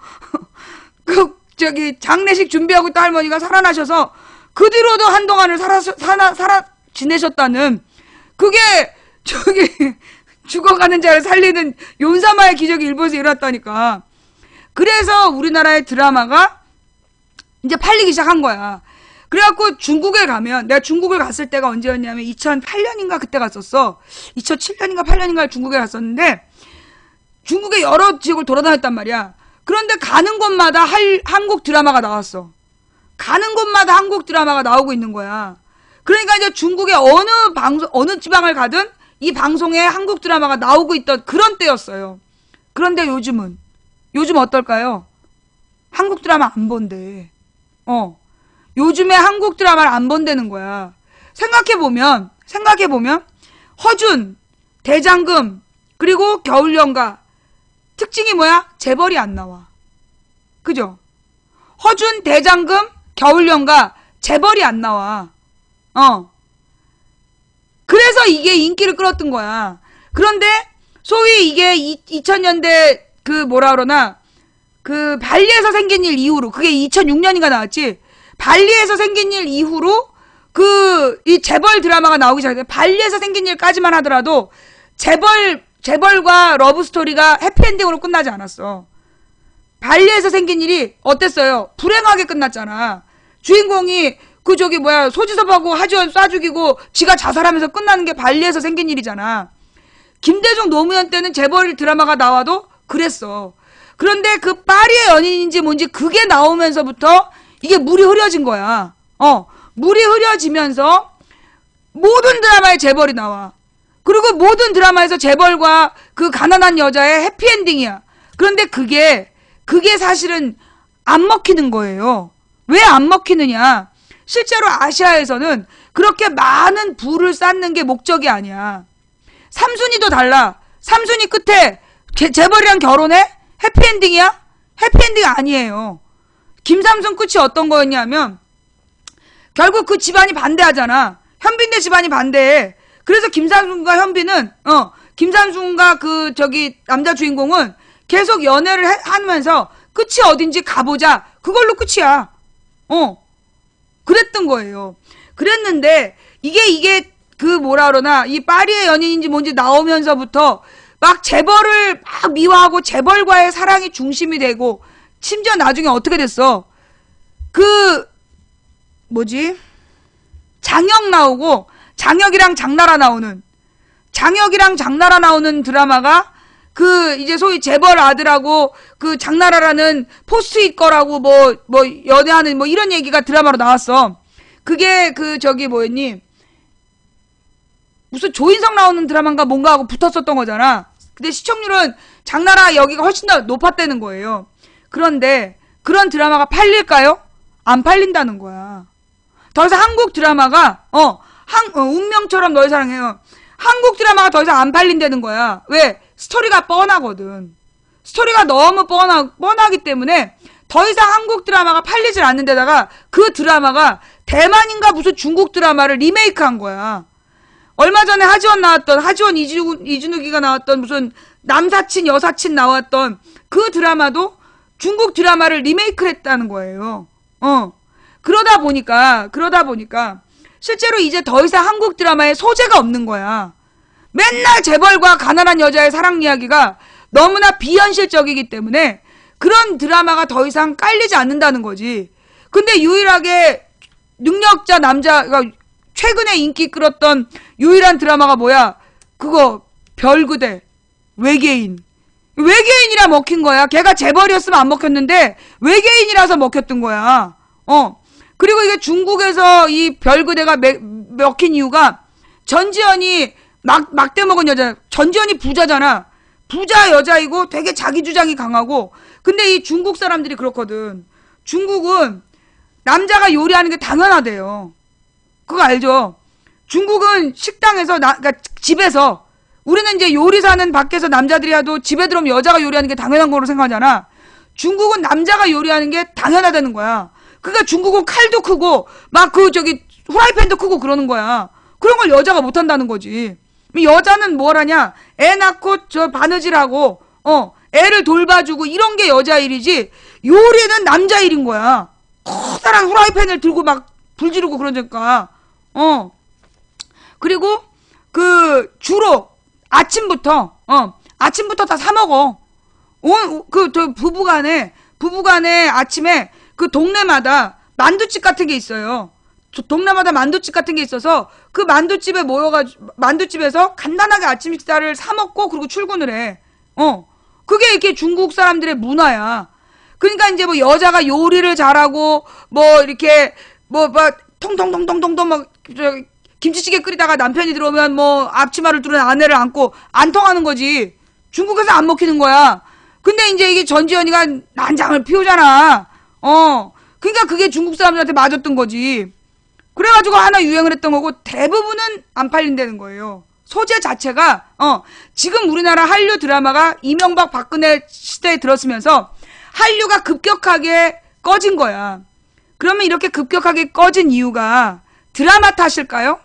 장례식 준비하고 있던 할머니가 살아나셔서 그 뒤로도 한동안을 살아 지내셨다는 그게 죽어가는 자를 살리는 윤사마의 기적이 일본에서 일어났다니까. 그래서 우리나라의 드라마가 이제 팔리기 시작한 거야. 그래갖고 중국에 가면 내가 중국을 갔을 때가 언제였냐면 2008년인가 그때 갔었어. 2007년인가 8년인가 중국에 갔었는데 중국의 여러 지역을 돌아다녔단 말이야. 그런데 가는 곳마다 한국 드라마가 나왔어. 가는 곳마다 한국 드라마가 나오고 있는 거야. 그러니까 이제 중국의 어느 지방을 가든 이 방송에 한국 드라마가 나오고 있던 그런 때였어요. 그런데 요즘 어떨까요? 한국 드라마 안 본대. 요즘에 한국 드라마를 안 본다는 거야. 생각해보면 허준, 대장금, 그리고 겨울연가 특징이 뭐야? 재벌이 안 나와. 그죠? 허준, 대장금, 겨울연가 재벌이 안 나와. 그래서 이게 인기를 끌었던 거야. 그런데 소위 이게 2000년대 발리에서 생긴 일 이후로 그게 2006년인가 나왔지. 발리에서 생긴 일 이후로 이 재벌 드라마가 나오기 시작해. 발리에서 생긴 일까지만 하더라도 재벌과 러브 스토리가 해피엔딩으로 끝나지 않았어. 발리에서 생긴 일이 어땠어요? 불행하게 끝났잖아. 주인공이 소지섭하고 하지원 쏴 죽이고 지가 자살하면서 끝나는 게 발리에서 생긴 일이잖아. 김대중 노무현 때는 재벌 드라마가 나와도 그랬어. 그런데 그 파리의 연인인지 뭔지 그게 나오면서부터 이게 물이 흐려진 거야. 물이 흐려지면서 모든 드라마에 재벌이 나와. 그리고 모든 드라마에서 재벌과 그 가난한 여자의 해피엔딩이야. 그런데 그게 사실은 안 먹히는 거예요. 왜 안 먹히느냐? 실제로 아시아에서는 그렇게 많은 부를 쌓는 게 목적이 아니야. 삼순이도 달라. 삼순이 끝에 재벌이랑 결혼해? 해피엔딩이야? 해피엔딩 아니에요. 김삼순 끝이 어떤 거였냐면 결국 그 집안이 반대하잖아. 현빈네 집안이 반대해. 그래서 김삼순과 현빈은 김삼순과 남자 주인공은 계속 연애를 하면서 끝이 어딘지 가보자. 그걸로 끝이야. 그랬던 거예요. 그랬는데 이게 이 파리의 연인인지 뭔지 나오면서부터 막 재벌을 막 미화하고 재벌과의 사랑이 중심이 되고 심지어 나중에 어떻게 됐어? 장혁 나오고 장혁이랑 장나라 나오는 드라마가 이제 소위 재벌 아들하고 장나라라는 포스트잇 거라고 연애하는 이런 얘기가 드라마로 나왔어. 그게 뭐였니? 무슨 조인성 나오는 드라마인가 뭔가 하고 붙었었던 거잖아. 근데 시청률은 장나라 여기가 훨씬 더 높았다는 거예요. 그런데 그런 드라마가 팔릴까요? 안 팔린다는 거야. 더 이상 한국 드라마가 운명처럼 널 사랑해요. 한국 드라마가 더 이상 안 팔린다는 거야. 왜? 스토리가 뻔하거든. 스토리가 너무 뻔하기 때문에 더 이상 한국 드라마가 팔리질 않는 데다가 그 드라마가 대만인가 무슨 중국 드라마를 리메이크한 거야. 얼마 전에 하지원 이준욱이가 나왔던 무슨 남사친 여사친 나왔던 그 드라마도 중국 드라마를 리메이크를 했다는 거예요. 그러다 보니까 실제로 이제 더 이상 한국 드라마에 소재가 없는 거야. 맨날 재벌과 가난한 여자의 사랑 이야기가 너무나 비현실적이기 때문에 그런 드라마가 더 이상 깔리지 않는다는 거지. 근데 유일하게 능력자 남자가 최근에 인기 끌었던 유일한 드라마가 뭐야? 그거 별그대 외계인이라 먹힌 거야. 걔가 재벌이었으면 안 먹혔는데 외계인이라서 먹혔던 거야. 그리고 이게 중국에서 이 별그대가 먹힌 이유가 전지현이 막대 먹은 여자. 전지현이 부자잖아. 부자 여자이고 되게 자기 주장이 강하고. 근데 이 중국 사람들이 그렇거든. 중국은 남자가 요리하는 게 당연하대요. 그거 알죠? 중국은 식당에서 그러니까 집에서 우리는 이제 요리사는 밖에서 남자들이 해도 집에 들어오면 여자가 요리하는 게 당연한 거로 생각하잖아. 중국은 남자가 요리하는 게 당연하다는 거야. 그러니까 중국은 칼도 크고 막 후라이팬도 크고 그러는 거야. 그런 걸 여자가 못 한다는 거지. 여자는 뭘 하냐? 애 낳고 바느질하고 애를 돌봐주고 이런 게 여자 일이지 요리는 남자 일인 거야. 커다란 후라이팬을 들고 막 불 지르고 그러니까. 그리고 주로 아침부터 다 사 먹어. 부부간에 아침에 그 동네마다 만두집 같은 게 있어요. 동네마다 만두집 같은 게 있어서 그 만두집에 만두집에서 간단하게 아침 식사를 사 먹고 그리고 출근을 해. 그게 이렇게 중국 사람들의 문화야. 그러니까 이제 뭐 여자가 요리를 잘하고 뭐 이렇게 통통통통통통 막 김치찌개 끓이다가 남편이 들어오면 뭐 앞치마를 두른 아내를 안고 안 통하는 거지. 중국에서 안 먹히는 거야. 근데 이제 이게 전지현이가 난장을 피우잖아. 그러니까 그게 중국 사람들한테 맞았던 거지. 그래가지고 하나 유행을 했던 거고 대부분은 안 팔린다는 거예요. 소재 자체가 지금 우리나라 한류 드라마가 이명박 박근혜 시대에 들었으면서 한류가 급격하게 꺼진 거야. 그러면 이렇게 급격하게 꺼진 이유가 드라마 탓일까요?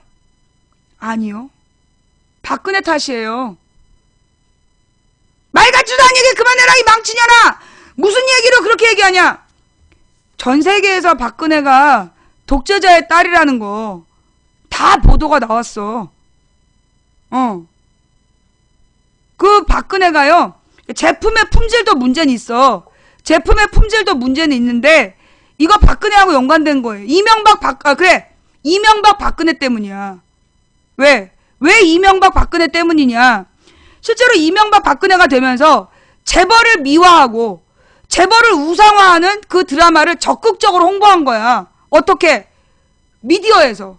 아니요. 박근혜 탓이에요. 말 같지도 않은 얘기 그만해라 이 망치년아. 무슨 얘기로 그렇게 얘기하냐. 전 세계에서 박근혜가 독재자의 딸이라는 거 다 보도가 나왔어. 그 박근혜가요 제품의 품질도 문제는 있어. 제품의 품질도 문제는 있는데 이거 박근혜하고 연관된 거예요. 이명박 박근혜 때문이야. 왜 이명박 박근혜 때문이냐. 실제로 이명박 박근혜가 되면서 재벌을 미화하고 재벌을 우상화하는 그 드라마를 적극적으로 홍보한 거야. 어떻게? 미디어에서.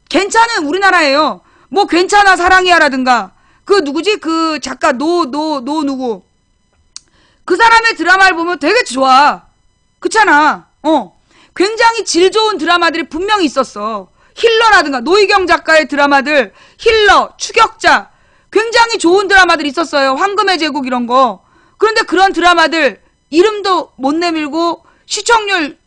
괜찮은 우리나라예요. 뭐 괜찮아 사랑이야라든가 그 누구지? 그 작가 누구 그 사람의 드라마를 보면 되게 좋아. 그렇잖아. 굉장히 질 좋은 드라마들이 분명히 있었어. 힐러라든가 노희경 작가의 드라마들 힐러, 추격자 굉장히 좋은 드라마들이 있었어요. 황금의 제국 이런 거. 그런데 그런 드라마들 이름도 못 내밀고 시청률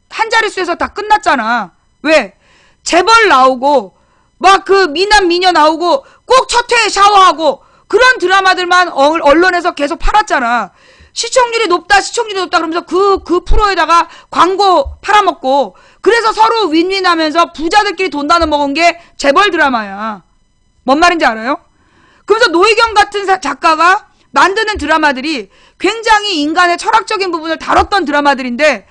한 자릿수에서 다 끝났잖아. 왜? 재벌 나오고 막 그 미남 미녀 나오고 꼭 첫 회에 샤워하고 그런 드라마들만 언론에서 계속 팔았잖아. 시청률이 높다 그러면서 그 프로에다가 광고 팔아먹고 그래서 서로 윈윈하면서 부자들끼리 돈 나눠 먹은 게 재벌 드라마야. 뭔 말인지 알아요? 그래서 노희경 같은 작가가 만드는 드라마들이 굉장히 인간의 철학적인 부분을 다뤘던 드라마들인데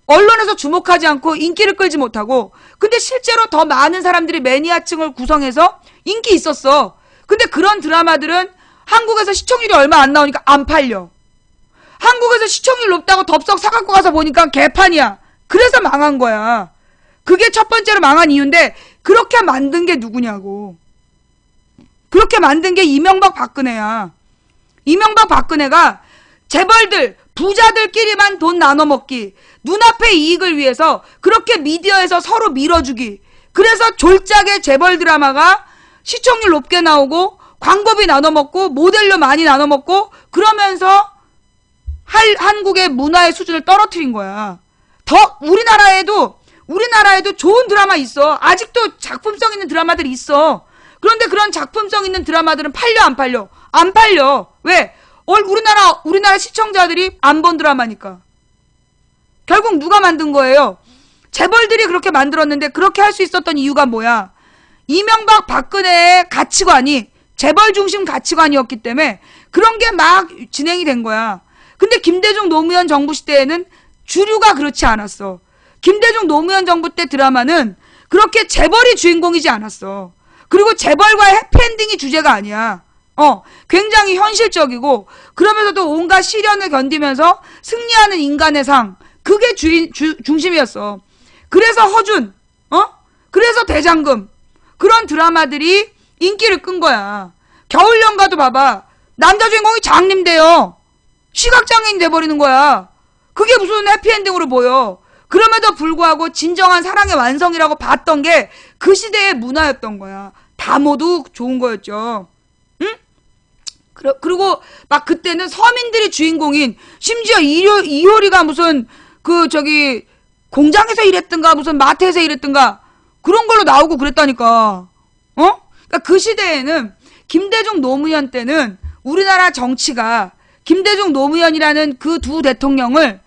언론에서 주목하지 않고 인기를 끌지 못하고 근데 실제로 더 많은 사람들이 매니아층을 구성해서 인기 있었어. 근데 그런 드라마들은 한국에서 시청률이 얼마 안 나오니까 안 팔려. 한국에서 시청률 높다고 덥석 사갖고 가서 보니까 개판이야. 그래서 망한 거야. 그게 첫 번째로 망한 이유인데 그렇게 만든 게 누구냐고. 그렇게 만든 게 이명박 박근혜야. 이명박 박근혜가 재벌들 부자들끼리만 돈 나눠 먹기 눈앞의 이익을 위해서 그렇게 미디어에서 서로 밀어주기 그래서 졸작의 재벌 드라마가 시청률 높게 나오고 광고비 나눠 먹고 모델료 많이 나눠 먹고 그러면서 한국의 문화의 수준을 떨어뜨린 거야. 더 우리나라에도 좋은 드라마 있어. 아직도 작품성 있는 드라마들이 있어. 그런데 그런 작품성 있는 드라마들은 팔려 안 팔려? 안 팔려. 왜? 우리나라 시청자들이 안 본 드라마니까. 결국 누가 만든 거예요? 재벌들이 그렇게 만들었는데 그렇게 할 수 있었던 이유가 뭐야? 이명박 박근혜의 가치관이 재벌 중심 가치관이었기 때문에 그런 게 막 진행이 된 거야. 근데 김대중 노무현 정부 시대에는 주류가 그렇지 않았어. 김대중 노무현 정부 때 드라마는 그렇게 재벌이 주인공이지 않았어. 그리고 재벌과의 해피엔딩이 주제가 아니야. 굉장히 현실적이고 그러면서도 온갖 시련을 견디면서 승리하는 인간의 상, 그게 중심이었어. 그래서 허준, 그래서 대장금, 그런 드라마들이 인기를 끈 거야. 겨울연가도 봐봐. 남자 주인공이 장님돼요. 시각장애인이 돼버리는 거야. 그게 무슨 해피엔딩으로 보여. 그럼에도 불구하고 진정한 사랑의 완성이라고 봤던 게 그 시대의 문화였던 거야. 다 모두 좋은 거였죠. 응? 그리고 막 그때는 서민들이 주인공인, 심지어 이효리가 무슨 공장에서 일했든가 무슨 마트에서 일했든가 그런 걸로 나오고 그랬다니까. 그러니까 그 시대에는 김대중 노무현 때는 우리나라 정치가 김대중 노무현이라는 그 두 대통령을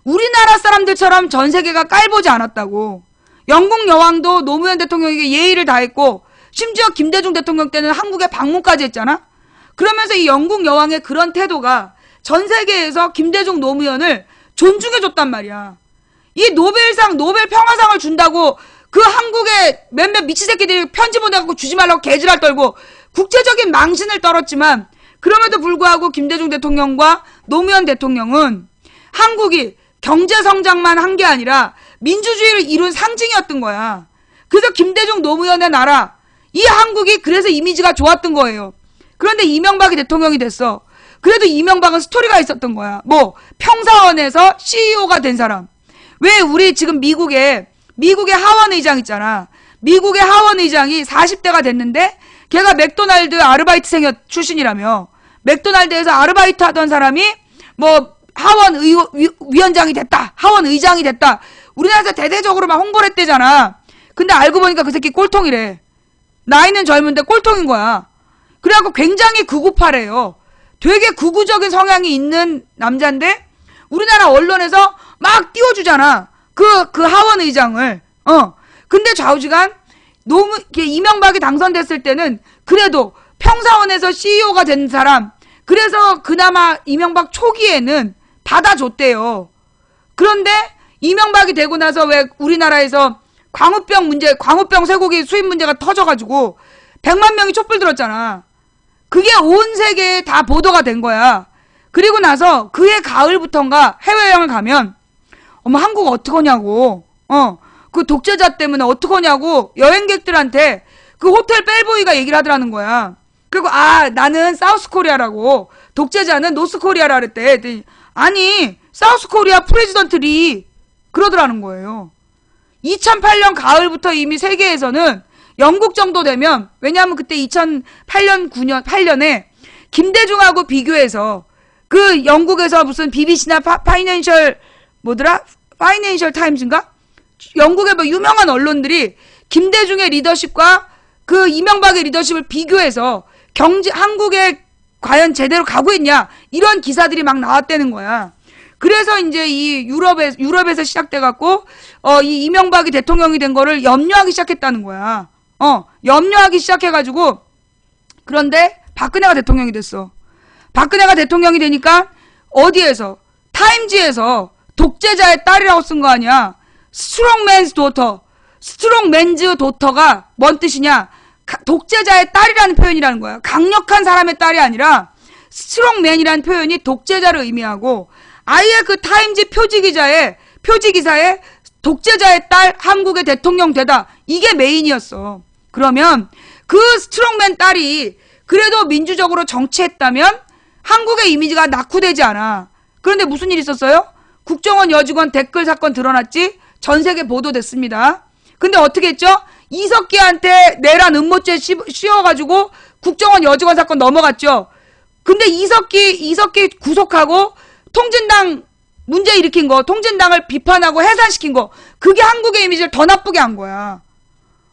우리나라 사람들처럼 전 세계가 깔보지 않았다고. 영국 여왕도 노무현 대통령에게 예의를 다했고 심지어 김대중 대통령 때는 한국에 방문까지 했잖아. 그러면서 이 영국 여왕의 그런 태도가 전 세계에서 김대중 노무현을 존중해줬단 말이야. 이 노벨상, 노벨 평화상을 준다고 그 한국의 몇몇 미친 새끼들이 편지 보내갖고 주지 말라고 개지랄 떨고 국제적인 망신을 떨었지만 그럼에도 불구하고 김대중 대통령과 노무현 대통령은 한국이 경제 성장만 한 게 아니라 민주주의를 이룬 상징이었던 거야. 그래서 김대중 노무현의 나라, 이 한국이 그래서 이미지가 좋았던 거예요. 그런데 이명박이 대통령이 됐어. 그래도 이명박은 스토리가 있었던 거야. 평사원에서 CEO가 된 사람. 왜 우리 지금 미국의 하원 의장 있잖아. 미국의 하원 의장이 40대가 됐는데 걔가 맥도날드 아르바이트생 출신이라며. 맥도날드에서 아르바이트 하던 사람이 하원 위원장이 됐다. 하원 의장이 됐다. 우리나라에서 대대적으로 막 홍보를 했대잖아. 근데 알고 보니까 그 새끼 꼴통이래. 나이는 젊은데 꼴통인 거야. 그래갖고 굉장히 구구파래요. 되게 구구적인 성향이 있는 남자인데 우리나라 언론에서 막 띄워주잖아. 그 하원 의장을. 근데 좌우지간 이명박이 당선됐을 때는 그래도 평사원에서 CEO가 된 사람, 그래서 그나마 이명박 초기에는 받아줬대요. 그런데 이명박이 되고 나서 왜 우리나라에서 광우병 쇠고기 수입 문제가 터져가지고 100만 명이 촛불 들었잖아. 그게 온 세계에 다 보도가 된 거야. 그리고 나서 그해 가을부터인가 해외여행을 가면 한국 어떡하냐고, 그 독재자 때문에 어떡하냐고 여행객들한테 그 호텔 벨보이가 얘기를 하더라는 거야. 그리고 나는 사우스코리아라고, 독재자는 노스코리아라 그랬대. 아니 사우스코리아 프레지던트 리 그러더라는 거예요. 2008년 가을부터 이미 세계에서는 영국 정도 되면, 왜냐하면 그때 8년에 김대중하고 비교해서 그 영국에서 무슨 BBC나 파이낸셜 타임즈인가? 영국의 유명한 언론들이 김대중의 리더십과 그 이명박의 리더십을 비교해서 한국에 과연 제대로 가고 있냐, 이런 기사들이 막 나왔다는 거야. 그래서 이제 이 유럽에서 시작돼갖고 이 이명박이 대통령이 된 거를 염려하기 시작했다는 거야. 염려하기 시작해가지고, 그런데 박근혜가 대통령이 됐어. 박근혜가 대통령이 되니까 어디에서? 타임지에서 독재자의 딸이라고 쓴 거 아니야. 스트롱맨즈 도터. 스트롱맨즈 도터가 뭔 뜻이냐? 독재자의 딸이라는 표현이라는 거야. 강력한 사람의 딸이 아니라 스트롱맨이라는 표현이 독재자를 의미하고, 아예 그 타임지 표지기사에 독재자의 딸 한국의 대통령 되다, 이게 메인이었어. 그러면 그 스트롱맨 딸이 그래도 민주적으로 정치했다면 한국의 이미지가 낙후되지 않아. 그런데 무슨 일이 있었어요? 국정원 여직원 댓글 사건 드러났지? 전 세계 보도됐습니다. 근데 어떻게 했죠? 이석기한테 내란 음모죄 씌워가지고 국정원 여직원 사건 넘어갔죠. 근데 이석기 구속하고 통진당 문제 일으킨 거, 통진당을 비판하고 해산시킨 거, 그게 한국의 이미지를 더 나쁘게 한 거야.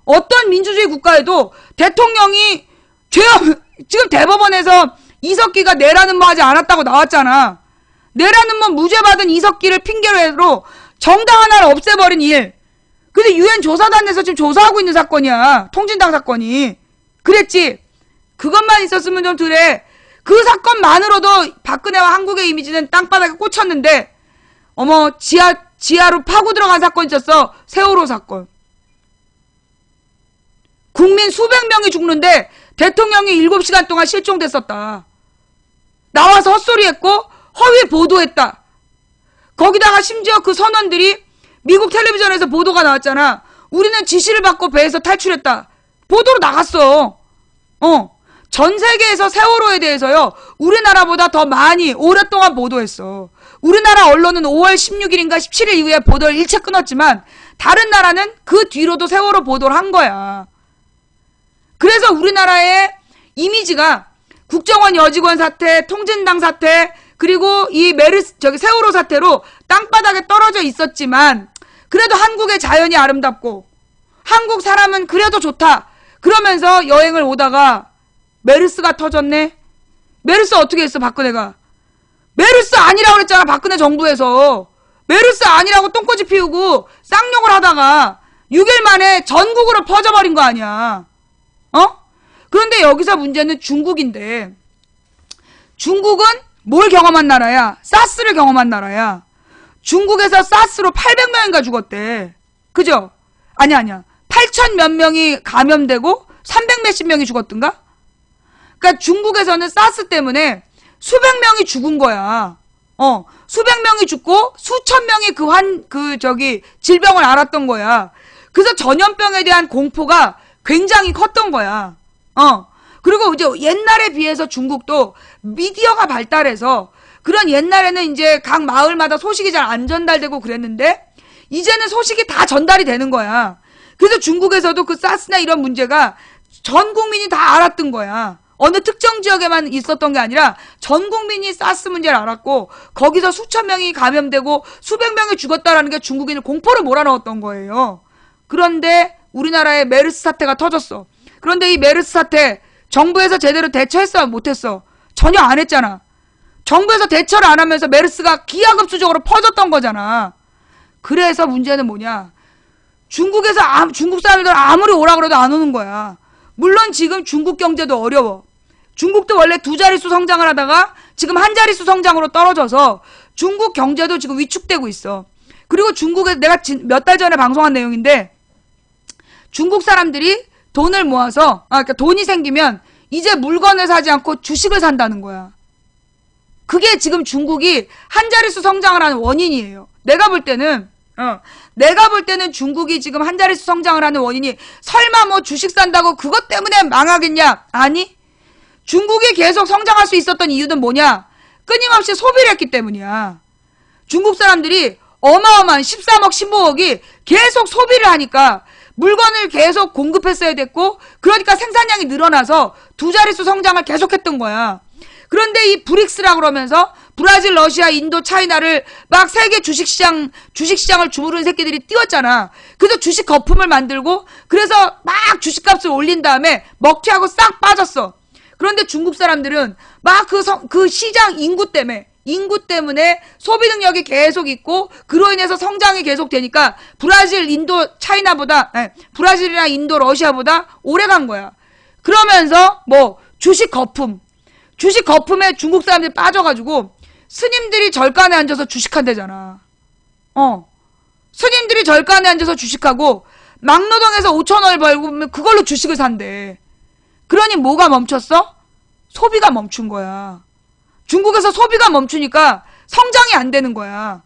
어떤 민주주의 국가에도 대통령이 지금 대법원에서 이석기가 내라는 뭐 하지 않았다고 나왔잖아. 내라는 뭐 무죄 받은 이석기를 핑계로 정당 하나를 없애버린 일. 근데 유엔 조사단에서 지금 조사하고 있는 사건이야. 통진당 사건이. 그랬지. 그것만 있었으면 좀 그래. 그 사건만으로도 박근혜와 한국의 이미지는 땅바닥에 꽂혔는데, 어머, 지하로 파고 들어간 사건 있었어. 세월호 사건. 국민 수백 명이 죽는데 대통령이 7시간 동안 실종됐었다. 나와서 헛소리했고 허위 보도했다. 거기다가 심지어 그 선원들이 미국 텔레비전에서 보도가 나왔잖아. 우리는 지시를 받고 배에서 탈출했다. 보도로 나갔어. 전 세계에서 세월호에 대해서요, 우리나라보다 더 많이 오랫동안 보도했어. 우리나라 언론은 5월 16일인가 17일 이후에 보도를 일체 끊었지만 다른 나라는 그 뒤로도 세월호 보도를 한 거야. 그래서 우리나라의 이미지가 국정원 여직원 사태, 통진당 사태, 그리고 이 세월호 사태로 땅바닥에 떨어져 있었지만 그래도 한국의 자연이 아름답고 한국 사람은 그래도 좋다. 그러면서 여행을 오다가 메르스가 터졌네. 메르스 어떻게 했어, 박근혜가? 메르스 아니라고 그랬잖아, 박근혜 정부에서. 메르스 아니라고 똥꼬지 피우고 쌍욕을 하다가 6일 만에 전국으로 퍼져버린 거 아니야. 그런데 여기서 문제는 중국인데, 중국은 뭘 경험한 나라야? 사스를 경험한 나라야. 중국에서 사스로 800명인가 죽었대. 그죠? 아니야. 8천 몇 명이 감염되고 300 몇십 명이 죽었던가? 그러니까 중국에서는 사스 때문에 수백 명이 죽은 거야. 수백 명이 죽고 수천 명이 질병을 앓았던 거야. 그래서 전염병에 대한 공포가 굉장히 컸던 거야. 그리고 이제 옛날에 비해서 중국도 미디어가 발달해서 그런 옛날에는 이제 각 마을마다 소식이 잘 안 전달되고 그랬는데 이제는 소식이 다 전달이 되는 거야. 그래서 중국에서도 그 사스나 이런 문제가 전 국민이 다 알았던 거야. 어느 특정 지역에만 있었던 게 아니라 전 국민이 사스 문제를 알았고 거기서 수천 명이 감염되고 수백 명이 죽었다라는 게 중국인을 공포로 몰아넣었던 거예요. 그런데 우리나라에 메르스 사태가 터졌어. 그런데 이 메르스 사태 정부에서 제대로 대처했어? 못했어? 전혀 안 했잖아. 정부에서 대처를 안 하면서 메르스가 기하급수적으로 퍼졌던 거잖아. 그래서 문제는 뭐냐? 중국 사람들 아무리 오라 그래도 안 오는 거야. 물론 지금 중국 경제도 어려워. 중국도 원래 2자릿수 성장을 하다가 지금 1자릿수 성장으로 떨어져서 중국 경제도 지금 위축되고 있어. 그리고 중국에 내가 몇 달 전에 방송한 내용인데 중국 사람들이 돈을 모아서 그러니까 돈이 생기면 이제 물건을 사지 않고 주식을 산다는 거야. 그게 지금 중국이 1자릿수 성장을 하는 원인이에요. 내가 볼 때는 중국이 지금 1자릿수 성장을 하는 원인이 설마 뭐 주식 산다고 그것 때문에 망하겠냐? 아니. 중국이 계속 성장할 수 있었던 이유는 뭐냐? 끊임없이 소비를 했기 때문이야. 중국 사람들이 어마어마한 13억, 15억이 계속 소비를 하니까 물건을 계속 공급했어야 됐고 그러니까 생산량이 늘어나서 2자릿수 성장을 계속했던 거야. 그런데 이 브릭스라고 그러면서 브라질, 러시아, 인도, 차이나를 막 세계 주식시장을 주무르는 새끼들이 뛰었잖아. 그래서 주식 거품을 만들고 그래서 막 주식값을 올린 다음에 먹튀하고 싹 빠졌어. 그런데 중국 사람들은 막 그 시장 인구 때문에 소비 능력이 계속 있고 그로 인해서 성장이 계속 되니까 브라질이나 인도, 러시아보다 오래 간 거야. 그러면서 뭐 주식 거품에 중국 사람들이 빠져가지고 스님들이 절간에 앉아서 주식한대잖아. 스님들이 절간에 앉아서 주식하고 막노동에서 5,000원을 벌고 그걸로 주식을 산대. 그러니 뭐가 멈췄어? 소비가 멈춘 거야. 중국에서 소비가 멈추니까 성장이 안 되는 거야.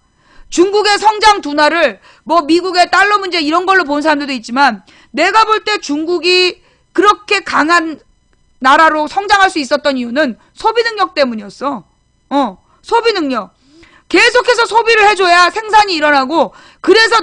중국의 성장 둔화를 뭐 미국의 달러 문제 이런 걸로 본 사람들도 있지만 내가 볼 때 중국이 그렇게 강한 나라로 성장할 수 있었던 이유는 소비 능력 때문이었어. 소비 능력. 계속해서 소비를 해줘야 생산이 일어나고 그래서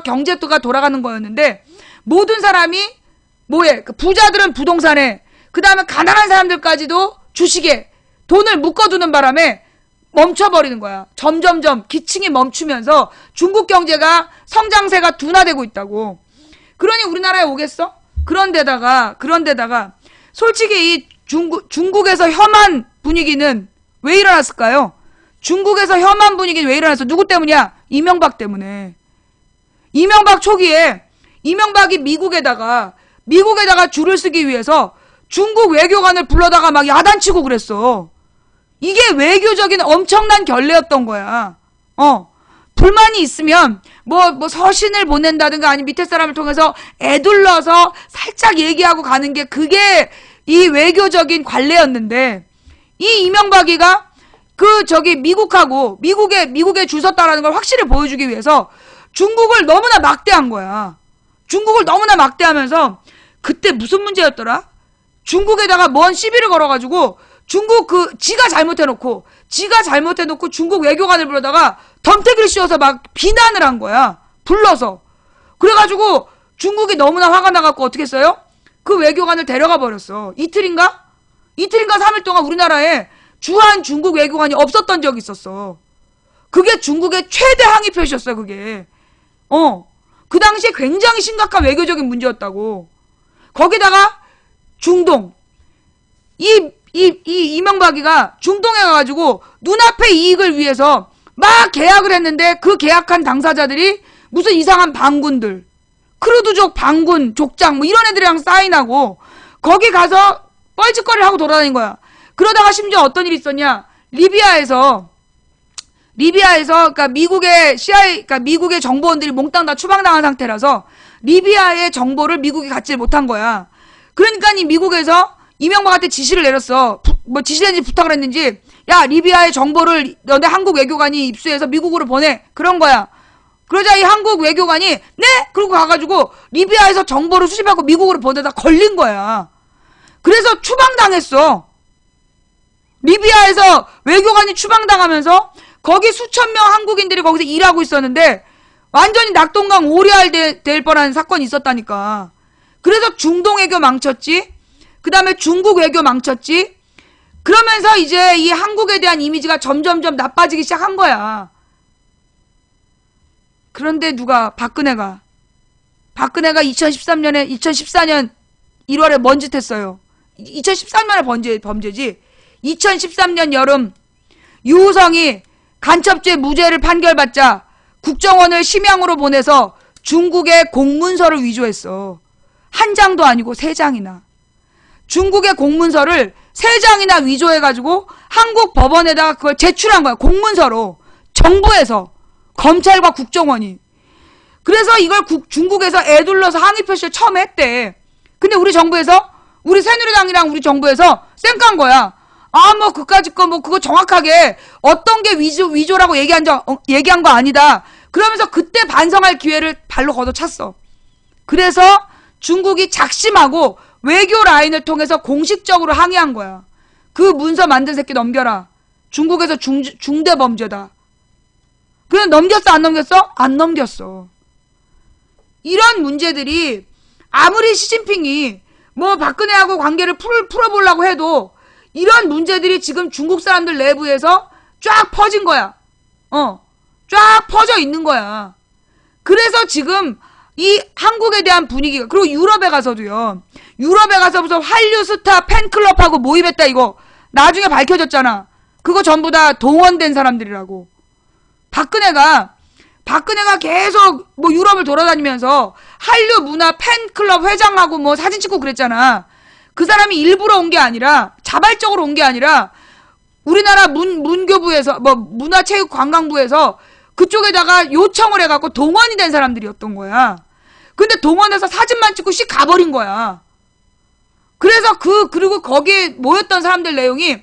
경제가 돌아가는 거였는데 모든 사람이 뭐해? 부자들은 부동산에 그 다음에 가난한 사람들까지도 주식에 돈을 묶어두는 바람에 멈춰버리는 거야. 점점점 기층이 멈추면서 중국 경제가 성장세가 둔화되고 있다고. 그러니 우리나라에 오겠어? 그런데다가 솔직히 이 중국에서 혐한 분위기는 왜 일어났을까요? 중국에서 혐한 분위기는 왜 일어났어? 누구 때문이야? 이명박 때문에. 이명박 초기에 이명박이 미국에다가 줄을 서기 위해서 중국 외교관을 불러다가 막 야단치고 그랬어. 이게 외교적인 엄청난 결례였던 거야. 불만이 있으면 뭐 서신을 보낸다든가 아니면 밑에 사람을 통해서 애둘러서 살짝 얘기하고 가는 게 그게 이 외교적인 관례였는데, 이 이명박이가 미국에 줄 섰다라는 걸 확실히 보여주기 위해서 중국을 너무나 막대한 거야. 중국을 너무나 막대하면서 그때 무슨 문제였더라? 중국에다가 뭔 시비를 걸어가지고 중국 지가 잘못해놓고 중국 외교관을 불러다가 덤태기를 씌워서 막 비난을 한 거야. 불러서. 그래가지고 중국이 너무나 화가 나갖고 어떻게 했어요? 그 외교관을 데려가 버렸어. 이틀인가 3일 동안 우리나라에 주한 중국 외교관이 없었던 적이 있었어. 그게 중국의 최대 항의 표시였어요, 그게. 그 당시에 굉장히 심각한 외교적인 문제였다고. 거기다가 중동. 이명박이가 중동에 가가지고 눈앞의 이익을 위해서 막 계약을 했는데 그 계약한 당사자들이 무슨 이상한 반군들, 크루드족 반군, 족장 뭐 이런 애들이랑 사인하고 거기 가서 뻘짓거리를 하고 돌아다닌 거야. 그러다가 심지어 어떤 일이 있었냐? 리비아에서 그러니까 미국의 정보원들이 몽땅 다 추방당한 상태라서 리비아의 정보를 미국이 갖지 못한 거야. 그러니까 이 미국에서 이명박한테 지시를 내렸어. 뭐 지시를 했는지 부탁을 했는지, 야, 리비아의 정보를 너네 한국 외교관이 입수해서 미국으로 보내. 그런 거야. 그러자 이 한국 외교관이 네? 그러고 가가지고 리비아에서 정보를 수집하고 미국으로 보내다 걸린 거야. 그래서 추방당했어. 리비아에서 외교관이 추방당하면서 거기 수천 명 한국인들이 거기서 일하고 있었는데 완전히 낙동강 오리알 될 뻔한 사건이 있었다니까. 그래서 중동 외교 망쳤지. 그 다음에 중국 외교 망쳤지. 그러면서 이제 이 한국에 대한 이미지가 점점점 나빠지기 시작한 거야. 그런데 박근혜가 2014년 1월에 뭔 짓 했어요? 2013년에 범죄지. 2013년 여름 유우성이 간첩죄 무죄를 판결받자 국정원을 심양으로 보내서 중국에 공문서를 위조했어. 한 장도 아니고 3장이나. 중국의 공문서를 3장이나 위조해가지고 한국 법원에다가 그걸 제출한 거야. 공문서로. 정부에서. 검찰과 국정원이. 그래서 이걸 중국에서 애둘러서 항의 표시를 처음 했대. 근데 우리 새누리당이랑 우리 정부에서 쌩깐 거야. 뭐 그까짓 거 그거 정확하게 어떤 게 위조라고 얘기한 거 아니다. 그러면서 그때 반성할 기회를 발로 걷어찼어. 그래서 중국이 작심하고 외교 라인을 통해서 공식적으로 항의한 거야. 그 문서 만든 새끼 넘겨라. 중국에서 중대 범죄다. 그래 넘겼어 안 넘겼어? 안 넘겼어. 이런 문제들이 아무리 시진핑이 뭐 박근혜하고 관계를 풀어보려고 해도 이런 문제들이 지금 중국 사람들 내부에서 쫙 퍼진 거야. 쫙 퍼져 있는 거야. 그래서 지금 이 한국에 대한 분위기가, 그리고 유럽에 가서도요. 유럽에 가서 무슨 한류 스타 팬클럽하고 모임했다 이거 나중에 밝혀졌잖아. 그거 전부 다 동원된 사람들이라고. 박근혜가 계속 뭐 유럽을 돌아다니면서 한류 문화 팬클럽 회장하고 뭐 사진 찍고 그랬잖아. 그 사람이 일부러 온 게 아니라, 자발적으로 온 게 아니라 우리나라 문교부에서 뭐 문화체육관광부에서 그쪽에다가 요청을 해갖고 동원이 된 사람들이었던 거야. 근데 동원해서 사진만 찍고 씩 가버린 거야. 그래서 그리고 거기에 모였던 사람들 내용이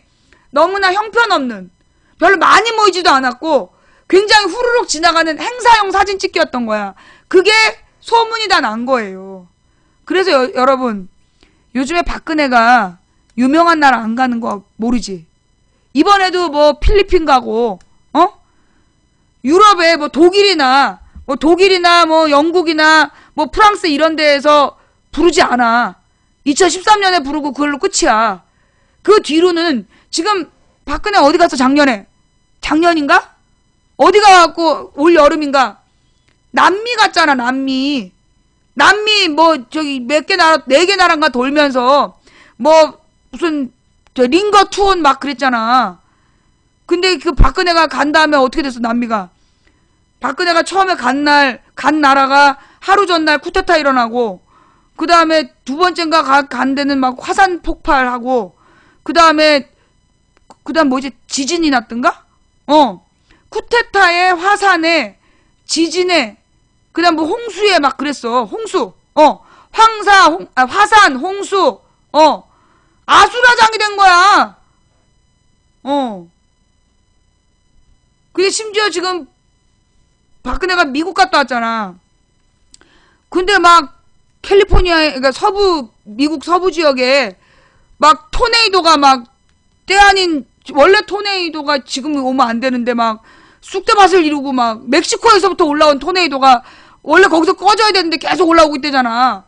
너무나 형편없는, 별로 많이 모이지도 않았고 굉장히 후루룩 지나가는 행사용 사진 찍기였던 거야. 그게 소문이 다 난 거예요. 그래서 여러분, 요즘에 박근혜가 유명한 나라 안 가는 거 모르지? 이번에도 뭐 필리핀 가고, 유럽에 뭐 독일이나 뭐 영국이나 뭐 프랑스 이런 데에서 부르지 않아. 2013년에 부르고 그걸로 끝이야. 그 뒤로는 지금 박근혜 어디 갔어? 작년인가? 어디 가갖고 올 여름인가? 남미 갔잖아. 남미 뭐 저기 몇 개 나라, 4개 나라인가 돌면서 뭐 무슨 링거 투혼 막 그랬잖아. 근데 그 박근혜가 간 다음에 어떻게 됐어, 남미가? 박근혜가 처음에 간 나라가 하루 전날 쿠데타 일어나고, 그 다음에 두 번째인가 간 데는 막 화산 폭발하고, 그 다음 뭐지? 지진이 났던가? 쿠데타에, 화산에, 지진에, 그 다음 뭐 홍수에 막 그랬어. 홍수. 화산, 홍수. 아수라장이 된 거야. 근데 심지어 지금 박근혜가 미국 갔다 왔잖아. 근데 막 캘리포니아에, 그러니까 미국 서부 지역에 막 토네이도가 막 때 아닌, 원래 토네이도가 지금 오면 안 되는데 막 쑥대밭을 이루고 막 멕시코에서부터 올라온 토네이도가 원래 거기서 꺼져야 되는데 계속 올라오고 있대잖아.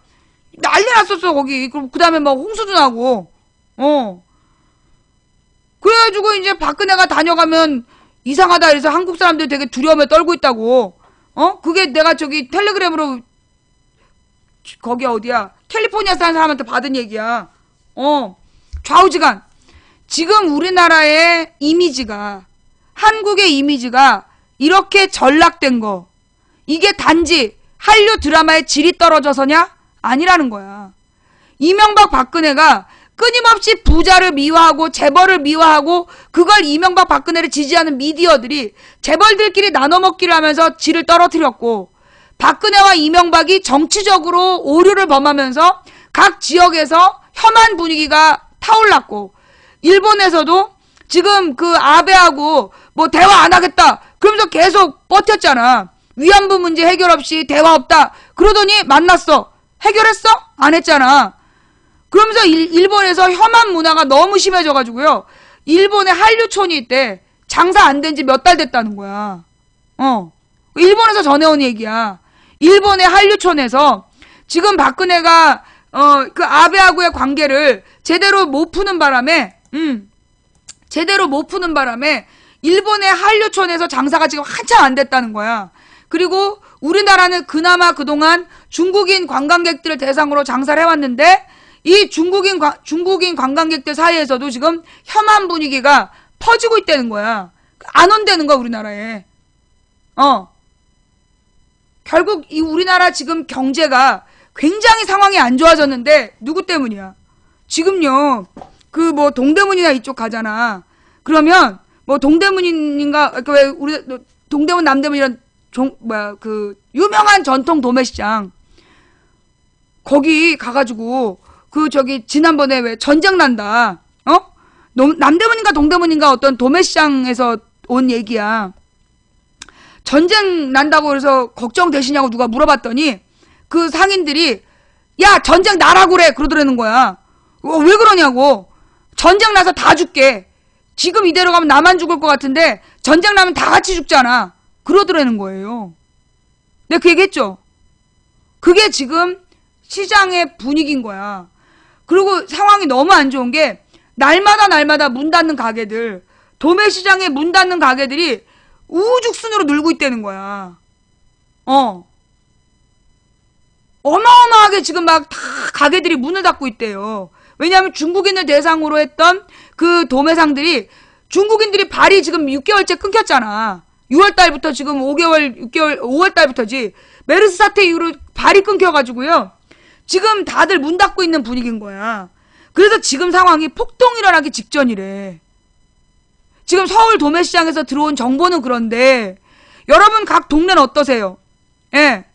난리 났었어, 거기. 그럼 그 다음에 막 홍수도 나고. 그래가지고 이제 박근혜가 다녀가면 이상하다 그래서 한국 사람들이 되게 두려움에 떨고 있다고. 그게 내가 저기 텔레그램으로 거기 어디야? 캘리포니아 사는 사람한테 받은 얘기야. 좌우지간. 지금 우리나라의 이미지가, 한국의 이미지가 이렇게 전락된 거. 이게 단지 한류 드라마의 질이 떨어져서냐? 아니라는 거야. 이명박 박근혜가 끊임없이 부자를 미화하고 재벌을 미화하고 그걸 이명박 박근혜를 지지하는 미디어들이 재벌들끼리 나눠먹기를 하면서 질을 떨어뜨렸고, 박근혜와 이명박이 정치적으로 오류를 범하면서 각 지역에서 혐한 분위기가 타올랐고, 일본에서도 지금 그 아베하고 뭐 대화 안 하겠다 그러면서 계속 버텼잖아. 위안부 문제 해결 없이 대화 없다 그러더니 만났어. 해결했어? 안 했잖아. 그러면서 일본에서 혐한 문화가 너무 심해져가지고요, 일본에 한류촌이 있대. 장사 안 된 지 몇 달 됐다는 거야. 일본에서 전해온 얘기야. 일본의 한류촌에서 지금 박근혜가 그 아베하고의 관계를 제대로 못 푸는 바람에 일본의 한류촌에서 장사가 지금 한참 안 됐다는 거야. 그리고 우리나라는 그나마 그동안 중국인 관광객들을 대상으로 장사를 해왔는데, 이 중국인 관광객들 사이에서도 지금 혐한 분위기가 퍼지고 있다는 거야. 안 온다는 거야, 우리나라에. 결국 이 우리나라 지금 경제가 굉장히 상황이 안 좋아졌는데 누구 때문이야? 지금요, 그 뭐 동대문이나 이쪽 가잖아. 그러면 뭐 동대문인가, 왜 우리 동대문 남대문 이런 그 유명한 전통 도매시장, 거기 가가지고 그 저기 지난번에 왜 전쟁 난다, 남대문인가 동대문인가 어떤 도매시장에서 온 얘기야. 전쟁 난다고 그래서 걱정되시냐고 누가 물어봤더니 그 상인들이 야 전쟁 나라고 그래 그러더라는 거야. 왜 그러냐고. 전쟁 나서 다 죽게. 지금 이대로 가면 나만 죽을 것 같은데 전쟁 나면 다 같이 죽잖아. 그러더라는 거예요. 내가 그 얘기했죠. 그게 지금 시장의 분위기인 거야. 그리고 상황이 너무 안 좋은 게 날마다 문 닫는 가게들, 도매시장에 문 닫는 가게들이 우후죽순으로 늘고 있다는 거야. 어마어마하게 지금 막 다 가게들이 문을 닫고 있대요. 왜냐하면 중국인을 대상으로 했던 그 도매상들이, 중국인들이 발이 지금 6개월째 끊겼잖아. 6월달부터 지금 5월달부터지. 메르스 사태 이후로 발이 끊겨가지고요. 지금 다들 문 닫고 있는 분위기인 거야. 그래서 지금 상황이 폭동 일어나기 직전이래. 지금 서울 도매시장에서 들어온 정보는 그런데 여러분 각 동네는 어떠세요? 예.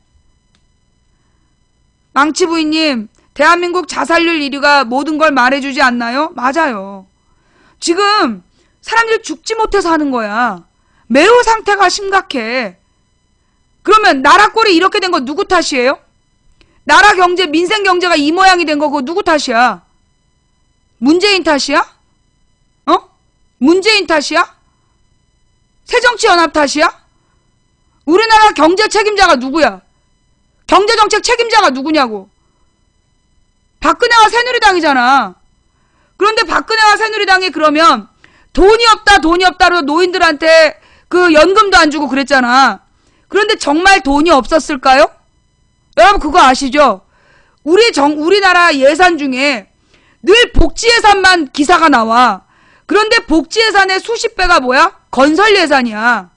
망치부인님, 대한민국 자살률 1위가 모든 걸 말해주지 않나요? 맞아요. 지금 사람들이 죽지 못해서 하는 거야. 매우 상태가 심각해. 그러면 나라 꼴이 이렇게 된 거 누구 탓이에요? 나라 경제, 민생 경제가 이 모양이 된 거 그거 누구 탓이야? 문재인 탓이야? 문재인 탓이야? 새정치연합 탓이야? 우리나라 경제 책임자가 누구야? 경제정책 책임자가 누구냐고. 박근혜와 새누리당이잖아. 그런데 박근혜와 새누리당이 그러면 돈이 없다로 노인들한테 그 연금도 안 주고 그랬잖아. 그런데 정말 돈이 없었을까요? 여러분 그거 아시죠? 우리나라 예산 중에 늘 복지 예산만 기사가 나와. 그런데 복지 예산의 수십 배가 뭐야? 건설 예산이야.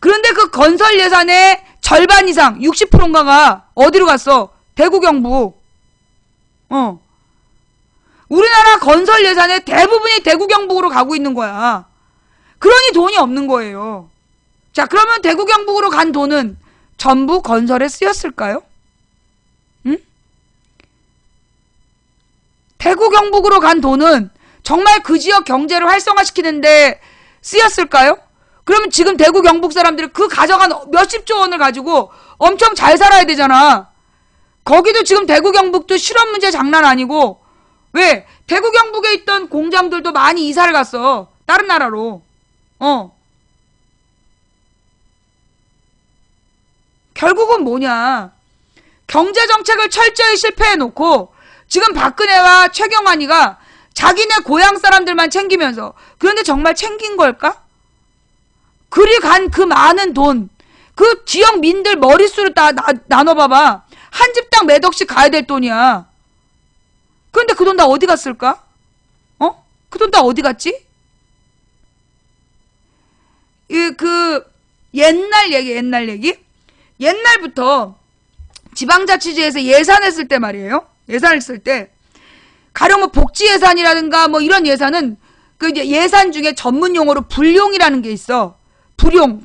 그런데 그 건설 예산의 절반 이상 60%인가가 어디로 갔어? 대구 경북. 우리나라 건설 예산의 대부분이 대구 경북으로 가고 있는 거야. 그러니 돈이 없는 거예요. 자, 그러면 대구 경북으로 간 돈은 전부 건설에 쓰였을까요? 응? 대구 경북으로 간 돈은 정말 그 지역 경제를 활성화시키는데 쓰였을까요? 그러면 지금 대구 경북 사람들이 그 가져간 몇십조 원을 가지고 엄청 잘 살아야 되잖아. 거기도 지금 대구 경북도 실업 문제 장난 아니고, 왜? 대구 경북에 있던 공장들도 많이 이사를 갔어. 다른 나라로. 결국은 뭐냐. 경제정책을 철저히 실패해놓고 지금 박근혜와 최경환이가 자기네 고향 사람들만 챙기면서, 그런데 정말 챙긴 걸까? 그리 간 그 많은 돈, 그 지역 민들 머릿수를 다 나눠봐봐. 한 집당 몇 억씩 가야 될 돈이야. 그런데 그 돈 다 어디 갔을까? 그 돈 다 어디 갔지? 옛날 얘기? 옛날부터 지방자치제에서 예산했을 때 말이에요. 예산을 쓸 때 가령 뭐 복지 예산이라든가 뭐 이런 예산은 그 이제 예산 중에 전문 용어로 불용이라는 게 있어.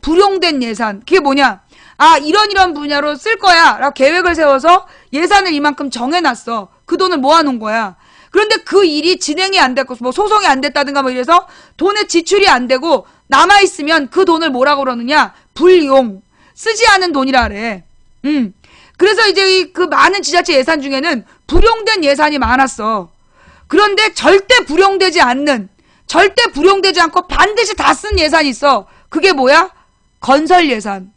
불용된 예산. 그게 뭐냐? 아, 이런 분야로 쓸 거야 라고 계획을 세워서 예산을 이만큼 정해놨어. 그 돈을 모아놓은 거야. 그런데 그 일이 진행이 안 됐고 뭐 소송이 안 됐다든가 뭐 이래서 돈의 지출이 안 되고 남아있으면 그 돈을 뭐라고 그러느냐? 불용. 쓰지 않은 돈이라 그래. 그래서 이제 그 많은 지자체 예산 중에는 불용된 예산이 많았어. 그런데 절대 불용되지 않고 반드시 다 쓴 예산이 있어. 그게 뭐야? 건설 예산.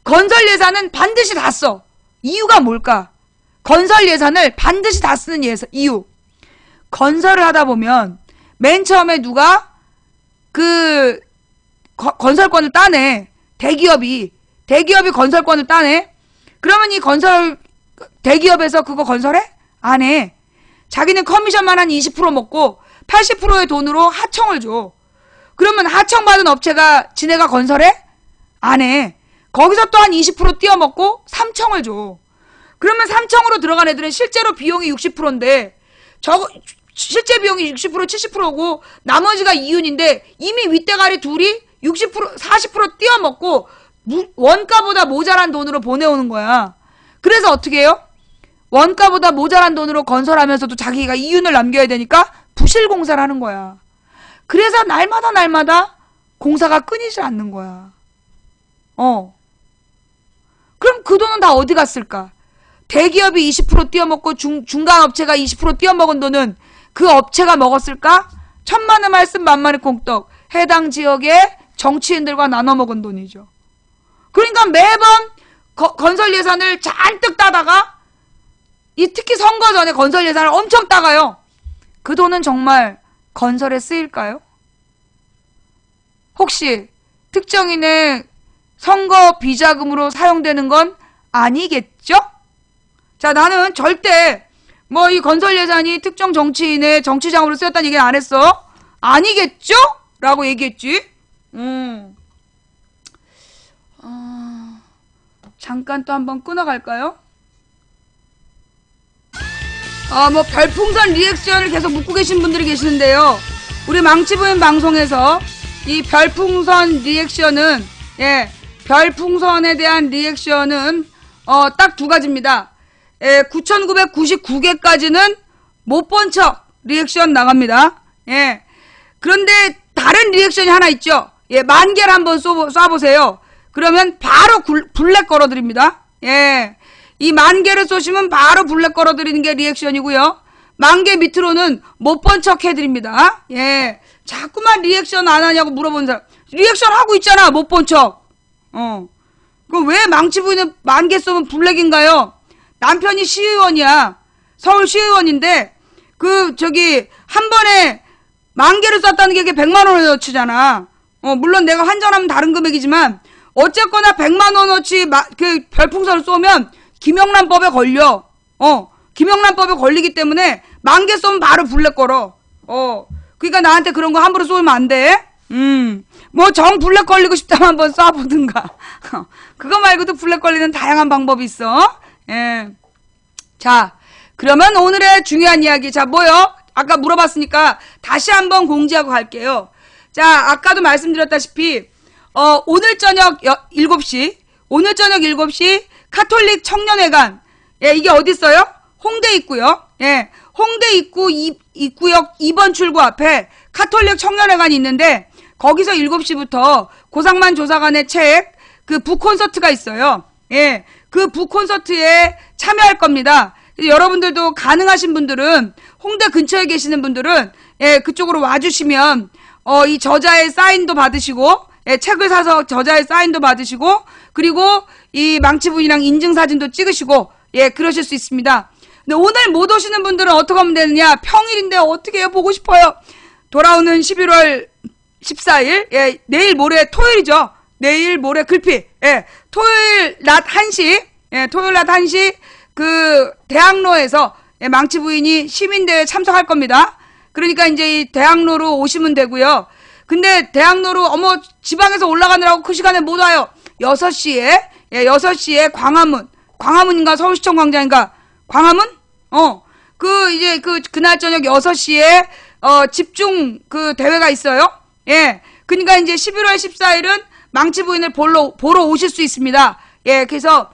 건설 예산은 반드시 다 써. 이유가 뭘까? 건설 예산을 반드시 다 쓰는 이유. 건설을 하다 보면 맨 처음에 누가 그 건설권을 따내. 대기업이 건설권을 따내. 그러면 이 대기업에서 그거 건설해? 안 해. 자기는 커미션만 한 20% 먹고 80%의 돈으로 하청을 줘. 그러면 하청받은 업체가 지네가 건설해? 안 해. 거기서 또 한 20% 띄어먹고 3청을 줘. 그러면 3청으로 들어간 애들은 실제로 비용이 60%인데 실제 비용이 60% 70%고 나머지가 이윤인데 이미 윗대가리 둘이 60% 40% 띄어먹고 원가보다 모자란 돈으로 보내오는 거야. 그래서 어떻게 해요? 원가보다 모자란 돈으로 건설하면서도 자기가 이윤을 남겨야 되니까 부실공사를 하는 거야. 그래서 날마다 공사가 끊이질 않는 거야. 그럼 그 돈은 다 어디 갔을까? 대기업이 20% 띄어먹고 중간 업체가 20% 띄어먹은 돈은 그 업체가 먹었을까? 천만의 말씀 만만의 콩떡. 해당 지역의 정치인들과 나눠 먹은 돈이죠. 그러니까 매번 건설 예산을 잔뜩 따다가 특히 선거 전에 건설 예산을 엄청 따가요. 그 돈은 정말 건설에 쓰일까요? 혹시 특정인의 선거 비자금으로 사용되는 건 아니겠죠? 자, 나는 절대 뭐 이 건설 예산이 특정 정치인의 정치장으로 쓰였다는 얘기는 안 했어. 아니겠죠? 라고 얘기했지. 잠깐 또 한번 끊어갈까요? 뭐 별풍선 리액션을 계속 묻고 계신 분들이 계시는데요. 우리 망치부인 방송에서 이 별풍선 리액션은 별풍선에 대한 리액션은 딱 두 가지입니다. 9,999개까지는 못 본 척 리액션 나갑니다. 그런데 다른 리액션이 하나 있죠. 10,000개를 한번 쏴보세요. 그러면 바로 블랙 걸어드립니다. 이 10,000개를 쏘시면 바로 블랙 걸어드리는 게 리액션이고요. 10,000개 밑으로는 못 본 척 해드립니다. 자꾸만 리액션 안 하냐고 물어보는 사람. 리액션 하고 있잖아, 못 본 척. 그럼 왜 망치부인은 10,000개 쏘면 블랙인가요? 남편이 시의원이야. 서울 시의원인데, 한 번에 10,000개를 쐈다는 게 100만 원어치잖아. 물론 내가 환전하면 다른 금액이지만, 어쨌거나 100만 원어치 별풍선을 쏘면 김영란법에 걸려. 김영란법에 걸리기 때문에 10,000개 쏘면 바로 블랙 걸어. 그러니까 나한테 그런 거 함부로 쏘면 안 돼. 뭐 정 블랙 걸리고 싶다면 한번 쏴보든가. 그거 말고도 블랙 걸리는 다양한 방법이 있어. 예. 자, 그러면 오늘의 중요한 이야기. 자, 뭐요? 아까 물어봤으니까 다시 한번 공지하고 갈게요. 자, 아까도 말씀드렸다시피 오늘 저녁 7시 카톨릭 청년회관. 예, 이게 어디 있어요? 홍대 있고요. 예. 홍대 입구역 2번 출구 앞에 카톨릭 청년회관이 있는데 거기서 7시부터 고상만 조사관의 책 그 북콘서트가 있어요. 예. 그 북콘서트에 참여할 겁니다. 여러분들도 가능하신 분들은 홍대 근처에 계시는 분들은 예, 그쪽으로 와주시면 이 저자의 사인도 받으시고 예, 책을 사서 저자의 사인도 받으시고 그리고 이 망치분이랑 인증사진도 찍으시고 예, 그러실 수 있습니다. 근데 오늘 못 오시는 분들은 어떻게 하면 되느냐? 평일인데 어떻게 해요? 보고 싶어요. 돌아오는 11월 14일 예, 내일 모레 토요일이죠. 내일 모레 글피 예, 토요일 낮 1시 예, 토요일 낮 1시 그 대학로에서 예, 망치 부인이 시민대회에 참석할 겁니다. 그러니까 이제 이 대학로로 오시면 되고요. 근데 대학로로 지방에서 올라가느라고 그 시간에 못 와요. 6시에 예, 6시에 광화문인가 서울시청 광장인가 광화문? 이제 그날 저녁 6시에 집중 그 대회가 있어요. 예. 그러니까 이제 11월 14일은 망치 부인을 보러 오실 수 있습니다. 예. 그래서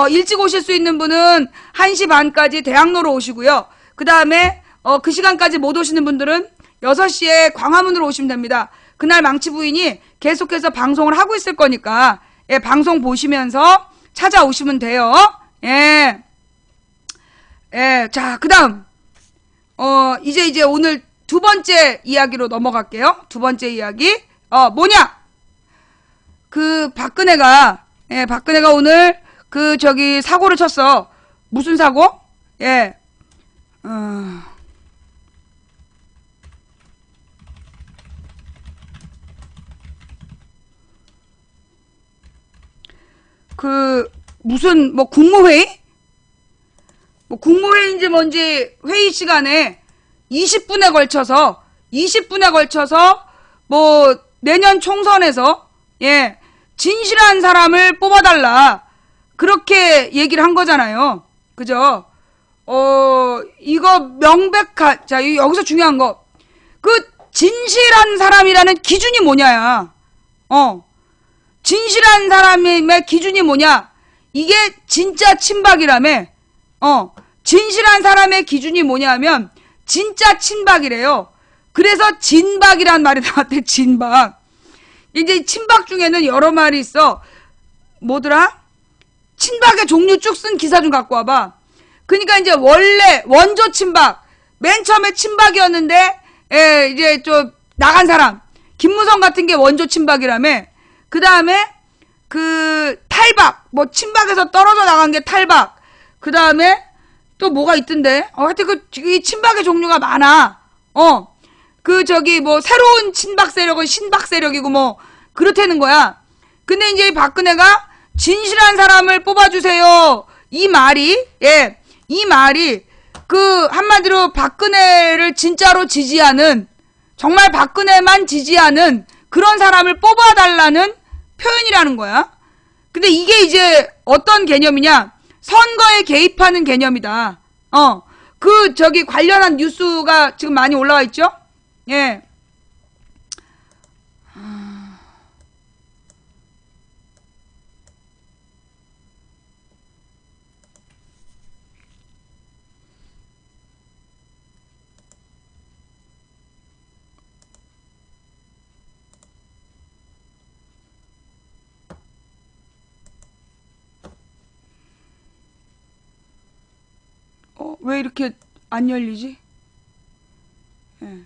일찍 오실 수 있는 분은 1시 반까지 대학로로 오시고요. 그다음에 그 시간까지 못 오시는 분들은 6시에 광화문으로 오시면 됩니다. 그날 망치 부인이 계속해서 방송을 하고 있을 거니까 예, 방송 보시면서 찾아오시면 돼요. 예. 예. 자, 그다음 이제 오늘 두 번째 이야기로 넘어갈게요. 두 번째 이야기. 뭐냐? 박근혜가 오늘 사고를 쳤어. 무슨 사고? 예. 무슨 국무회의? 국무회의인지 뭔지 회의 시간에 20분에 걸쳐서 내년 총선에서 예, 진실한 사람을 뽑아달라. 그렇게 얘기를 한 거잖아요. 그죠? 이거 자, 여기서 중요한 거. 진실한 사람이라는 기준이 뭐냐야. 진실한 사람의 기준이 뭐냐? 이게 진짜 친박이라며. 진실한 사람의 기준이 뭐냐면 진짜 친박이래요. 그래서 진박이란 말이 나왔대. 진박. 이제 친박 중에는 여러 말이 있어. 뭐더라? 친박의 종류 쭉 쓴 기사 좀 갖고 와봐. 그러니까 이제 원조 친박, 맨 처음에 친박이었는데 이제 좀 나간 사람, 김무성 같은 게 원조 친박이라며. 그 다음에 탈박, 친박에서 떨어져 나간 게 탈박. 그 다음에 또 뭐가 있던데? 하여튼 이 친박의 종류가 많아. 새로운 친박 세력은 신박 세력이고 그렇다는 거야. 근데 이제 박근혜가 진실한 사람을 뽑아주세요. 이 말이 한마디로 박근혜를 진짜로 지지하는, 정말 박근혜만 지지하는 그런 사람을 뽑아달라는 표현이라는 거야. 근데 이게 이제 어떤 개념이냐? 선거에 개입하는 개념이다. 관련한 뉴스가 지금 많이 올라와 있죠? 예. 왜 이렇게 안 열리지? 예.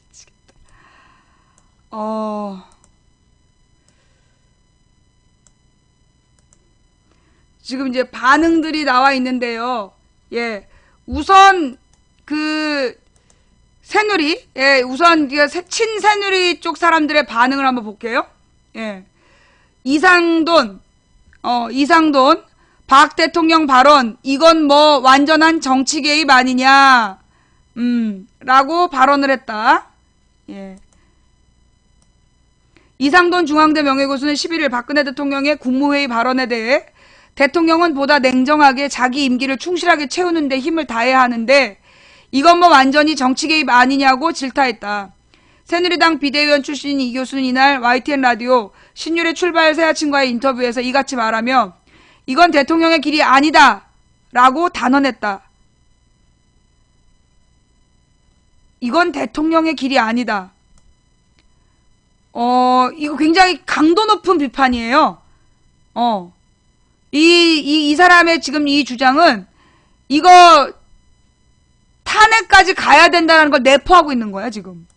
미치겠다. 지금 이제 반응들이 나와 있는데요. 예. 우선 새누리, 예, 우선 친새누리 쪽 사람들의 반응을 한번 볼게요. 예. 이상돈, 박 대통령 발언, 이건 뭐 완전한 정치 개입 아니냐, 라고 발언을 했다. 예. 이상돈 중앙대 명예교수는 11일 박근혜 대통령의 국무회의 발언에 대해 대통령은 보다 냉정하게 자기 임기를 충실하게 채우는 데 힘을 다해야 하는데 이건 뭐 완전히 정치 개입 아니냐고 질타했다. 새누리당 비대위원 출신인 이 교수는 이날 YTN 라디오 신율의 출발 새아침과의 인터뷰에서 이같이 말하며 이건 대통령의 길이 아니다 라고 단언했다. 이건 대통령의 길이 아니다. 이거 굉장히 강도 높은 비판이에요. 이 사람의 지금 이 주장은 이거 탄핵까지 가야 된다는 걸 내포하고 있는 거야, 지금.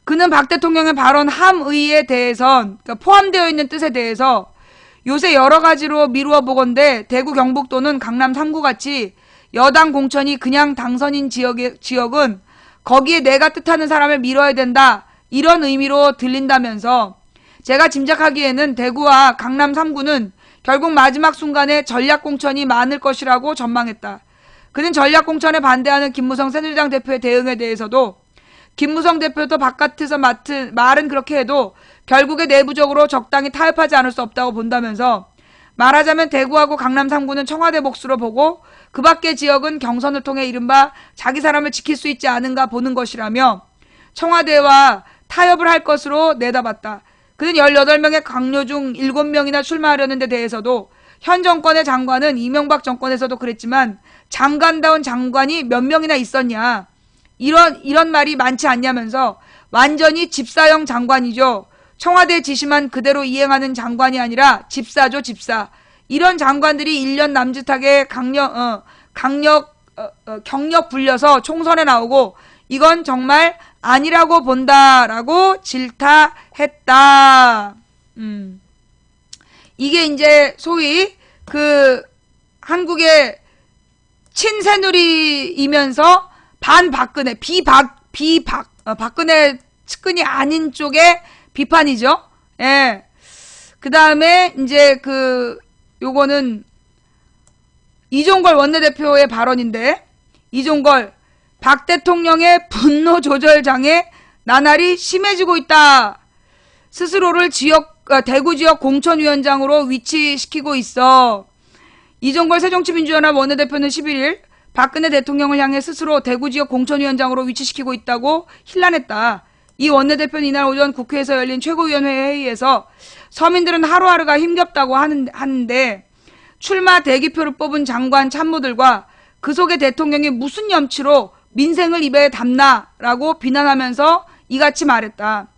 그는 박 대통령의 발언 함의에 대해선, 그러니까 포함되어 있는 뜻에 대해서 요새 여러 가지로 미루어 보건대 대구 경북도는 강남 3구 같이 여당 공천이 그냥 당선인 지역은 거기에 내가 뜻하는 사람을 밀어야 된다. 이런 의미로 들린다면서 제가 짐작하기에는 대구와 강남 3구는 결국 마지막 순간에 전략공천이 많을 것이라고 전망했다. 그는 전략공천에 반대하는 김무성 새누리당 대표의 대응에 대해서도 김무성 대표도 바깥에서 말은 그렇게 해도 결국에 내부적으로 적당히 타협하지 않을 수 없다고 본다면서 말하자면 대구하고 강남 3구는 청와대 몫으로 보고 그 밖의 지역은 경선을 통해 이른바 자기 사람을 지킬 수 있지 않은가 보는 것이라며 청와대와 타협을 할 것으로 내다봤다. 그는 18명의 강요 중 7명이나 출마하려는 데 대해서도 현 정권의 장관은 이명박 정권에서도 그랬지만 장관다운 장관이 몇 명이나 있었냐. 이런 말이 많지 않냐면서 완전히 집사형 장관이죠. 청와대 지시만 그대로 이행하는 장관이 아니라 집사죠, 집사. 이런 장관들이 1년 남짓하게 경력 불려서 총선에 나오고 이건 정말 아니라고 본다라고 질타했다. 이게 이제 소위 그 한국의 친새누리이면서 반박근혜, 박근혜 측근이 아닌 쪽의 비판이죠. 예. 그 다음에 이제 요거는 이종걸 원내대표의 발언인데, 이종걸, 박 대통령의 분노 조절 장애 나날이 심해지고 있다. 스스로를 대구 지역 공천위원장으로 위치시키고 있어. 이종걸 새정치민주연합 원내대표는 11일 박근혜 대통령을 향해 스스로 대구 지역 공천위원장으로 위치시키고 있다고 힐난했다. 이 원내대표는 이날 오전 국회에서 열린 최고위원회 회의에서 서민들은 하루하루가 힘겹다고 하는데 출마 대기표를 뽑은 장관 참모들과 그 속에 대통령이 무슨 염치로 민생을 입에 담나라고 비난하면서 이같이 말했다.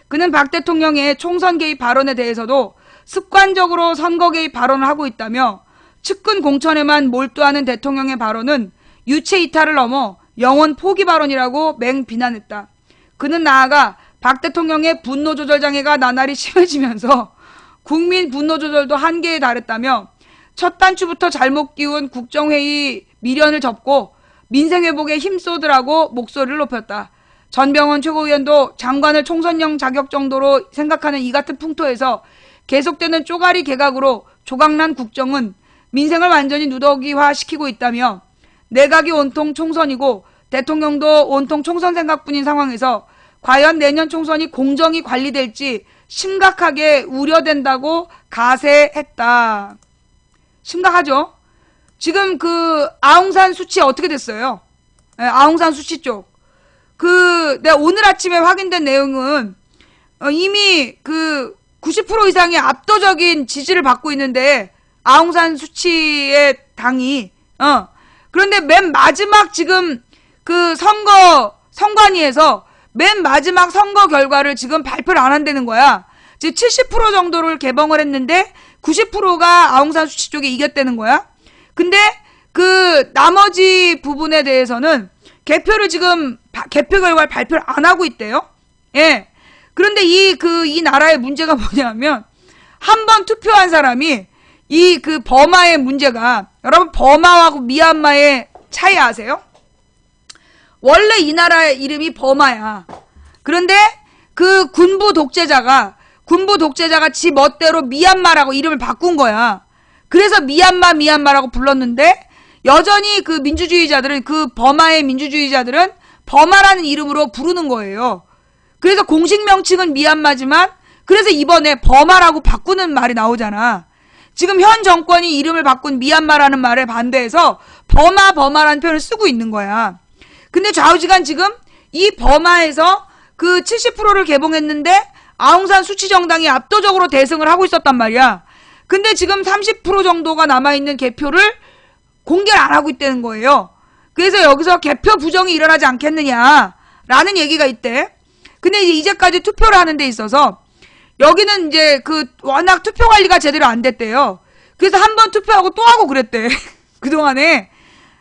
그는 박 대통령의 총선 개입 발언에 대해서도 습관적으로 선거 개입 발언을 하고 있다며 측근 공천에만 몰두하는 대통령의 발언은 유체 이탈을 넘어 영원 포기 발언이라고 맹비난했다. 그는 나아가 박 대통령의 분노 조절 장애가 나날이 심해지면서 국민 분노 조절도 한계에 달했다며 첫 단추부터 잘못 끼운 국정회의 미련을 접고 민생 회복에 힘쏘더라고 목소리를 높였다. 전병헌 최고위원도 장관을 총선용 자격 정도로 생각하는 이 같은 풍토에서 계속되는 쪼가리 개각으로 조각난 국정은 민생을 완전히 누더기화시키고 있다며 내각이 온통 총선이고 대통령도 온통 총선 생각뿐인 상황에서 과연 내년 총선이 공정히 관리될지 심각하게 우려된다고 가세했다. 심각하죠? 지금 아웅산 수치 어떻게 됐어요? 네, 아웅산 수치 쪽. 내가 오늘 아침에 확인된 내용은 이미 90% 이상의 압도적인 지지를 받고 있는데 아웅산 수치의 당이 그런데 맨 마지막 지금 선관위에서 맨 마지막 선거 결과를 지금 발표를 안 한다는 거야. 지금 70% 정도를 개봉을 했는데 90%가 아웅산 수치 쪽이 이겼다는 거야. 근데 나머지 부분에 대해서는 개표 결과를 발표를 안 하고 있대요. 예. 그런데 이 나라의 문제가 뭐냐면 한 번 투표한 사람이 버마의 문제가 여러분 버마하고 미얀마의 차이 아세요? 원래 이 나라의 이름이 버마야. 그런데 그 군부 독재자가 지 멋대로 미얀마라고 이름을 바꾼 거야. 그래서 미얀마라고 불렀는데 여전히 그 민주주의자들은, 그 버마의 민주주의자들은 버마라는 이름으로 부르는 거예요. 그래서 공식 명칭은 미얀마지만 그래서 이번에 버마라고 바꾸는 말이 나오잖아. 지금 현 정권이 이름을 바꾼 미얀마라는 말에 반대해서 버마라는 표현을 쓰고 있는 거야. 근데 좌우지간 지금 이 버마에서 그 70%를 개봉했는데 아웅산 수치 정당이 압도적으로 대승을 하고 있었단 말이야. 근데 지금 30% 정도가 남아있는 개표를 공개를 안 하고 있다는 거예요. 그래서 여기서 개표 부정이 일어나지 않겠느냐라는 얘기가 있대. 근데 이제까지 투표를 하는 데 있어서 여기는 이제 그 워낙 투표 관리가 제대로 안 됐대요. 그래서 한 번 투표하고 또 하고 그랬대. 그동안에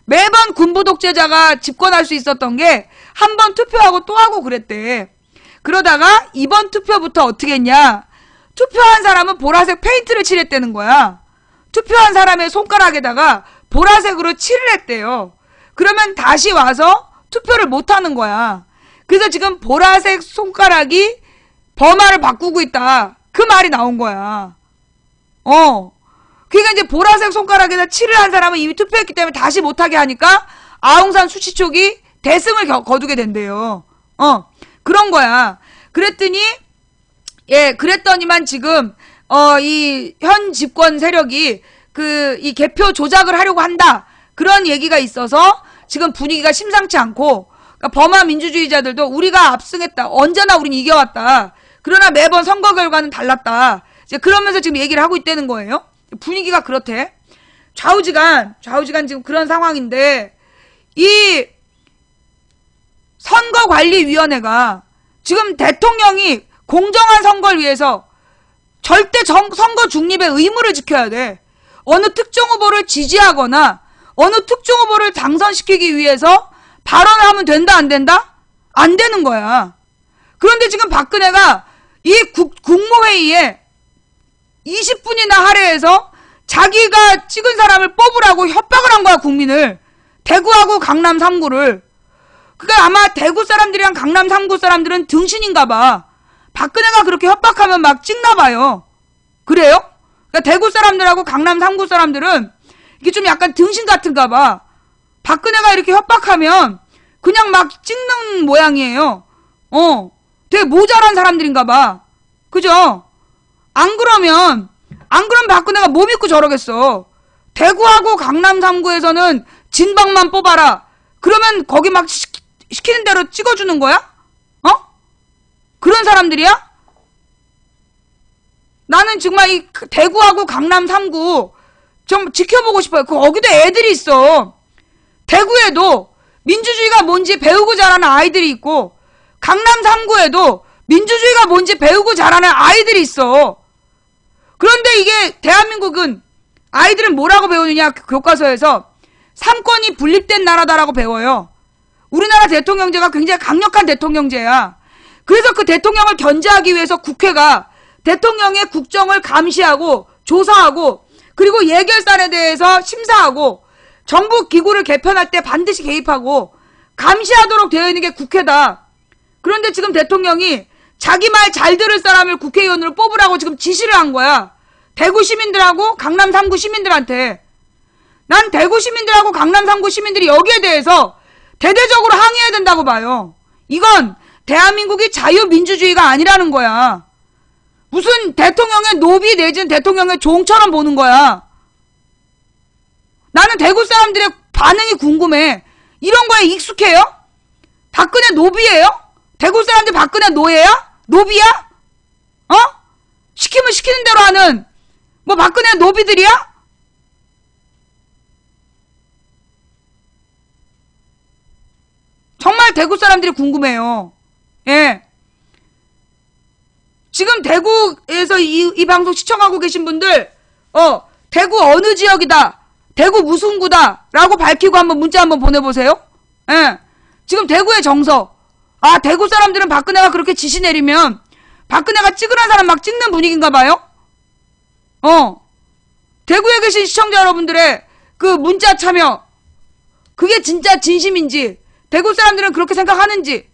매번 군부 독재자가 집권할 수 있었던 게 한 번 투표하고 또 하고 그랬대. 그러다가 이번 투표부터 어떻게 했냐? 투표한 사람은 보라색 페인트를 칠했다는 거야. 투표한 사람의 손가락에다가 보라색으로 칠을 했대요. 그러면 다시 와서 투표를 못 하는 거야. 그래서 지금 보라색 손가락이 버마를 바꾸고 있다. 그 말이 나온 거야. 그러니까 이제 보라색 손가락에다 칠을 한 사람은 이미 투표했기 때문에 다시 못하게 하니까 아웅산 수치 쪽이 대승을 거두게 된대요. 그런 거야. 그랬더니만 지금 이 현 집권 세력이 이 개표 조작을 하려고 한다. 그런 얘기가 있어서 지금 분위기가 심상치 않고, 그러니까 버마 민주주의자들도 우리가 압승했다. 언제나 우린 이겨왔다. 그러나 매번 선거 결과는 달랐다. 이제 그러면서 지금 얘기를 하고 있다는 거예요. 분위기가 그렇대. 좌우지간 지금 그런 상황인데, 이 선거관리위원회가 지금 대통령이 공정한 선거를 위해서 절대 선거 중립의 의무를 지켜야 돼. 어느 특정 후보를 지지하거나 어느 특정 후보를 당선시키기 위해서 발언을 하면 된다, 안 된다? 안 되는 거야. 그런데 지금 박근혜가 이 국무회의에 20분이나 할애해서 자기가 찍은 사람을 뽑으라고 협박을 한 거야, 국민을. 대구하고 강남 3구를. 그러니까 아마 대구 사람들이랑 강남 3구 사람들은 등신인가 봐. 박근혜가 그렇게 협박하면 막 찍나 봐요. 그래요? 그러니까 대구 사람들하고 강남 3구 사람들은 이게 좀 약간 등신 같은가 봐. 박근혜가 이렇게 협박하면 그냥 막 찍는 모양이에요. 되게 모자란 사람들인가 봐. 그죠? 안 그러면 박근혜가 뭐 믿고 저러겠어. 대구하고 강남 3구에서는 진박만 뽑아라. 그러면 거기 막 시키는 대로 찍어주는 거야? 그런 사람들이야? 나는 정말 이 대구하고 강남 3구 좀 지켜보고 싶어요. 거기도 애들이 있어. 대구에도 민주주의가 뭔지 배우고 자라는 아이들이 있고, 강남 3구에도 민주주의가 뭔지 배우고 자라는 아이들이 있어. 그런데 이게 대한민국은 아이들은 뭐라고 배우느냐, 교과서에서 삼권이 분립된 나라다라고 배워요. 우리나라 대통령제가 굉장히 강력한 대통령제야. 그래서 그 대통령을 견제하기 위해서 국회가 대통령의 국정을 감시하고 조사하고, 그리고 예결산에 대해서 심사하고, 정부 기구를 개편할 때 반드시 개입하고 감시하도록 되어 있는 게 국회다. 그런데 지금 대통령이 자기 말 잘 들을 사람을 국회의원으로 뽑으라고 지금 지시를 한 거야. 대구 시민들하고 강남 3구 시민들한테. 난 대구 시민들하고 강남 3구 시민들이 여기에 대해서 대대적으로 항의해야 된다고 봐요. 이건 대한민국이 자유민주주의가 아니라는 거야. 무슨 대통령의 노비 내지는 대통령의 종처럼 보는 거야. 나는 대구 사람들의 반응이 궁금해. 이런 거에 익숙해요? 박근혜 노비예요? 대구 사람들 박근혜 노예야? 노비야? 시키면 시키는 대로 하는 뭐 박근혜 노비들이야? 정말 대구 사람들이 궁금해요. 예. 지금 대구에서 이 방송 시청하고 계신 분들, 대구 어느 지역이다, 대구 무슨 구다 라고 밝히고 한번 문자 한번 보내보세요. 예. 지금 대구의 정서. 대구 사람들은 박근혜가 그렇게 지시 내리면 박근혜가 찍으라는 사람 막 찍는 분위기인가 봐요. 대구에 계신 시청자 여러분들의 그 문자 참여, 그게 진짜 진심인지, 대구 사람들은 그렇게 생각하는지,